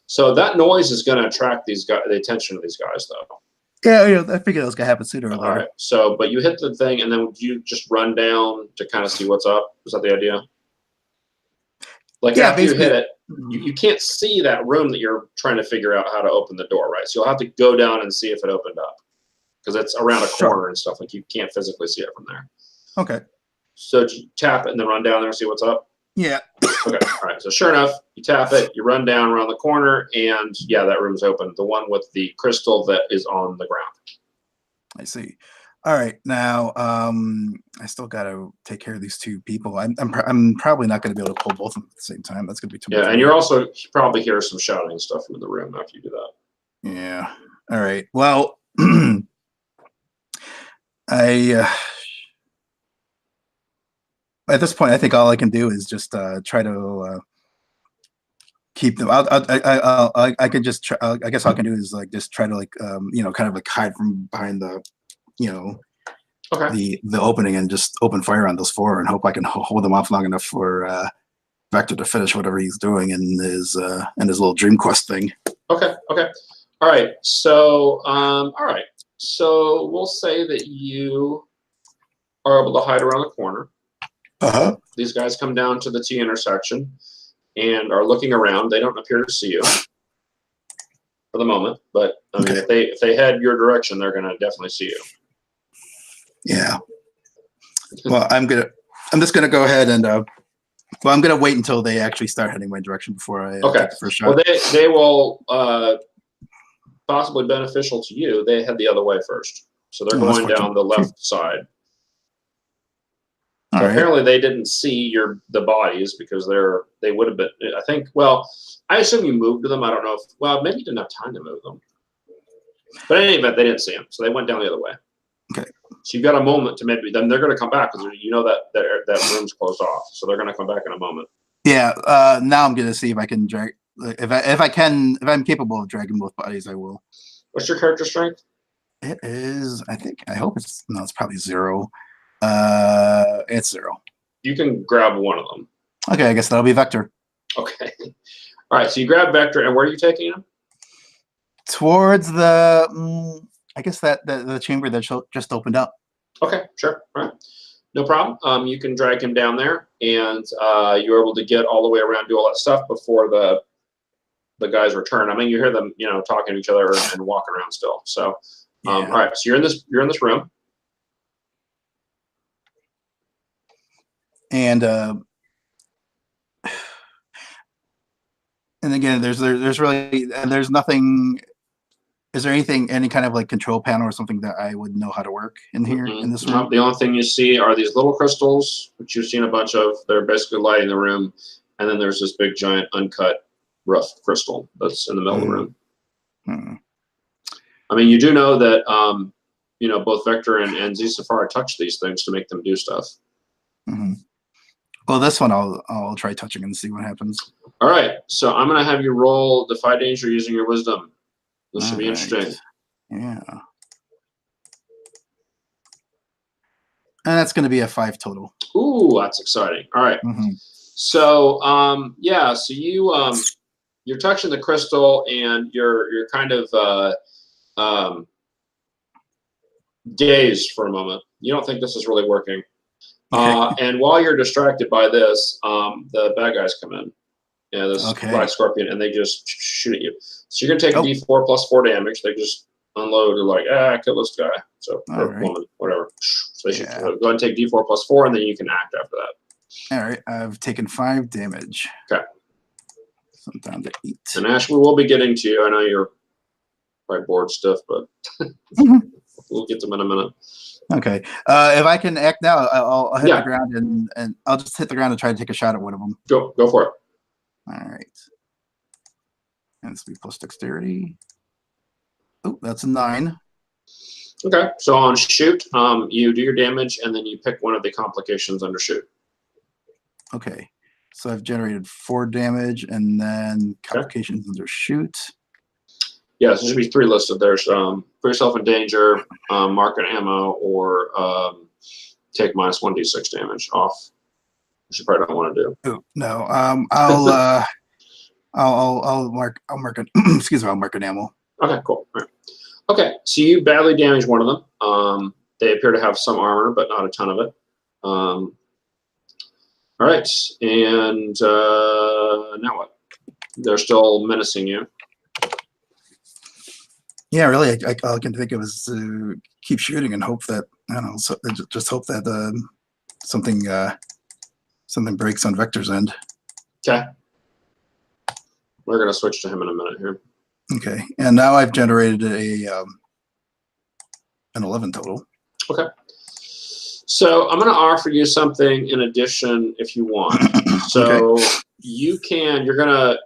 so that noise is going to attract the attention of these guys, though. Yeah, I figured that was gonna happen sooner or later. All right. So, but you hit the thing, and then you just run down to kind of see what's up. Is that the idea? Like after you hit it, you can't see that room that you're trying to figure out how to open the door, right? So you'll have to go down and see if it opened up because it's around a corner and stuff. Like you can't physically see it from there. Okay. So you tap it and then run down there and see what's up. Yeah. Okay. All right. So sure enough, you tap it, you run down around the corner, and yeah, that room's open. The one with the crystal that is on the ground. I see. All right. Now, I still got to take care of these two people. I'm probably not going to be able to pull both of them at the same time. That's going to be too much. Yeah, and you're also probably hear some shouting and stuff from the room after you do that. Yeah. All right. Well, at this point, I think all I can do is just try to keep them. I can just. I guess all I can do is like just try to kind of like hide from behind the, Okay. the opening and just open fire on those four and hope I can hold them off long enough for Vector to finish whatever he's doing in his little dream quest thing. Okay. Okay. All right. So So we'll say that you are able to hide around the corner. Uh-huh. These guys come down to the T intersection and are looking around. They don't appear to see you for the moment, but I mean, if they head your direction, they're going to definitely see you. Yeah. Well, I'm just gonna go ahead and I'm gonna wait until they actually start heading my direction before I take the first shot. Well, they will possibly beneficial to you. They head the other way first, so they're going down the left side. So apparently they didn't see the bodies because they would have been. I think. Well, I assume you moved to them. I don't know if. Maybe you didn't have time to move them. But in any event, they didn't see them, so they went down the other way. Okay. So you've got a moment to maybe. Then they're going to come back because that room's closed off, so they're going to come back in a moment. Yeah. Now I'm going to see if I can drag. If I'm capable of dragging both bodies, I will. What's your character strength? It is. I hope it's probably 0. It's 0. You can grab one of them. Okay, I guess that'll be Vector. Okay. All right. So you grab Vector, and where are you taking him? Towards the. I guess the chamber that just opened up. Okay, sure. All right. No problem. You can drag him down there, and you're able to get all the way around, do all that stuff before the guys return. I mean, you hear them, talking to each other and walking around still. So, all right. So you're in this room, and again, there's nothing. Is there any kind of like control panel or something that I would know how to work in here in this room? The only thing you see are these little crystals, which you've seen a bunch of. They're basically lighting the room, and then there's this big, giant, uncut, rough crystal that's in the middle of the room. I mean, you do know that both Vector and Z Safari touch these things to make them do stuff. Well, this one I'll try touching and see what happens. All right, so I'm gonna have you roll Defy Danger using your Wisdom. This should be interesting. Yeah. And that's going to be a 5 total. Ooh, that's exciting. All right. So, so you're touching the crystal and you're kind of dazed for a moment. You don't think this is really working. And while you're distracted by this, the bad guys come in. Yeah, this black scorpion, and they just shoot at you. So you're gonna take a D4 plus 4 damage. They just unload. They're like, kill this guy. So woman, whatever. So they should go ahead and take D4 plus 4, and then you can act after that. All right, I've taken 5 damage. Okay. So I'm down to 8. And Ash, we will be getting to you. I know you're probably bored stiff, but we'll get to them in a minute. Okay. If I can act now, I'll hit the ground and I'll just hit the ground and try to take a shot at one of them. Go for it. All right. And it's plus dexterity. Oh, that's a 9. Okay. So on shoot, you do your damage and then you pick one of the complications under shoot. Okay. So I've generated 4 damage, and then complications under shoot. Yeah, so there should be 3 listed. There's put yourself in danger, mark an ammo, or take minus 1d6 damage off, which you probably don't want to do. Oh, no, I'll mark an excuse me, I'll mark an ammo. Okay, cool. All right. Okay, so you badly damaged one of them. They appear to have some armor, but not a ton of it. All right, and now what? They're still menacing you. Yeah, really, all I can think of is keep shooting and hope that, I don't know, so, just hope that something breaks on Vector's end. Okay. We're going to switch to him in a minute here. Okay, and now I've generated an 11 total. Okay. So I'm going to offer you something in addition if you want. So Okay. you're going to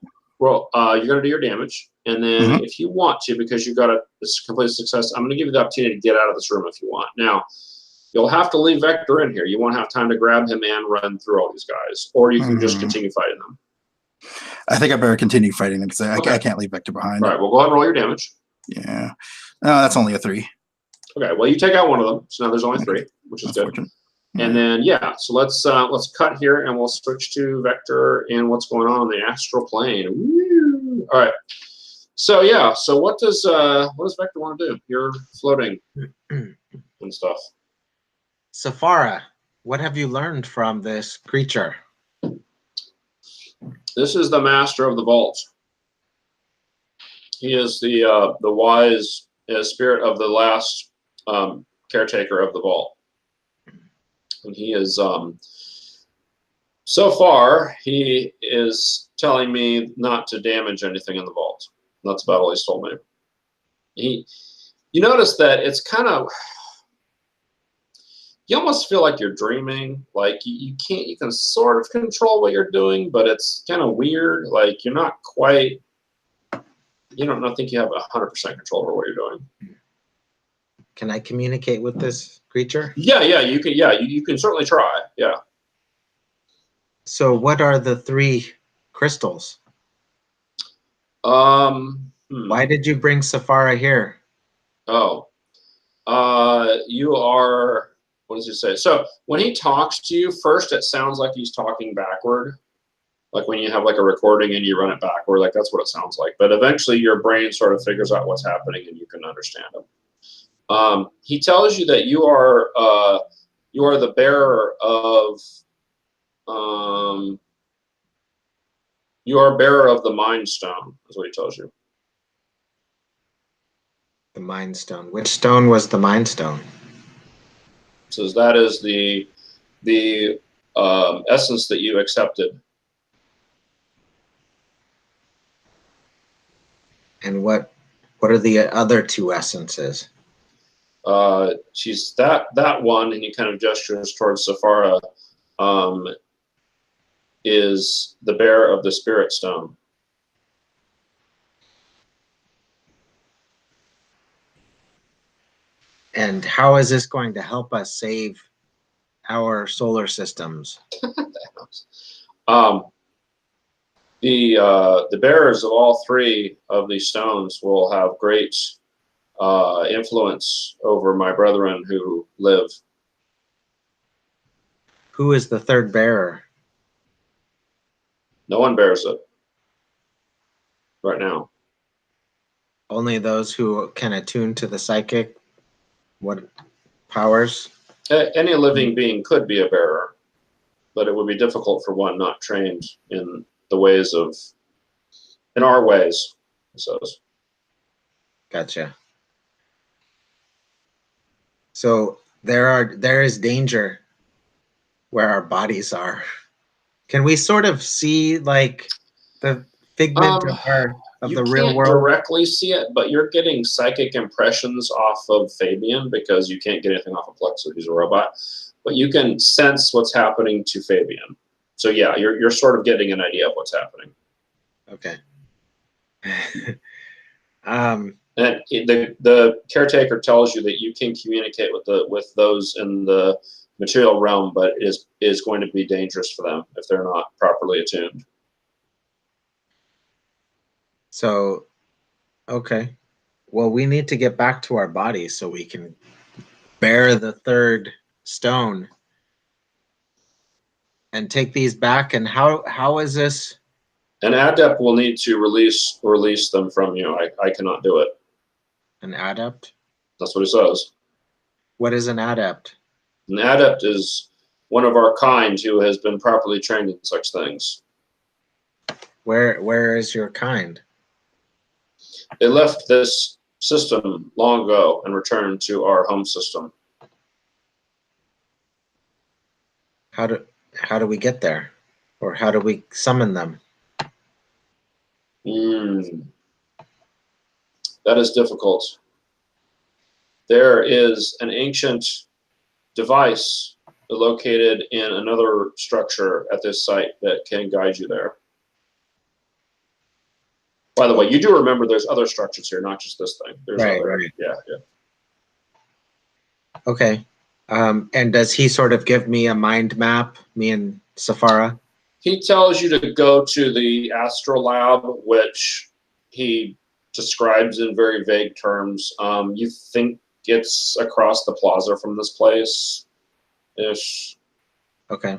do your damage, and then if you want to, because you got a complete success, I'm going to give you the opportunity to get out of this room if you want. Now, you'll have to leave Vector in here. You won't have time to grab him and run through all these guys, or you can just continue fighting them. I think I better continue fighting them because I can't leave Vector behind. All right, well, go ahead and roll your damage. Yeah. That's only a 3. Okay, well, you take out one of them, so now there's only 3, which is good. And then, yeah, so let's cut here, and we'll switch to Vector and what's going on in the astral plane. Woo! All right. So, yeah, so what does Vector want to do? You're floating and stuff. Safara, what have you learned from this creature? This is the master of the vault. He is the wise spirit of the last caretaker of the vault. And he is, so far, he is telling me not to damage anything in the vault. That's about all he's told me. You notice that it's kind of, you almost feel like you're dreaming. Like you can sort of control what you're doing, but it's kind of weird. Like you're not quite, you don't think you have 100% control over what you're doing. Can I communicate with this creature? Yeah, you can. Yeah, you can certainly try. Yeah. So, what are the 3 crystals? Why did you bring Safara here? Oh, you are. What does he say? So when he talks to you, first it sounds like he's talking backward, like when you have like a recording and you run it backward, like that's what it sounds like. But eventually, your brain sort of figures out what's happening and you can understand him. He tells you that you are the bearer of the Mind Stone, is what he tells you. The Mind Stone. Which stone was the Mind Stone? Says that is the essence that you accepted. And what are the other 2 essences? She's that one, and he kind of gestures towards Safara, is the bearer of the Spirit Stone. And how is this going to help us save our solar systems? The bearers of all 3 of these stones will have great influence over my brethren who live. Who is the 3rd bearer? No one bears it right now. Only those who can attune to the psychic. What powers? Any living being could be a bearer, but it would be difficult for one not trained in the ways in our ways, he says. Gotcha. So there is danger where our bodies are. Can we sort of see like the figment of the real world? You can't directly see it, but you're getting psychic impressions off of Fabian because you can't get anything off of Plexo. He's a robot, but you can sense what's happening to Fabian. So yeah, you're sort of getting an idea of what's happening. Okay. And the caretaker tells you that you can communicate with those in the material realm, but is going to be dangerous for them if they're not properly attuned. So, okay. Well, we need to get back to our bodies so we can bear the third stone and take these back. And how is this? An adept will need to release them from you. I cannot do it. An adept? That's what it says. What is an adept? An adept is one of our kind who has been properly trained in such things. Where is your kind? They left this system long ago and returned to our home system. How do we get there? Or how do we summon them? That is difficult. There is an ancient device located in another structure at this site that can guide you there. By the way, you do remember there's other structures here, not just this thing. There's right, other, right. Yeah. Okay. And does he sort of give me a mind map, me and Safara? He tells you to go to the Astral Lab, which he describes in very vague terms. You think it's across the plaza from this place-ish. Okay.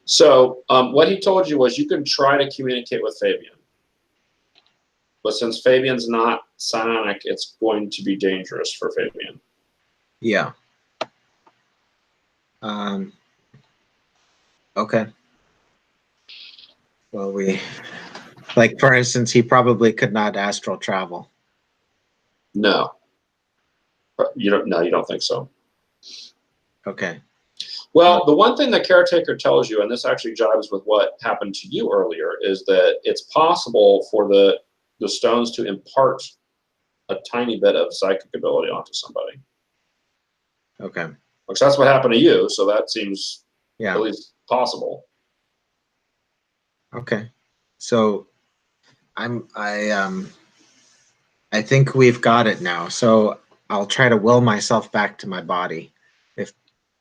So what he told you was you can try to communicate with Fabian. But since Fabian's not psionic, it's going to be dangerous for Fabian. Yeah. Okay. Well, like for instance, he probably could not astral travel. No. You don't think so. Okay. Well, the one thing the caretaker tells you, and this actually jives with what happened to you earlier, is that it's possible for the stones to impart a tiny bit of psychic ability onto somebody. Okay. Which that's what happened to you, so that seems at least possible. Okay. So I think we've got it now. So I'll try to will myself back to my body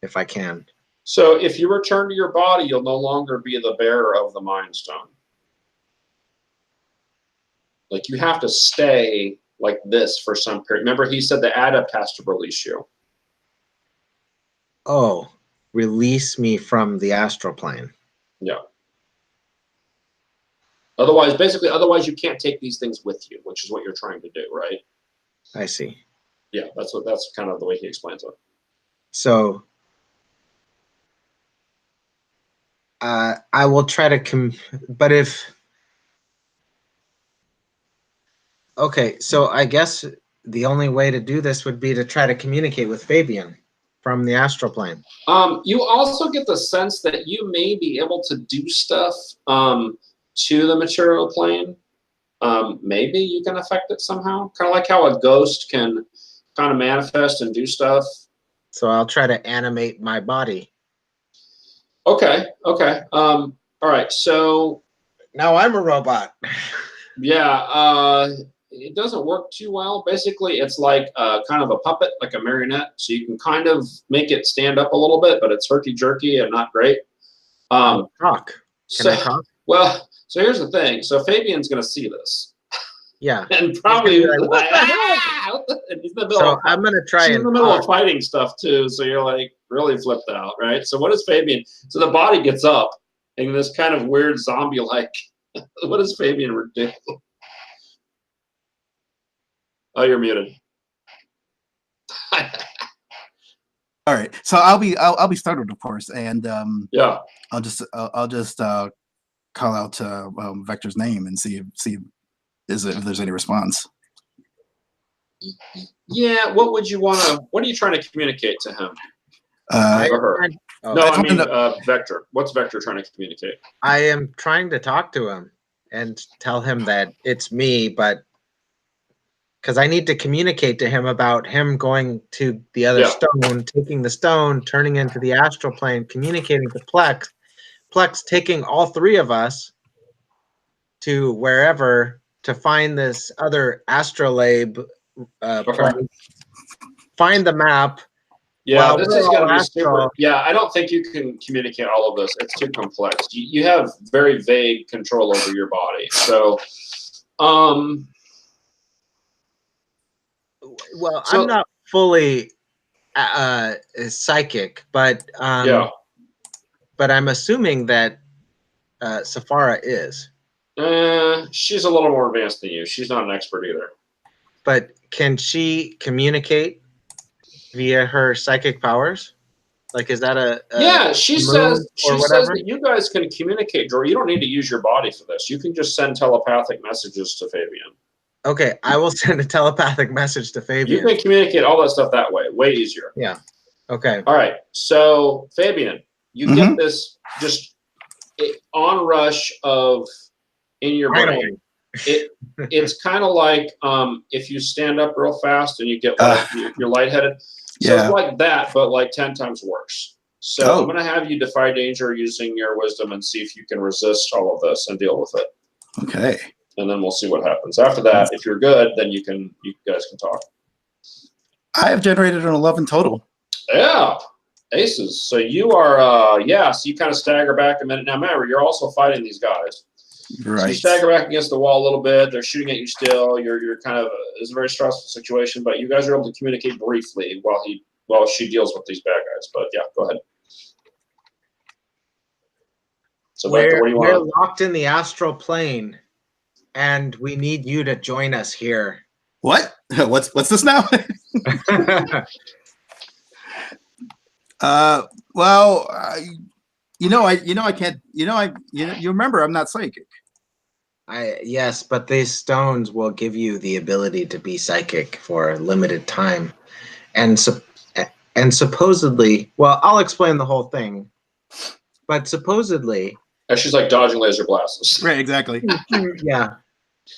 if I can. So if you return to your body, you'll no longer be the bearer of the Mind Stone. Like, you have to stay like this for some period. Remember, he said the adept has to release you. Oh, release me from the astral plane. Yeah. Otherwise you can't take these things with you, which is what you're trying to do, right? I see. Yeah, that's kind of the way he explains it. So I will try to but if okay, so I guess the only way to do this would be to try to communicate with Fabian from the astral plane. You also get the sense that you may be able to do stuff to the material plane. Maybe you can affect it somehow. Kind of like how a ghost can kind of manifest and do stuff. So I'll try to animate my body. Okay. All right. So now I'm a robot. Yeah. It doesn't work too well. Basically, it's like kind of a puppet, like a marionette. So you can kind of make it stand up a little bit, but it's herky-jerky and not great. Talk. Can I talk? Well, so here's the thing. So Fabian's going to see this. Yeah. And probably like, and he's in the middle so I'm going to try in the middle of fighting stuff too. So you're like really flipped out, right? So what is Fabian? So the body gets up in this kind of weird zombie-like. What is Fabian do? Oh, you're muted. All right, so I'll be startled, of course, and yeah, I'll just call out Vector's name and see if there's any response. Yeah, what would you want to? What are you trying to communicate to him or her? No, I mean Vector. What's Vector trying to communicate? I am trying to talk to him and tell him that it's me, but because I need to communicate to him about him going to the other stone, taking the stone, turning into the astral plane, communicating to Plex, taking all three of us to wherever to find this other astrolabe place find the map. Yeah, Well, this we're is going to all be super. astral. Yeah, I don't think you can communicate all of this. It's too complex. You have very vague control over your body. So, Well, I'm not fully psychic, but yeah. but I'm assuming that Safara is. She's a little more advanced than you. She's not an expert either. But can she communicate via her psychic powers? Like, is that a yeah? She says whatever? that you guys can communicate, Drew. You don't need to use your body for this. You can just send telepathic messages to Fabian. Okay, I will send a telepathic message to Fabian. You can communicate all that stuff that way. Way easier. Yeah. Okay. All right. So Fabian, you get this just onrush of in your brain. It's kind of like if you stand up real fast and you get you're lightheaded. So it's like that, but like 10 times worse. So I'm going to have you defy danger using your wisdom and see if you can resist all of this and deal with it. Okay. And then we'll see what happens. After that, if you're good, then you guys can talk. I have generated an 11 total. Yeah. Aces. So you are, so you kind of stagger back a minute. Now, remember, you're also fighting these guys. Right. So you stagger back against the wall a little bit. They're shooting at you still. You're kind of, it's a very stressful situation, but you guys are able to communicate briefly while she deals with these bad guys. But yeah, go ahead. So Bethel, what do you want? We're locked in the astral plane, and we need you to join us here. What? What's this now? Well, I can't. You remember I'm not psychic. Yes, but these stones will give you the ability to be psychic for a limited time, and supposedly, well, I'll explain the whole thing, but supposedly, and she's like dodging laser blasts. Right, exactly. Yeah.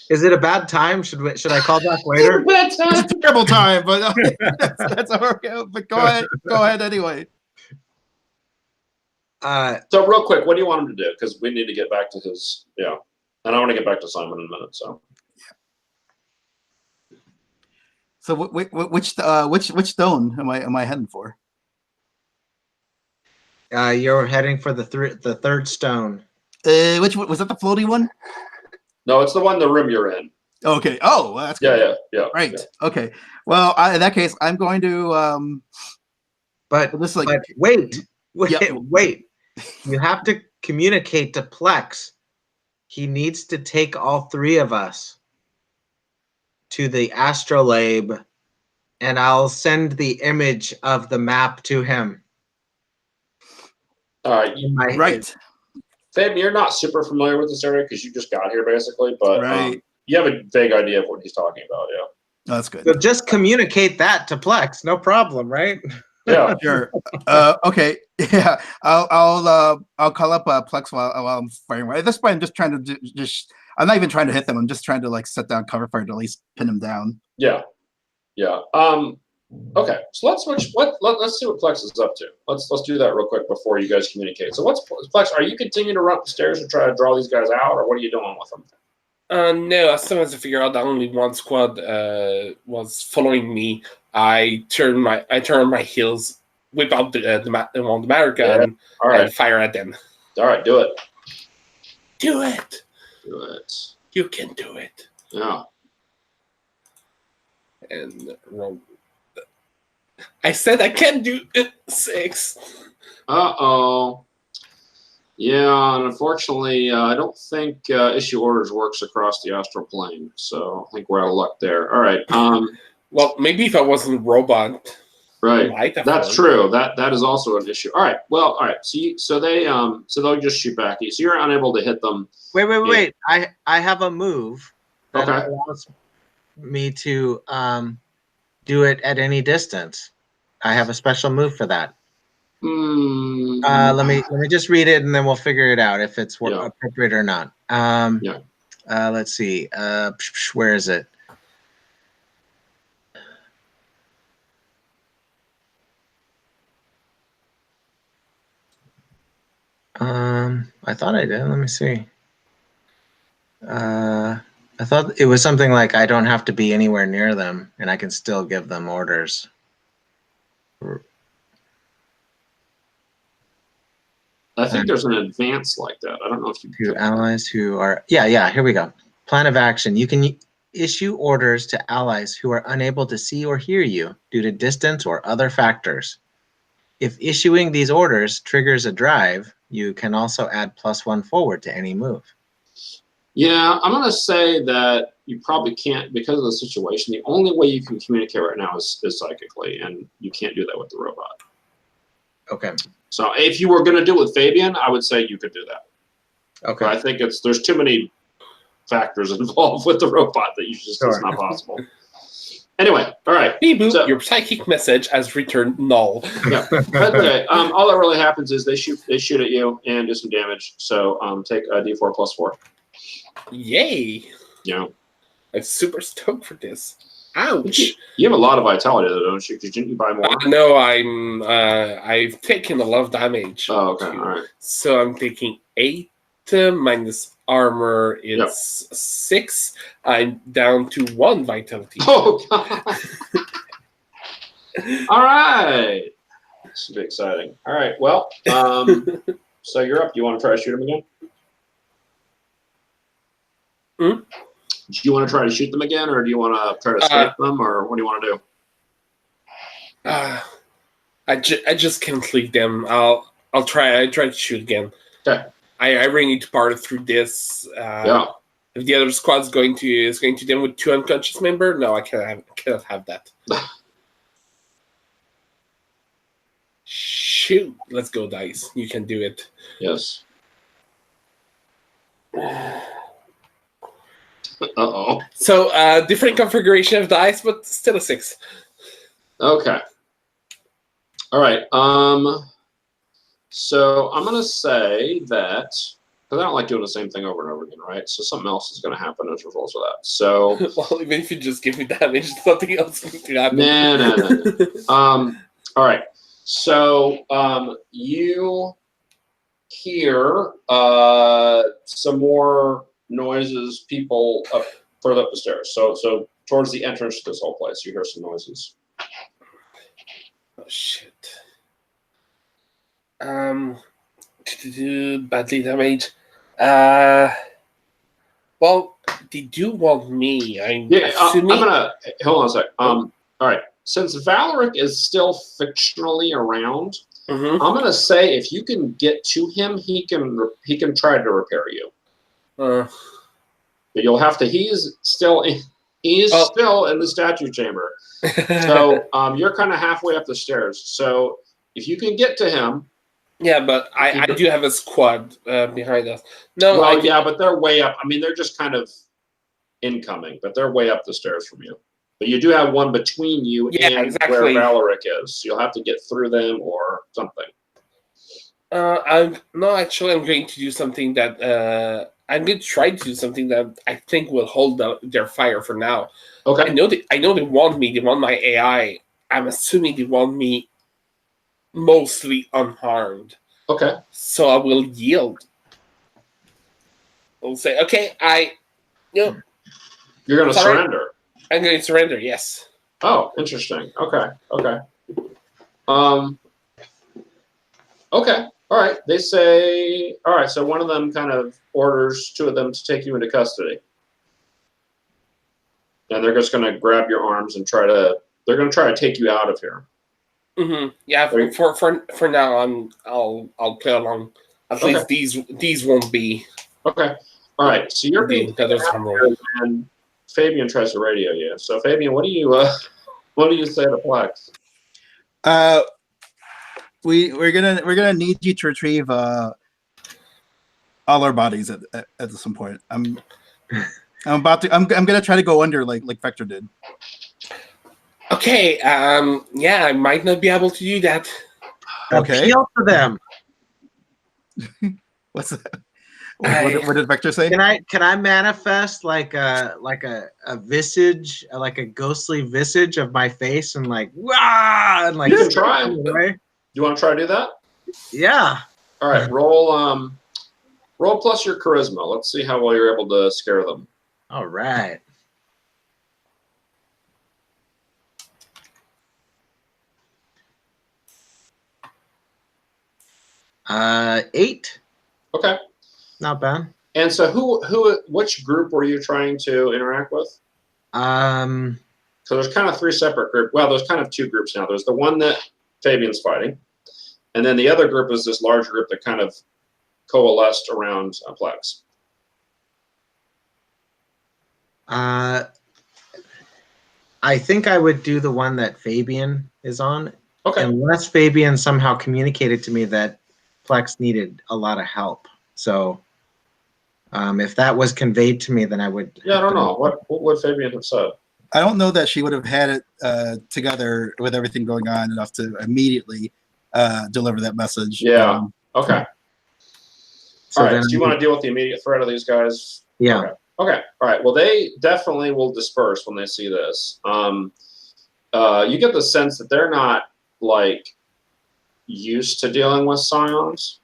Is it a bad time? Should I call back later? It's a terrible time, but that's okay. But go ahead anyway. So real quick, what do you want him to do? Because we need to get back to his and I want to get back to Simon in a minute. So, so which stone am I heading for? You're heading for the third stone. Which was that? The floaty one? No, it's the one in the room you're in. Okay. Oh, well, that's good. Yeah. Right. Yeah. Okay. Well, in that case, I'm going to. But wait. Yeah. Wait. You have to communicate to Plex. He needs to take all three of us to the astrolabe, and I'll send the image of the map to him. All right. Right. Fabian, you're not super familiar with this area because you just got here, basically, but you have a vague idea of what he's talking about, yeah. Oh, that's good. So just communicate that to Plex, no problem, right? Yeah. Sure. Okay. Yeah. I'll call up Plex while I'm firing. At this point, I'm just trying to I'm not even trying to hit them. I'm just trying to set down cover fire to at least pin them down. Yeah. Okay. So let's switch. Let's see what Plex is up to. Let's do that real quick before you guys communicate. So what's Plex? Are you continuing to run up the stairs and try to draw these guys out, or what are you doing with them? No, as soon as I figured out that only one squad was following me, I turn my heels, whip out the Matter gun, and fire at them. All right, do it. Do it. Do it. You can do it. Yeah. And roll. I said I can do it. 6. Uh-oh. Yeah, and unfortunately, I don't think issue orders works across the astral plane, so I think we're out of luck there. All right. Well, maybe if I wasn't a robot. Right. That's true. That is also an issue. All right. Well, all right. So they'll just shoot back at you. So you're unable to hit them. Wait. I have a move that Okay. allows me to do it at any distance. I have a special move for that. Let me just read it and then we'll figure it out if it's appropriate or not. Let's see. Where is it? I thought I did. Let me see. I thought it was something like I don't have to be anywhere near them and I can still give them orders. I think there's an advance like that. I don't know if you To allies who are here we go. Plan of action. You can issue orders to allies who are unable to see or hear you due to distance or other factors. If issuing these orders triggers a drive, you can also add +1 forward to any move. Yeah, I'm going to say that you probably can't, because of the situation, the only way you can communicate right now is psychically, and you can't do that with the robot. Okay. So if you were going to do it with Fabian, I would say you could do that. Okay. But I think there's too many factors involved with the robot that it's not possible. Anyway, all right. Reboot, so, your psychic message has returned null. Yeah. Okay. All that really happens is they shoot at you and do some damage. So take a D4 +4. Yay! Yeah. I'm super stoked for this. Ouch! You have a lot of vitality, though, don't you? Didn't you buy more? No, I've taken a lot of damage. Oh, okay. All right. So I'm taking 8 minus armor is 6. I'm down to 1 vitality. Oh, God. All right. This should be exciting. All right. Well, so you're up. Do you want to try to shoot him again? Hmm? Do you want to try to shoot them again, or do you want to try to escape them, or what do you want to do? I just can't leave them. I'll try. I try to shoot again. Okay. I really need to part through this. Yeah. If the other squad is going to deal with 2 unconscious members, no, I cannot have that. Shoot! Let's go, dice. You can do it. Yes. Uh-oh. So, different configuration of dice, but still a 6. Okay. All right. So I'm going to say that, because I don't like doing the same thing over and over again, right? So something else is going to happen as a result of that. So. Well, even if you just give me damage, something else is going to happen. No. All right. So you hear some more noises, people up further up the stairs. So towards the entrance to this whole place, you hear some noises. Oh shit. Badly damaged. Well, they do want me. I'm gonna hold on a sec. All right. Since Valeric is still fictionally around, I'm gonna say if you can get to him, he can try to repair you. But you'll have to. He's still in the statue chamber. So you're kind of halfway up the stairs. So if you can get to him. Yeah, but I do have a squad behind us. No, but they're way up. I mean, they're just kind of incoming, but they're way up the stairs from you. But you do have one between you and where Valeric is. You'll have to get through them or something. I'm going to do something that I'm going to try to do something that I think will hold their fire for now. Okay. I know they want me. They want my AI. I'm assuming they want me mostly unharmed. Okay. So I will yield. I'll say, okay, you're going to surrender. I'm going to surrender, yes. Oh, interesting. Okay. Okay. All right. They say, all right, so one of them kind of orders 2 of them to take you into custody. And they're just going to grab your arms and they're going to try to take you out of here. Mm-hmm. Yeah, for now, I'll play along. At least these won't be. Okay. All right. So you're being and Fabian tries to radio you. So Fabian, what do you say to Plex? We're gonna need you to retrieve all our bodies at some point. I'm gonna try to go under like Vector did. Okay, yeah, I might not be able to do that. Okay. Appeal to them. What's that? What did Vector say? Can I manifest like a visage, like a ghostly visage of my face and like wah and like you can try. Away? You want to try to do that? Yeah. All right, roll plus your charisma. Let's see how well you're able to scare them. All right. 8. Okay. Not bad. And so which group were you trying to interact with? So there's kind of 3 separate groups. Well, there's kind of 2 groups now. There's the one that Fabian's fighting, and then the other group is this large group that kind of coalesced around Plex. I think I would do the one that Fabian is on. Okay. Unless Fabian somehow communicated to me that Plex needed a lot of help. So if that was conveyed to me, then I would. Yeah, I don't know. What would Fabian have said? I don't know that she would have had it together with everything going on enough to immediately deliver that message. Yeah. Okay. So All right. then So you want to deal with the immediate threat of these guys? Yeah. Okay. Okay. All right. Well, they definitely will disperse when they see this. You get the sense that they're not like used to dealing with scions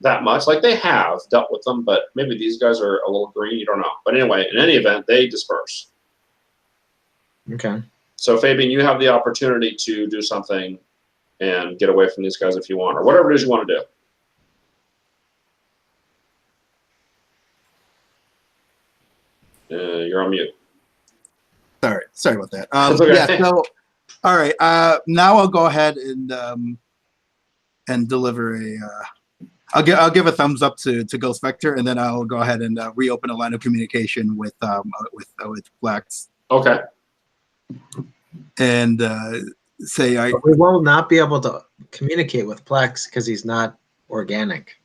that much. Like they have dealt with them, but maybe these guys are a little green. You don't know. But anyway, in any event, they disperse. Okay. So Fabian, you have the opportunity to do something and get away from these guys if you want, or whatever it is you want to do. You're on mute. Sorry about that. That's okay. Yeah. So, all right. Now I'll go ahead and deliver a. I'll give a thumbs up to Ghost Vector, and then I'll go ahead and reopen a line of communication with Flex. Okay. And say But we will not be able to communicate with Plex because he's not organic.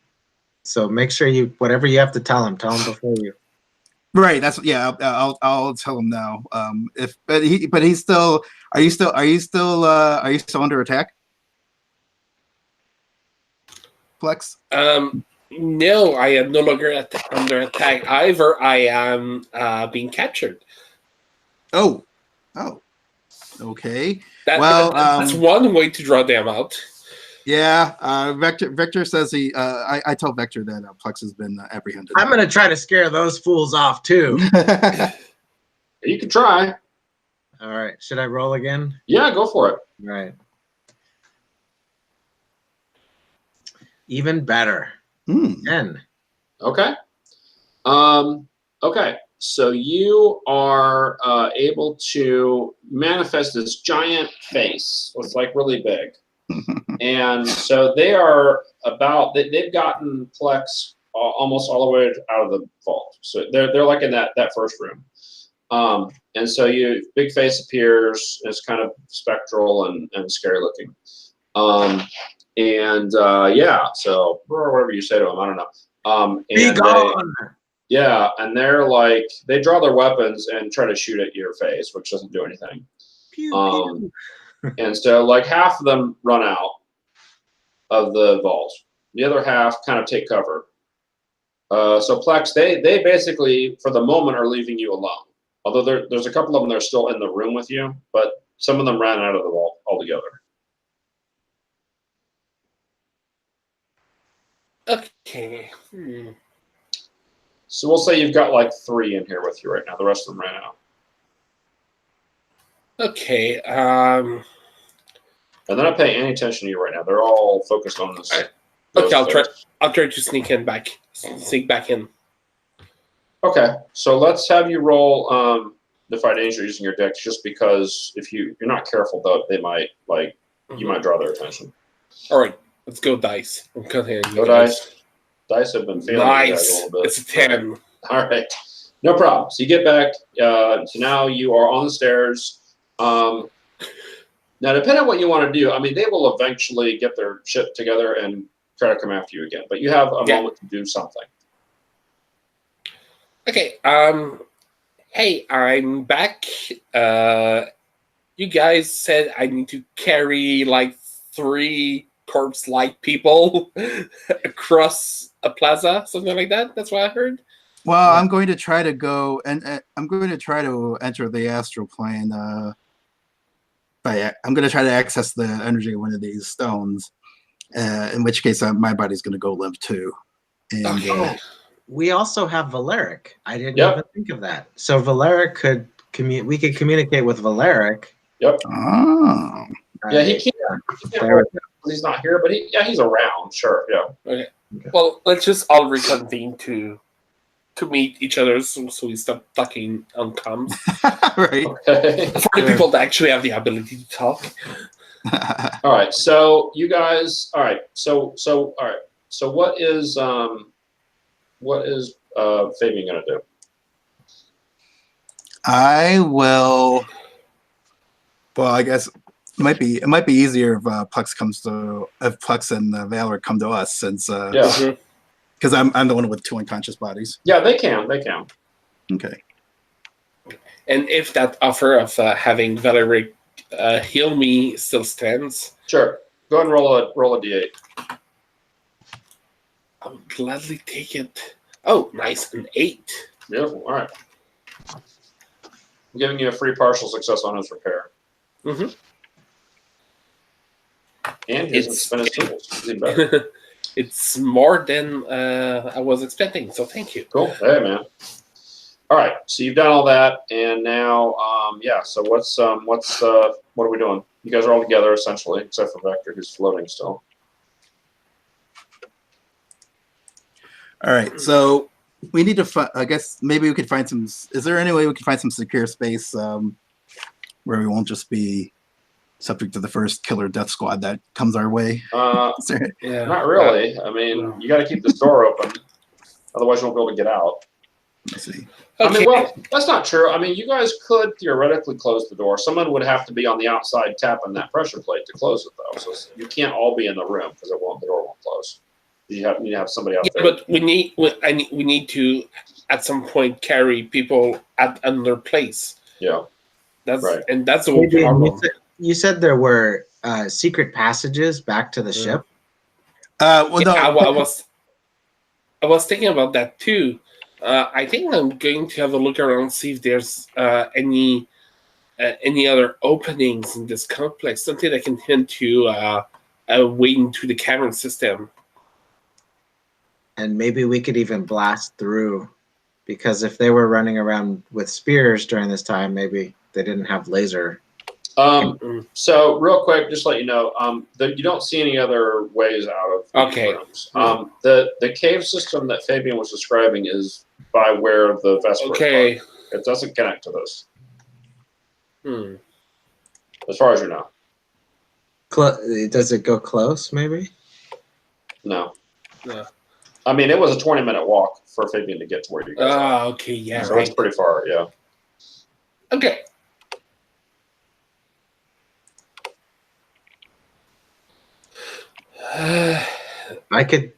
So make sure whatever you have to tell him before you. Right. That's I'll tell him now. But he's still. Are you still under attack? Flex? No, I am no longer under attack either. I am being captured. Oh. Okay. That's one way to draw them out. Yeah. Vector says he. I tell Vector that Plex has been apprehended. I'm gonna try to scare those fools off too. You can try. All right. Should I roll again? Yeah, go for it. All right. Even better. 10. Okay. Okay. So you are able to manifest this giant face. It's like really big. And so they are they've gotten Plex almost all the way out of the vault. So they're like in that first room. And so big face appears. It's kind of spectral and scary looking. Yeah, so or whatever you say to them, I don't know. Be gone. And they're like, they draw their weapons and try to shoot at your face, which doesn't do anything. Pew, pew. And so like half of them run out of the vault. The other half kind of take cover. So Plex, they basically, for the moment, are leaving you alone. Although there's a couple of them that are still in the room with you, but some of them ran out of the vault altogether. Okay. So we'll say you've got like 3 in here with you right now. The rest of them ran out. Okay. And they're not paying any attention to you right now. They're all focused on this. Right. Okay, I'll try to sneak back in. Okay, so let's have you roll Defy Danger using your dex, just because if you're not careful, though, they might you might draw their attention. All right, let's go dice. Go dice. Dice have been failing you guys a little bit. It's a 10. All right, no problem. So you get back. So now you are on the stairs. Now, depending on what you want to do, I mean, they will eventually get their shit together and try to come after you again. But you have a moment to do something. Okay. Hey, I'm back. You guys said I need to carry like 3 corpse-like people across a plaza, something like that. That's what I heard. Well, I'm going to try to go and I'm going to try to enter the astral plane. But I'm going to try to access the energy of one of these stones. In which case, my body's going to go limp too. And, okay. We also have Valeric. I didn't even think of that. So Valeric we could communicate with Valeric. Yep. Oh. Yeah, he can't There we He's not here, but he's around. Sure, yeah. Okay. Well, let's just all reconvene to meet each other, so we stop talking on comms. Right. Okay. For the people that actually have the ability to talk. All right. So you guys. All right. So all right. So what is Fabian gonna do? I will. Well, I guess it might be easier if Plux and Valor come to us, since Yeah. because I'm the one with 2 unconscious bodies. Yeah, they can. Okay. And if that offer of having Valerie heal me still stands, Sure. Go ahead and roll a d8. I would gladly take it. Oh, nice, an 8. Beautiful. All right. I'm giving you a free partial success on his repair. Mm-hmm. And he doesn't spend his tools. He's even better. It's more than I was expecting, so thank you. Cool. Hey, man. All right. So you've done all that, and now, yeah. So what are we doing? You guys are all together essentially, except for Vector, who's floating still. All right. So we need to. I guess maybe we could find some. Is there any way we can find some secure space where we won't just be subject to the first killer death squad that comes our way? Yeah. Not really. I mean, you got to keep this door open, otherwise you won't be able to get out. Let's see. Okay. I mean, well, that's not true. I mean, you guys could theoretically close the door. Someone would have to be on the outside tapping that pressure plate to close it, though. So you can't all be in the room because the door won't close. You need to have somebody out there. But we need to at some point carry people at another place. Yeah. That's right. And that's the whole problem. You said there were secret passages back to the ship. Well, no. I was thinking about that too. I think I'm going to have a look around, see if there's any other openings in this complex, something that can hint to a way into the cavern system. And maybe we could even blast through, because if they were running around with spears during this time, maybe they didn't have laser. So real quick, just to let you know, you don't see any other ways out of these rooms. The cave system that Fabian was describing is by where the Vesper is. It doesn't connect to this. As far as you know. Does it go close, maybe? No. I mean, it was a 20-minute walk for Fabian to get to where you guys are. Okay, yeah. So it's pretty far, yeah. Okay. I could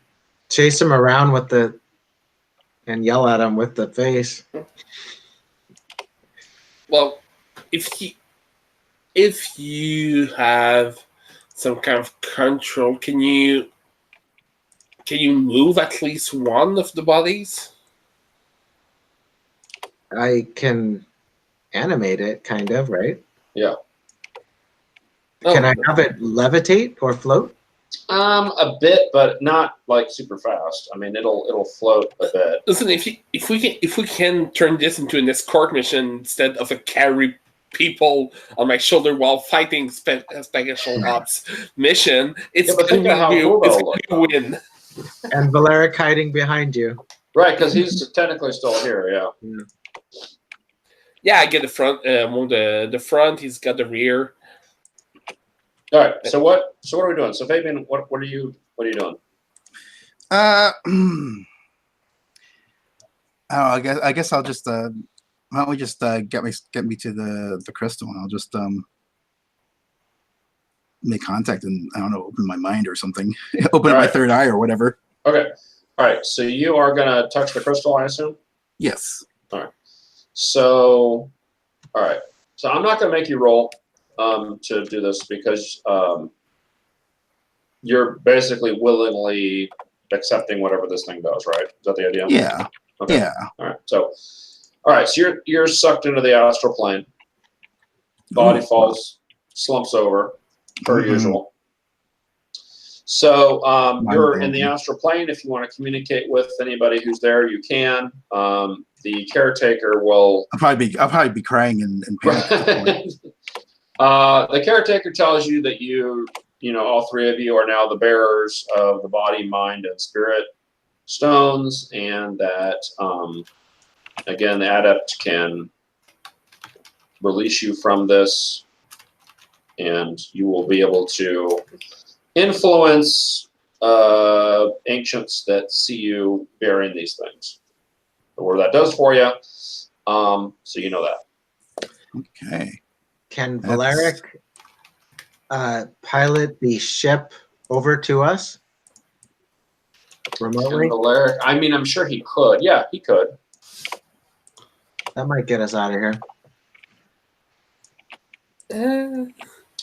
chase him around and yell at him with the face. Well, if you have some kind of control, can you move at least one of the bodies? I can animate it, kind of, right? Yeah. Can I have it levitate or float? A bit, but not like super fast. I mean, it'll float a bit. Listen, if we can turn this into an escort mission instead of a carry people on my shoulder while fighting special ops mission, it's going to be a win. And Valeric hiding behind you. Right, because he's technically still here, yeah. Yeah, I get the front, the front, he's got the rear. All right, so what are we doing? So Fabian, what are you doing? I guess I'll just why don't we just get me to the crystal, and I'll just make contact and, I don't know, open my mind or something. Open my third eye or whatever. Okay. All right. So you are gonna touch the crystal, I assume? Yes. All right. So all right. So I'm not gonna make you roll to do this because you're basically willingly accepting whatever this thing does, right? Is that the idea? Yeah. Okay. Yeah. All right. So so you're sucked into the astral plane. Body falls, slumps over, per usual. So you're in the astral plane. If you want to communicate with anybody who's there, you can. The caretaker will. I'll probably be crying and panic at that point. The caretaker tells you that all three of you are now the bearers of the body, mind, and spirit stones, and that, again, the adept can release you from this, and you will be able to influence ancients that see you bearing these things. Or that does for you, so you know that. Okay. Can Valeric pilot the ship over to us remotely? Valeric, I mean, I'm sure he could. Yeah, he could. That might get us out of here.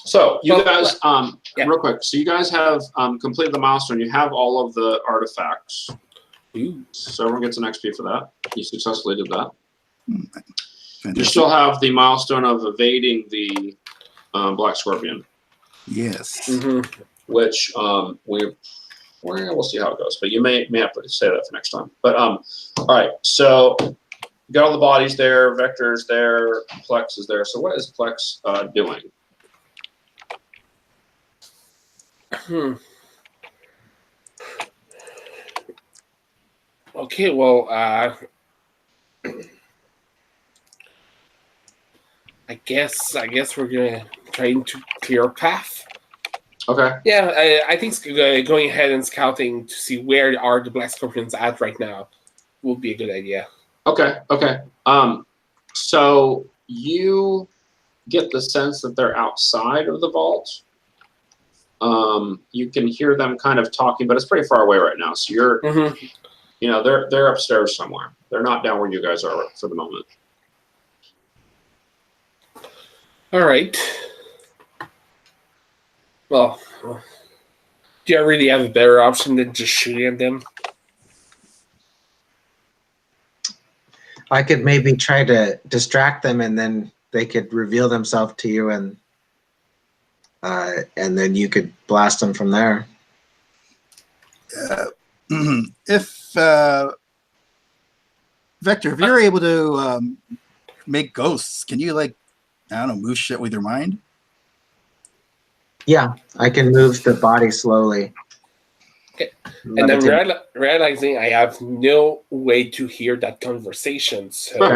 So you guys, yeah. real quick. So you guys have completed the milestone. You have all of the artifacts. Ooh. So everyone gets an XP for that. You successfully did that. Fantastic. You still have the milestone of evading the Black Scorpion. Yes. Mm-hmm. Which we'll see how it goes. But you may have to say that for next time. But all right. So you got all the bodies there. Vector's there. Plex is there. So what is Plex doing? Okay, well, I guess we're gonna try to clear a path. Okay. Yeah, I think going ahead and scouting to see where are the Black Scorpions at right now would be a good idea. Okay. So you get the sense that they're outside of the vault. You can hear them kind of talking, but it's pretty far away right now. So you're, they're upstairs somewhere. They're not down where you guys are for the moment. All right. Well, do you really have a better option than just shooting at them? I could maybe try to distract them, and then they could reveal themselves to you, and then you could blast them from there. If Vector, if you're able to make ghosts, can you move shit with your mind? Yeah, I can move the body slowly. Okay. And then realizing I have no way to hear that conversation, so I'm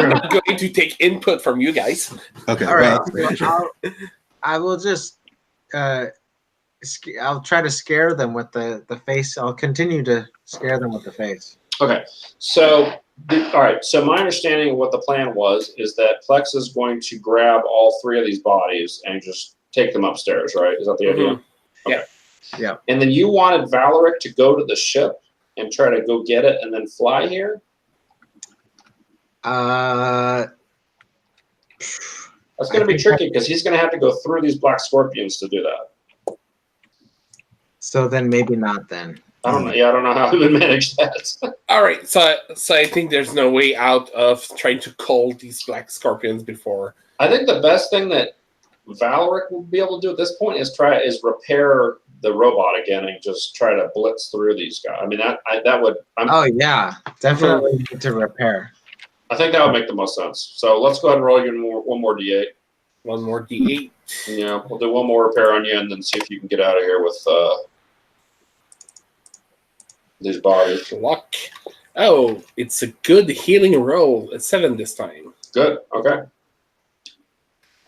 not going to take input from you guys. Okay. All right. Well, I will just. I'll try to scare them with the face. I'll continue to scare them with the face. Okay. So, all right. So my understanding of what the plan was is that Plex is going to grab all three of these bodies and just take them upstairs, right? Is that the idea? Okay. Yeah. And then you wanted Valeric to go to the ship and try to go get it and then fly here? That's going to be tricky because he's going to have to go through these Black Scorpions to do that. So then maybe not then. I don't know. Yeah, I don't know how he would manage that. All right. So I think there's no way out of trying to call these Black Scorpions before. I think the best thing that Valeric will be able to do at this point is repair the robot again and just try to blitz through these guys. I mean, that would. Oh yeah, definitely need to repair. I think that would make the most sense. So let's go ahead and roll you one more D8. One more D8. Yeah, we'll do one more repair on you and then see if you can get out of here with these bodies. Luck. Oh, it's a good healing roll. It's 7 this time. Good. Okay.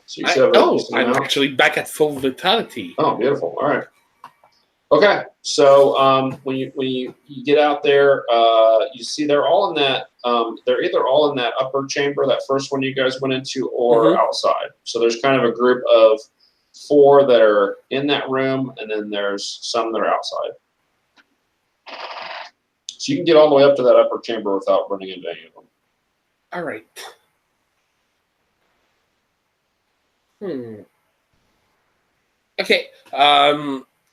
So you should have I'm actually back at full vitality. Oh, beautiful. All right. Okay. So when you get out there, you see they're all in that. They're either all in that upper chamber, that first one you guys went into, or outside. So there's kind of a group of 4 that are in that room, and then there's some that are outside. So you can get all the way up to that upper chamber without running into any of them. All right. Okay.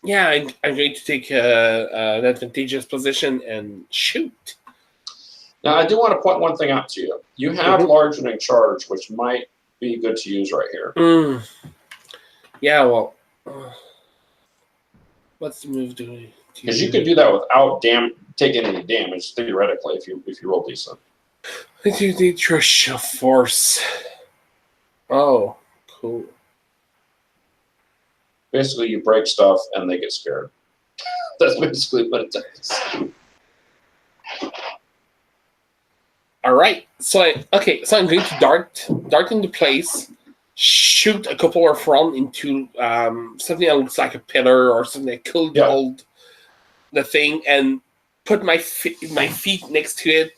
Yeah, I'm going to take an advantageous position and shoot. Now, I do want to point one thing out to you. You have largening charge, which might be good to use right here. Yeah, well, what's the move doing? Because you could do that without taking any damage, theoretically, if you roll decent. I do need your show force. Oh, cool. Basically, you break stuff and they get scared. That's basically what it does. All right. So I'm going to dart into place, shoot a couple of front into something that looks like a pillar or something that could hold the thing, and put my feet next to it,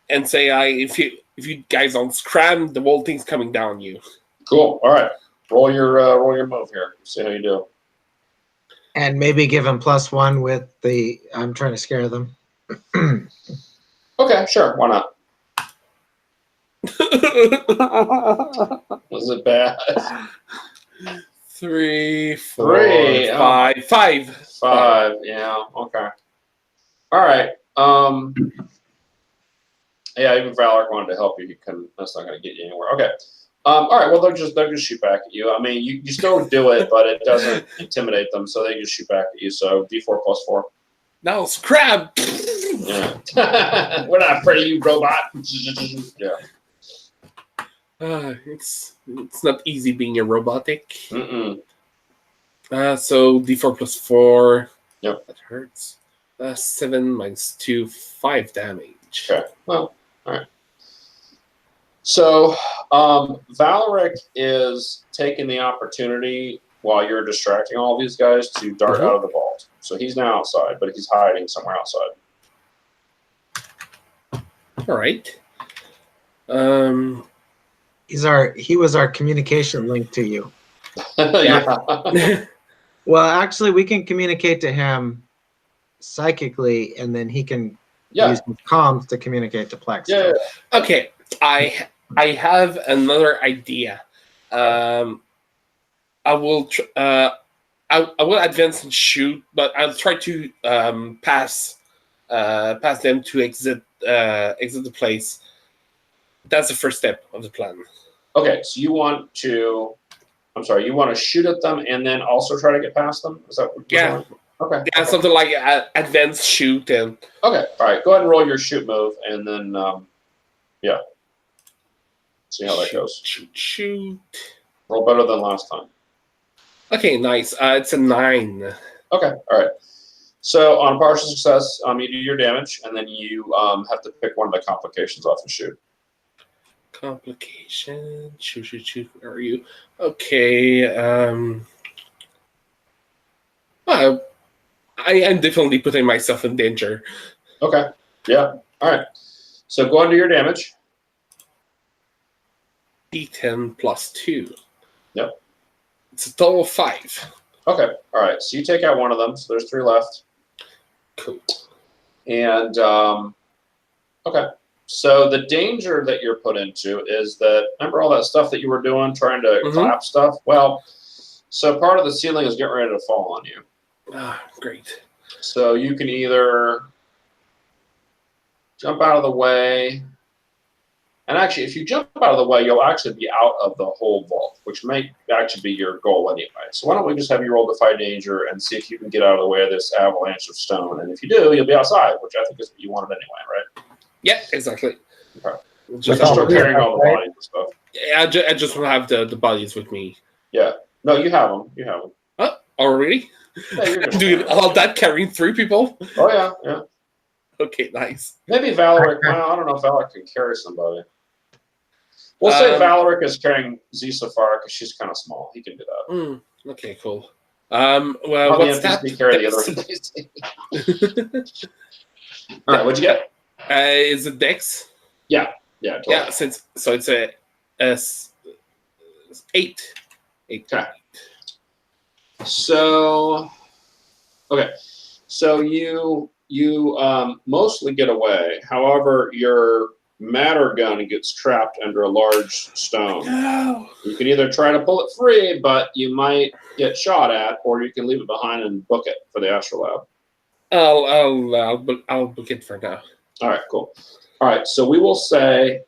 and say, if you guys don't scram, the whole thing's coming down you. Cool. All right. Roll your move here. See how you do. And maybe give him +1 with the. I'm trying to scare them. Okay, sure. Why not? Was it bad? 3, 4, 3, 5, 5. 5. Yeah. Okay. All right. Yeah, even Valor wanted to help you. That's not going to get you anywhere. Okay. All right. Well, they'll just shoot back at you. I mean, you still do it, but it doesn't intimidate them, so they just shoot back at you. So D4 +4. Now scram. Yeah. We're not afraid of you, robot. Yeah. It's not easy being a robotic. Mm-mm. So D4 +4. Yep. That hurts. 7 - 2, 5 damage. Okay. Well, all right. So, Valeric is taking the opportunity while you're distracting all these guys to dart out of the vault. So he's now outside, but he's hiding somewhere outside. All right. He was our communication link to you. Yeah. Well, actually, we can communicate to him psychically, and then he can use his comms to communicate to Plex. Yeah. Okay. I have another idea. I will advance and shoot, but I'll try to pass them to exit the place. That's the first step of the plan. Okay, so you want to shoot at them and then also try to get past them? Is that what you're saying? Okay. Yeah, something like advanced shoot and. Okay, all right. Go ahead and roll your shoot move, and then see how that goes. Shoot. Roll better than last time. Okay, nice. It's a 9. Okay, all right. So on partial success, you do your damage, and then you have to pick one of the complications off and shoot. Complication. Shoot. Where are you? Okay. Well, I am definitely putting myself in danger. Okay. Yeah. All right. So go under your damage. D10 +2. Yep. It's a total of 5. Okay. All right. So you take out one of them. So there's 3 left. Cool. And okay. So the danger that you're put into is that, remember all that stuff that you were doing, trying to clap stuff? Well, so part of the ceiling is getting ready to fall on you. Ah, great. So you can either jump out of the way. And actually, if you jump out of the way, you'll actually be out of the whole vault, which may actually be your goal anyway. So why don't we just have you roll Defy Danger and see if you can get out of the way of this avalanche of stone. And if you do, you'll be outside, which I think is what you wanted anyway, right? Yeah, exactly. Okay. Just start carrying all the bodies and stuff. Yeah, I just want to have the bodies with me. Yeah. No, you have them. You have them. Oh, already? Yeah, you're good. Doing all that carrying 3 people? Oh, yeah, yeah. Okay, nice. Maybe Valeric, well, I don't know if Valeric can carry somebody. We'll say Valeric is carrying Z Safara because she's kind of small. He can do that. Okay, cool. Well, what's that? Carry the other. All right, what'd you get? Is it Dex? Yeah, totally. Yeah. So it's a 8. 8. Okay. So, okay. So you mostly get away. However, your matter gun gets trapped under a large stone. No. You can either try to pull it free, but you might get shot at, or you can leave it behind and book it for the astrolab. I'll book it for now. All right, cool. All right, so we will say,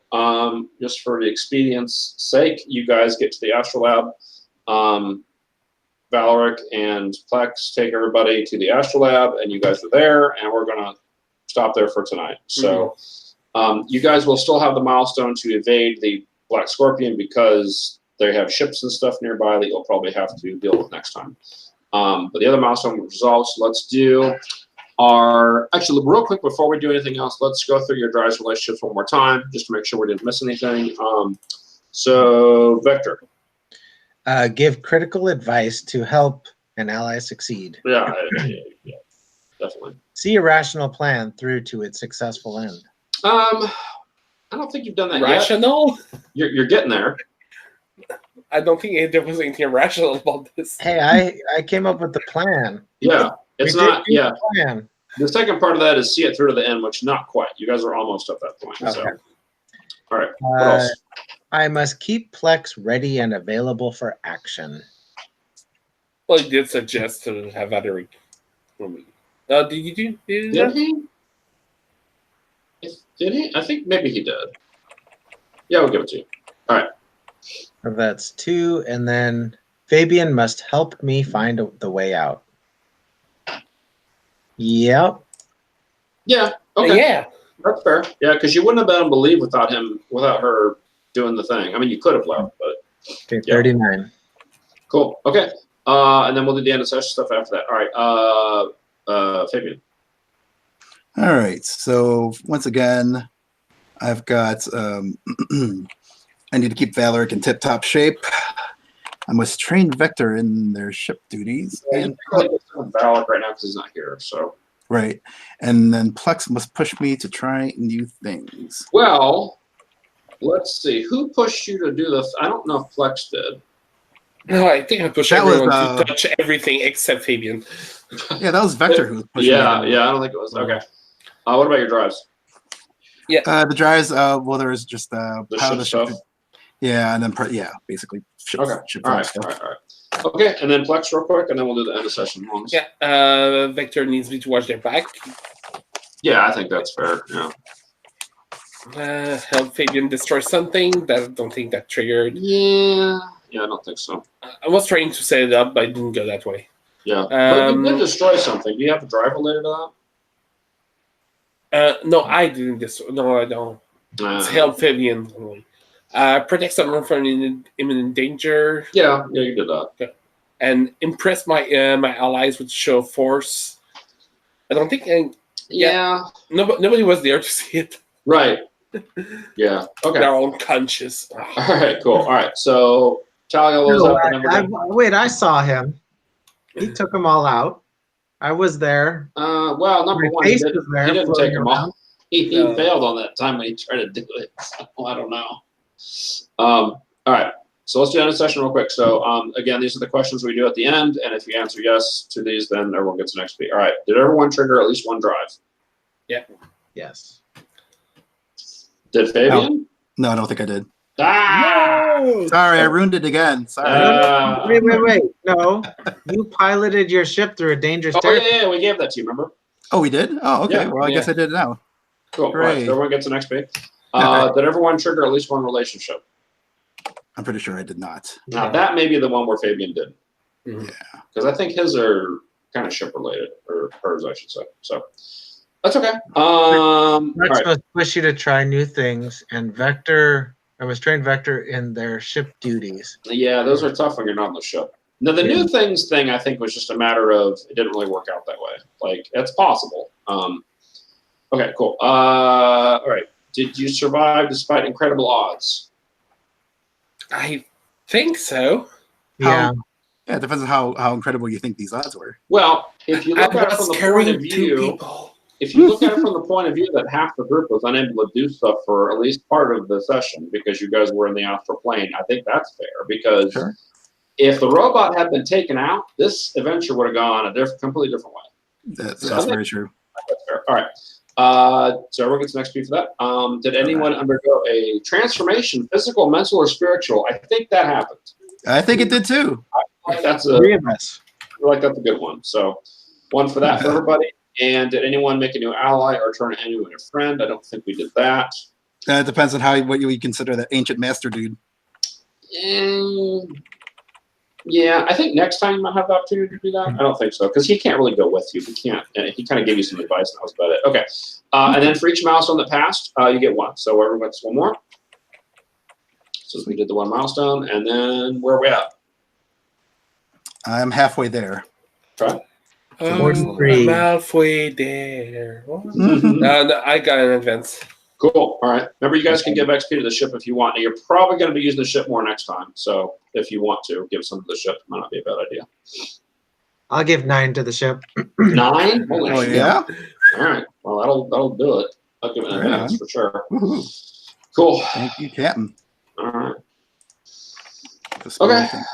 just for the expedience sake, you guys get to the astrolab. Valeric and Plex take everybody to the astrolab, and you guys are there, and we're going to stop there for tonight. So you guys will still have the milestone to evade the Black Scorpion because they have ships and stuff nearby that you'll probably have to deal with next time. But the other milestone results, let's do actually, real quick before we do anything else, let's go through your drives relationships one more time, just to make sure we didn't miss anything. So, Vector. Give critical advice to help an ally succeed. Yeah, definitely. See a rational plan through to its successful end. I don't think you've done that Rational? yet. You're getting there. I don't think there was anything rational about this. Hey, I came up with the plan. Yeah, it's We did not. do Yeah, the plan. the second part of that is see it through to the end, which not quite. You guys are almost at that point. So, Okay. all right. What else? I must keep Plex ready and available for action. Well, he did suggest to have other. Did you do Did that? he? Did he? I think maybe he did. Yeah, we'll give it to you. All right. That's 2, and then Fabian must help me find the way out. Yep. Yeah. Okay. Yeah. That's fair. Yeah, because you wouldn't have been able to leave without her doing the thing. I mean, you could have left, but Okay, Yeah. 39. cool. Okay. And then we'll do the end of session stuff after that. All right. Fabian. All right. So once again, I've got I need to keep Valeric in tip-top shape. I must train Vector in their ship duties. Yeah, And you probably get Valak right now because he's not here. So. right. And then Plex must push me to try new things. Well, let's see. Who pushed you to do this? I don't know if Plex did. No, I think I pushed That was, everyone to touch everything except Fabian. Yeah, that was Vector who was pushing me. Yeah, I don't think it was. Okay. What about your drives? The drives, well, there was just The how ship the stuff? Yeah, and then basically ship, Okay. ship All right. stuff. All right. Okay, and then Plex real quick, and then we'll do the end of session. Yeah, Vector needs me to watch their back. Yeah, I think that's fair. Yeah. Help Fabian destroy something. That I don't think that triggered. Yeah, I don't think so. I was trying to set it up, but I didn't go that way. Yeah. But you did destroy something. Do you have a drive related to No, I didn't destroy. No, I don't. that? It's help Fabian only. Protect someone from imminent danger. Yeah, you did that. And impress my my allies with show of force. I don't think. Nobody was there to see it. Right. Yeah. Okay. They're all unconscious. All right, cool. All right, so Talia was up. And then we're gonna, Wait, I saw him. He took them all out. I was there. well, number My one, he face was there, didn't take floating them around. all. He No. failed on that time when he tried to do it. So I don't know. All right, so let's do end of session real quick. So again, these are the questions we do at the end, and if you answer yes to these, then everyone gets an XP. All right, did everyone trigger at least one drive? Yes. Did Fabian? No, I don't think I did. Ah! No! Sorry, I ruined it again. Sorry. Wait. No. You piloted your ship through a dangerous Oh, territory. yeah, we gave that to you, remember? Oh, we did? Oh, okay. Yeah, Well, I guess I did it now. Cool. All right, Hooray. so everyone gets an XP. Okay. Did everyone trigger at least one relationship? I'm pretty sure I did not. Now, that may be the one where Fabian did. Mhm. Yeah. Because I think his are kind of ship related, or hers, I should say. So that's okay. All Plex right. must push you to try new things, and I must train Vector in their ship duties. Yeah, those are tough when you're not on the ship. Now, the new things thing, I think, was just a matter of it didn't really work out that way. Like, it's possible. Okay, cool. All right. Did you survive despite incredible odds? I think so. Yeah. Yeah, it depends on how incredible you think these odds were. Well, if you look I at it from was the point carrying of two view, people. if you look at it from the point of view that half the group was unable to do stuff for at least part of the session because you guys were in the astral plane, I think that's fair. Because Sure. if the robot had been taken out, this adventure would have gone a completely different way. That's So- very true. That's fair. All right. So everyone gets an XP for that. Did anyone undergo a transformation, physical, mental, or spiritual? I think that happened. I think it did too. That's Three of us. that's a good one. So one for that for everybody. And did anyone make a new ally or turn anyone a friend? I don't think we did that. It depends on what you consider that ancient master dude. Yeah, I think next time you might have the opportunity to do that. I don't think so because he can't really go with you. He can't. He kind of gave you some advice, and that was about it. Okay, and then for each milestone that passed, you get one. So everyone gets one more. So we did the 1 milestone, and then where are we at? I'm halfway there. Okay. Forty-three. I'm halfway there. Mhm. No, I got an advance. Cool. All right. Remember, you guys can give XP to the ship if you want. You're probably going to be using the ship more next time. So if you want to give some to the ship, it might not be a bad idea. I'll give 9 to the ship. 9? Holy Oh shit. yeah. All right. Well, that'll do it. I'll give it an Right advance on. for sure. Woohoo. Cool. Thank you, Captain. All right. The score, Okay. thank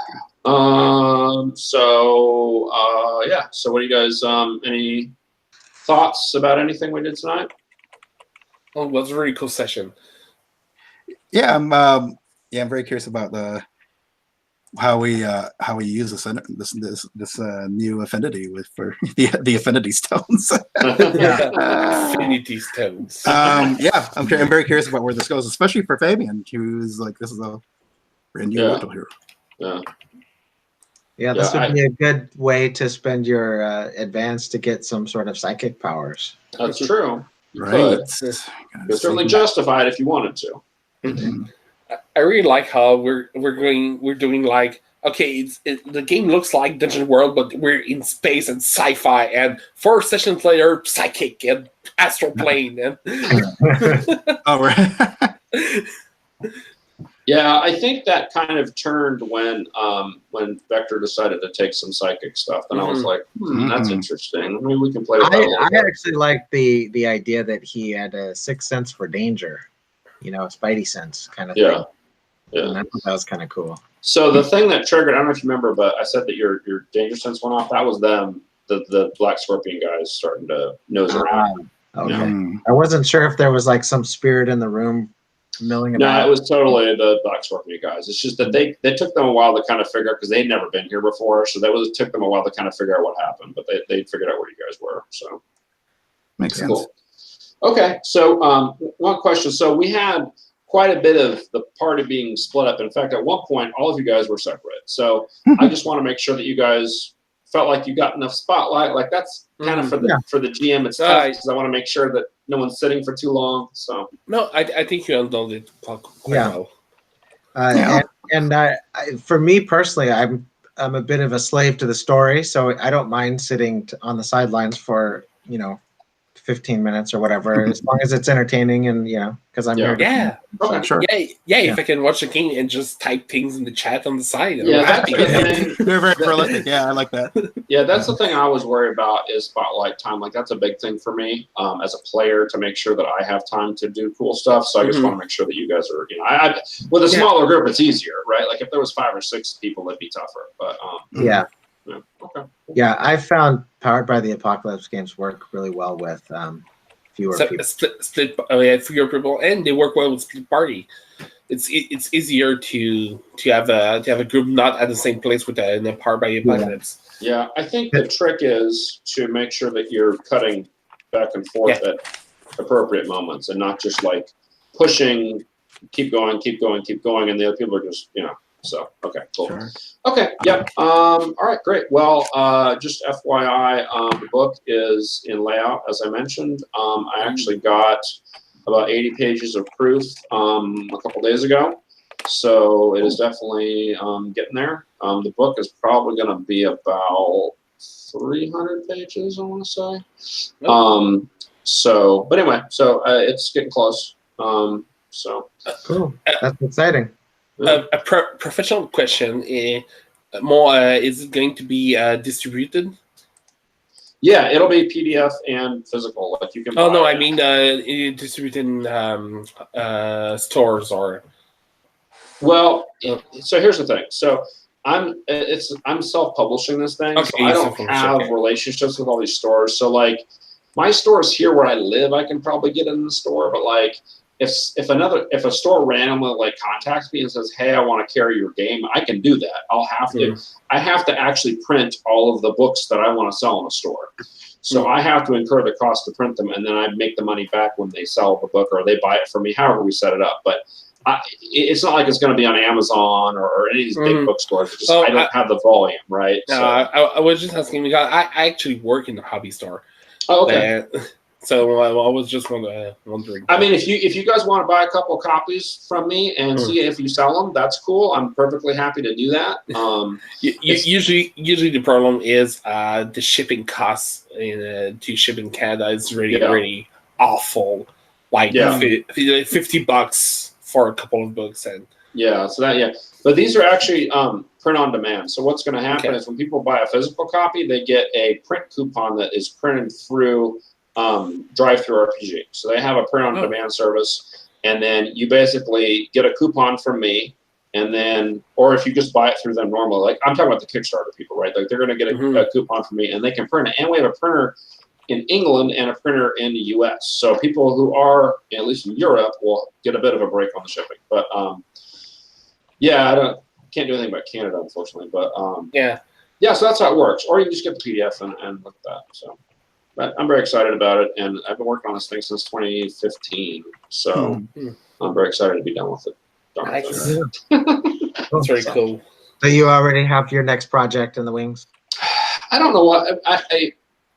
Yeah. So what do you guys, any thoughts about anything we did tonight? Oh, it was a really cool session. you. Yeah, I'm very curious about how we use this new affinity for the affinity stones. Infinity stones. Yeah, I'm very curious about where this goes, especially for Fabian, who's like, this is a brand new Yeah. mental hero. Yeah. Yeah, this Yeah, would be a good way to spend your advance to get some sort of psychic powers. That's true. You Right. could. You're certainly justified if you wanted to. Mhm. I really like how we're doing like, okay, the game looks like Dungeon World, but we're in space and sci-fi, and 4 sessions later, psychic and astral plane, and Oh, right. Yeah, I think that kind of turned when Vector decided to take some psychic stuff, and I was like, that's Mhm. interesting. Maybe we can play with that a little I bit. actually like the idea that he had a 6th sense for danger, a spidey sense kind of thing. Yeah. And I thought that was kind of cool. So the thing that triggered, I don't know if you remember, but I said that your danger sense went off. That was them, the Black Scorpion guys starting to nose around. Okay. Mm. I wasn't sure if there was like some spirit in the room milling about. No, it was totally the Black Scorpion guys. It's just that they took them a while to kind of figure out, because they'd never been here before, so took them a while to kind of figure out what happened, but they figured out where you guys were. So Makes sense. cool. Okay, so one question. So we had quite a bit of the party being split up. In fact, at one point, all of you guys were separate. So I just want to make sure that you guys felt like you got enough spotlight. Like that's kind of for the GM. It's tough because I want to make sure that no one's sitting for too long. So no, I think you handled it quite well. For me personally, I'm a bit of a slave to the story, so I don't mind sitting on the sidelines for 15 minutes or whatever, as long as it's entertaining and because I'm here. Yeah. Okay. Sure. Yeah. If I can watch the game and just type things in the chat on the side. Yeah, that's the thing. They're very prolific. Yeah, I like that. Yeah, that's the thing I always worry about is spotlight time. Like that's a big thing for me as a player, to make sure that I have time to do cool stuff. So I just want to make sure that you guys are, with a smaller group, it's easier, right? Like if there was 5 or 6 people, it'd be tougher. But Yeah. Okay. Yeah, I found Powered by the Apocalypse games work really well with fewer people. Split fewer people, and they work well with split party. It's easier to have a group not at the same place with the Powered by the Apocalypse. Yeah, I think the trick is to make sure that you're cutting back and forth at appropriate moments, and not just like pushing, keep going, and the other people are just So okay, cool. Sure. Okay, yep. All right, great. Well, just FYI, the book is in layout, as I mentioned. I actually got about 80 pages of proof a couple days ago, so it is definitely getting there. The book is probably going to be about 300 pages, I want to say. But anyway, so it's getting close. Cool. That's exciting. A professional question: is it going to be distributed? Yeah, it'll be PDF and physical. Like you can. Oh no, I mean distributed in stores or. Well, so here's the thing. So I'm self-publishing this thing, okay, so I don't have relationships with all these stores. So like, my store is here where I live. I can probably get it in the store, but like. If a store randomly like contacts me and says, "Hey, I want to carry your game," I can do that. I have to actually print all of the books that I want to sell in the store. So I have to incur the cost to print them, and then I make the money back when they sell the book or they buy it from me. However we set it up, but it's not like it's going to be on Amazon or any of these big bookstores. I don't have the volume, right? No, I was just asking because I actually work in the hobby store. Oh, okay. So I was just wondering. I mean, if you guys want to buy a couple copies from me and see if you sell them, that's cool. I'm perfectly happy to do that. Usually the problem is the shipping costs to ship in Canada is really awful. Like $50 for a couple of books, and but these are actually print on demand. So what's going to happen is when people buy a physical copy, they get a print coupon that is printed through Drive-Thru RPG. So they have a print on demand service, and then you basically get a coupon from me, and then, or if you just buy it through them normally, like I'm talking about the Kickstarter people, right? Like they're going to get a coupon from me, and they can print it. And we have a printer in England and a printer in the U.S. So people who are, at least in Europe, will get a bit of a break on the shipping. But I can't do anything about Canada, unfortunately. But so that's how it works. Or you can just get the PDF and look at that. So, but I'm very excited about it, and I've been working on this thing since 2015. So I'm very excited to be done with it. That's very cool. So you already have your next project in the wings? I don't know what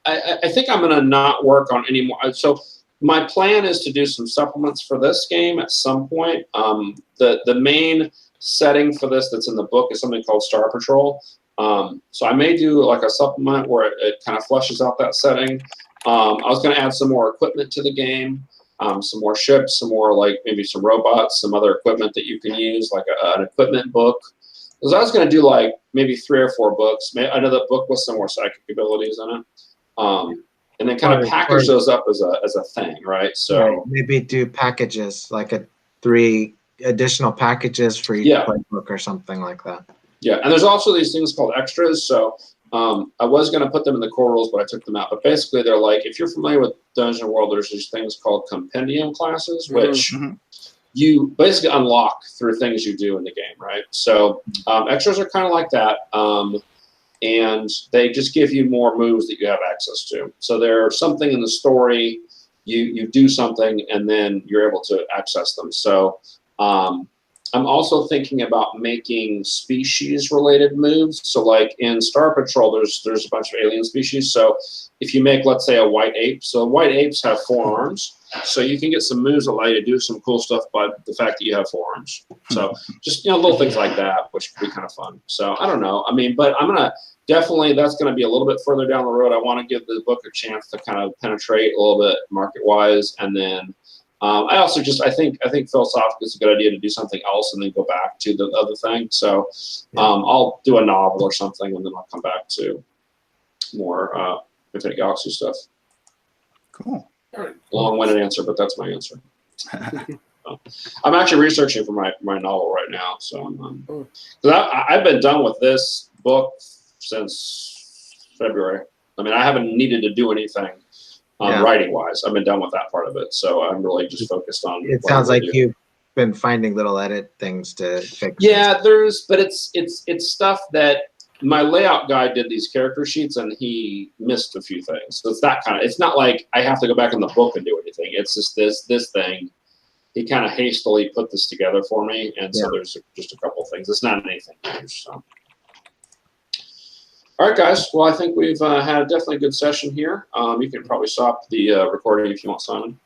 I think I'm going to not work on any more. So my plan is to do some supplements for this game at some point. The main setting for this that's in the book is something called Star Patrol. So I may do like a supplement where it kind of fleshes out that setting. I was going to add some more equipment to the game, some more ships, some more like maybe some robots, some other equipment that you can use, like an equipment book. Because I was going to do like maybe 3 or 4 books, another book with some more psychic abilities in it. And then kind of package those up as a thing, right? So maybe do packages, like 3 additional packages for each playbook or something like that. Yeah, and there's also these things called extras. So I was going to put them in the core rules, but I took them out. But basically, they're like, if you're familiar with Dungeon World, there's these things called compendium classes, which you basically unlock through things you do in the game, right? So extras are kind of like that. And they just give you more moves that you have access to. So there's something in the story, you do something, and then you're able to access them. So I'm also thinking about making species-related moves. So like in Star Patrol, there's a bunch of alien species. So if you make, let's say, a white ape, so white apes have 4 arms. So you can get some moves that allow you to do some cool stuff by the fact that you have 4 arms. So just, little things like that, which could be kind of fun. So I don't know. I mean, but I'm going to definitely, that's going to be a little bit further down the road. I want to give the book a chance to kind of penetrate a little bit market-wise. And then I also I think philosophically it's a good idea to do something else and then go back to the other thing. So I'll do a novel or something, and then I'll come back to more Infinite Galaxy stuff. Cool. Long-winded answer, but that's my answer. I'm actually researching for my novel right now. So I've been done with this book since February. I mean, I haven't needed to do anything writing-wise. I've been done with that part of it. So I'm really just focused on. It sounds like you've been finding little edit things to fix. Yeah, but it's stuff that my layout guy did these character sheets and he missed a few things. So it's that kind of. It's not like I have to go back in the book and do anything. It's just this thing. He kind of hastily put this together for me, and so there's just a couple of things. It's not anything huge. So. All right, guys. Well, I think we've had definitely a good session here. You can probably stop the recording if you want, Simon.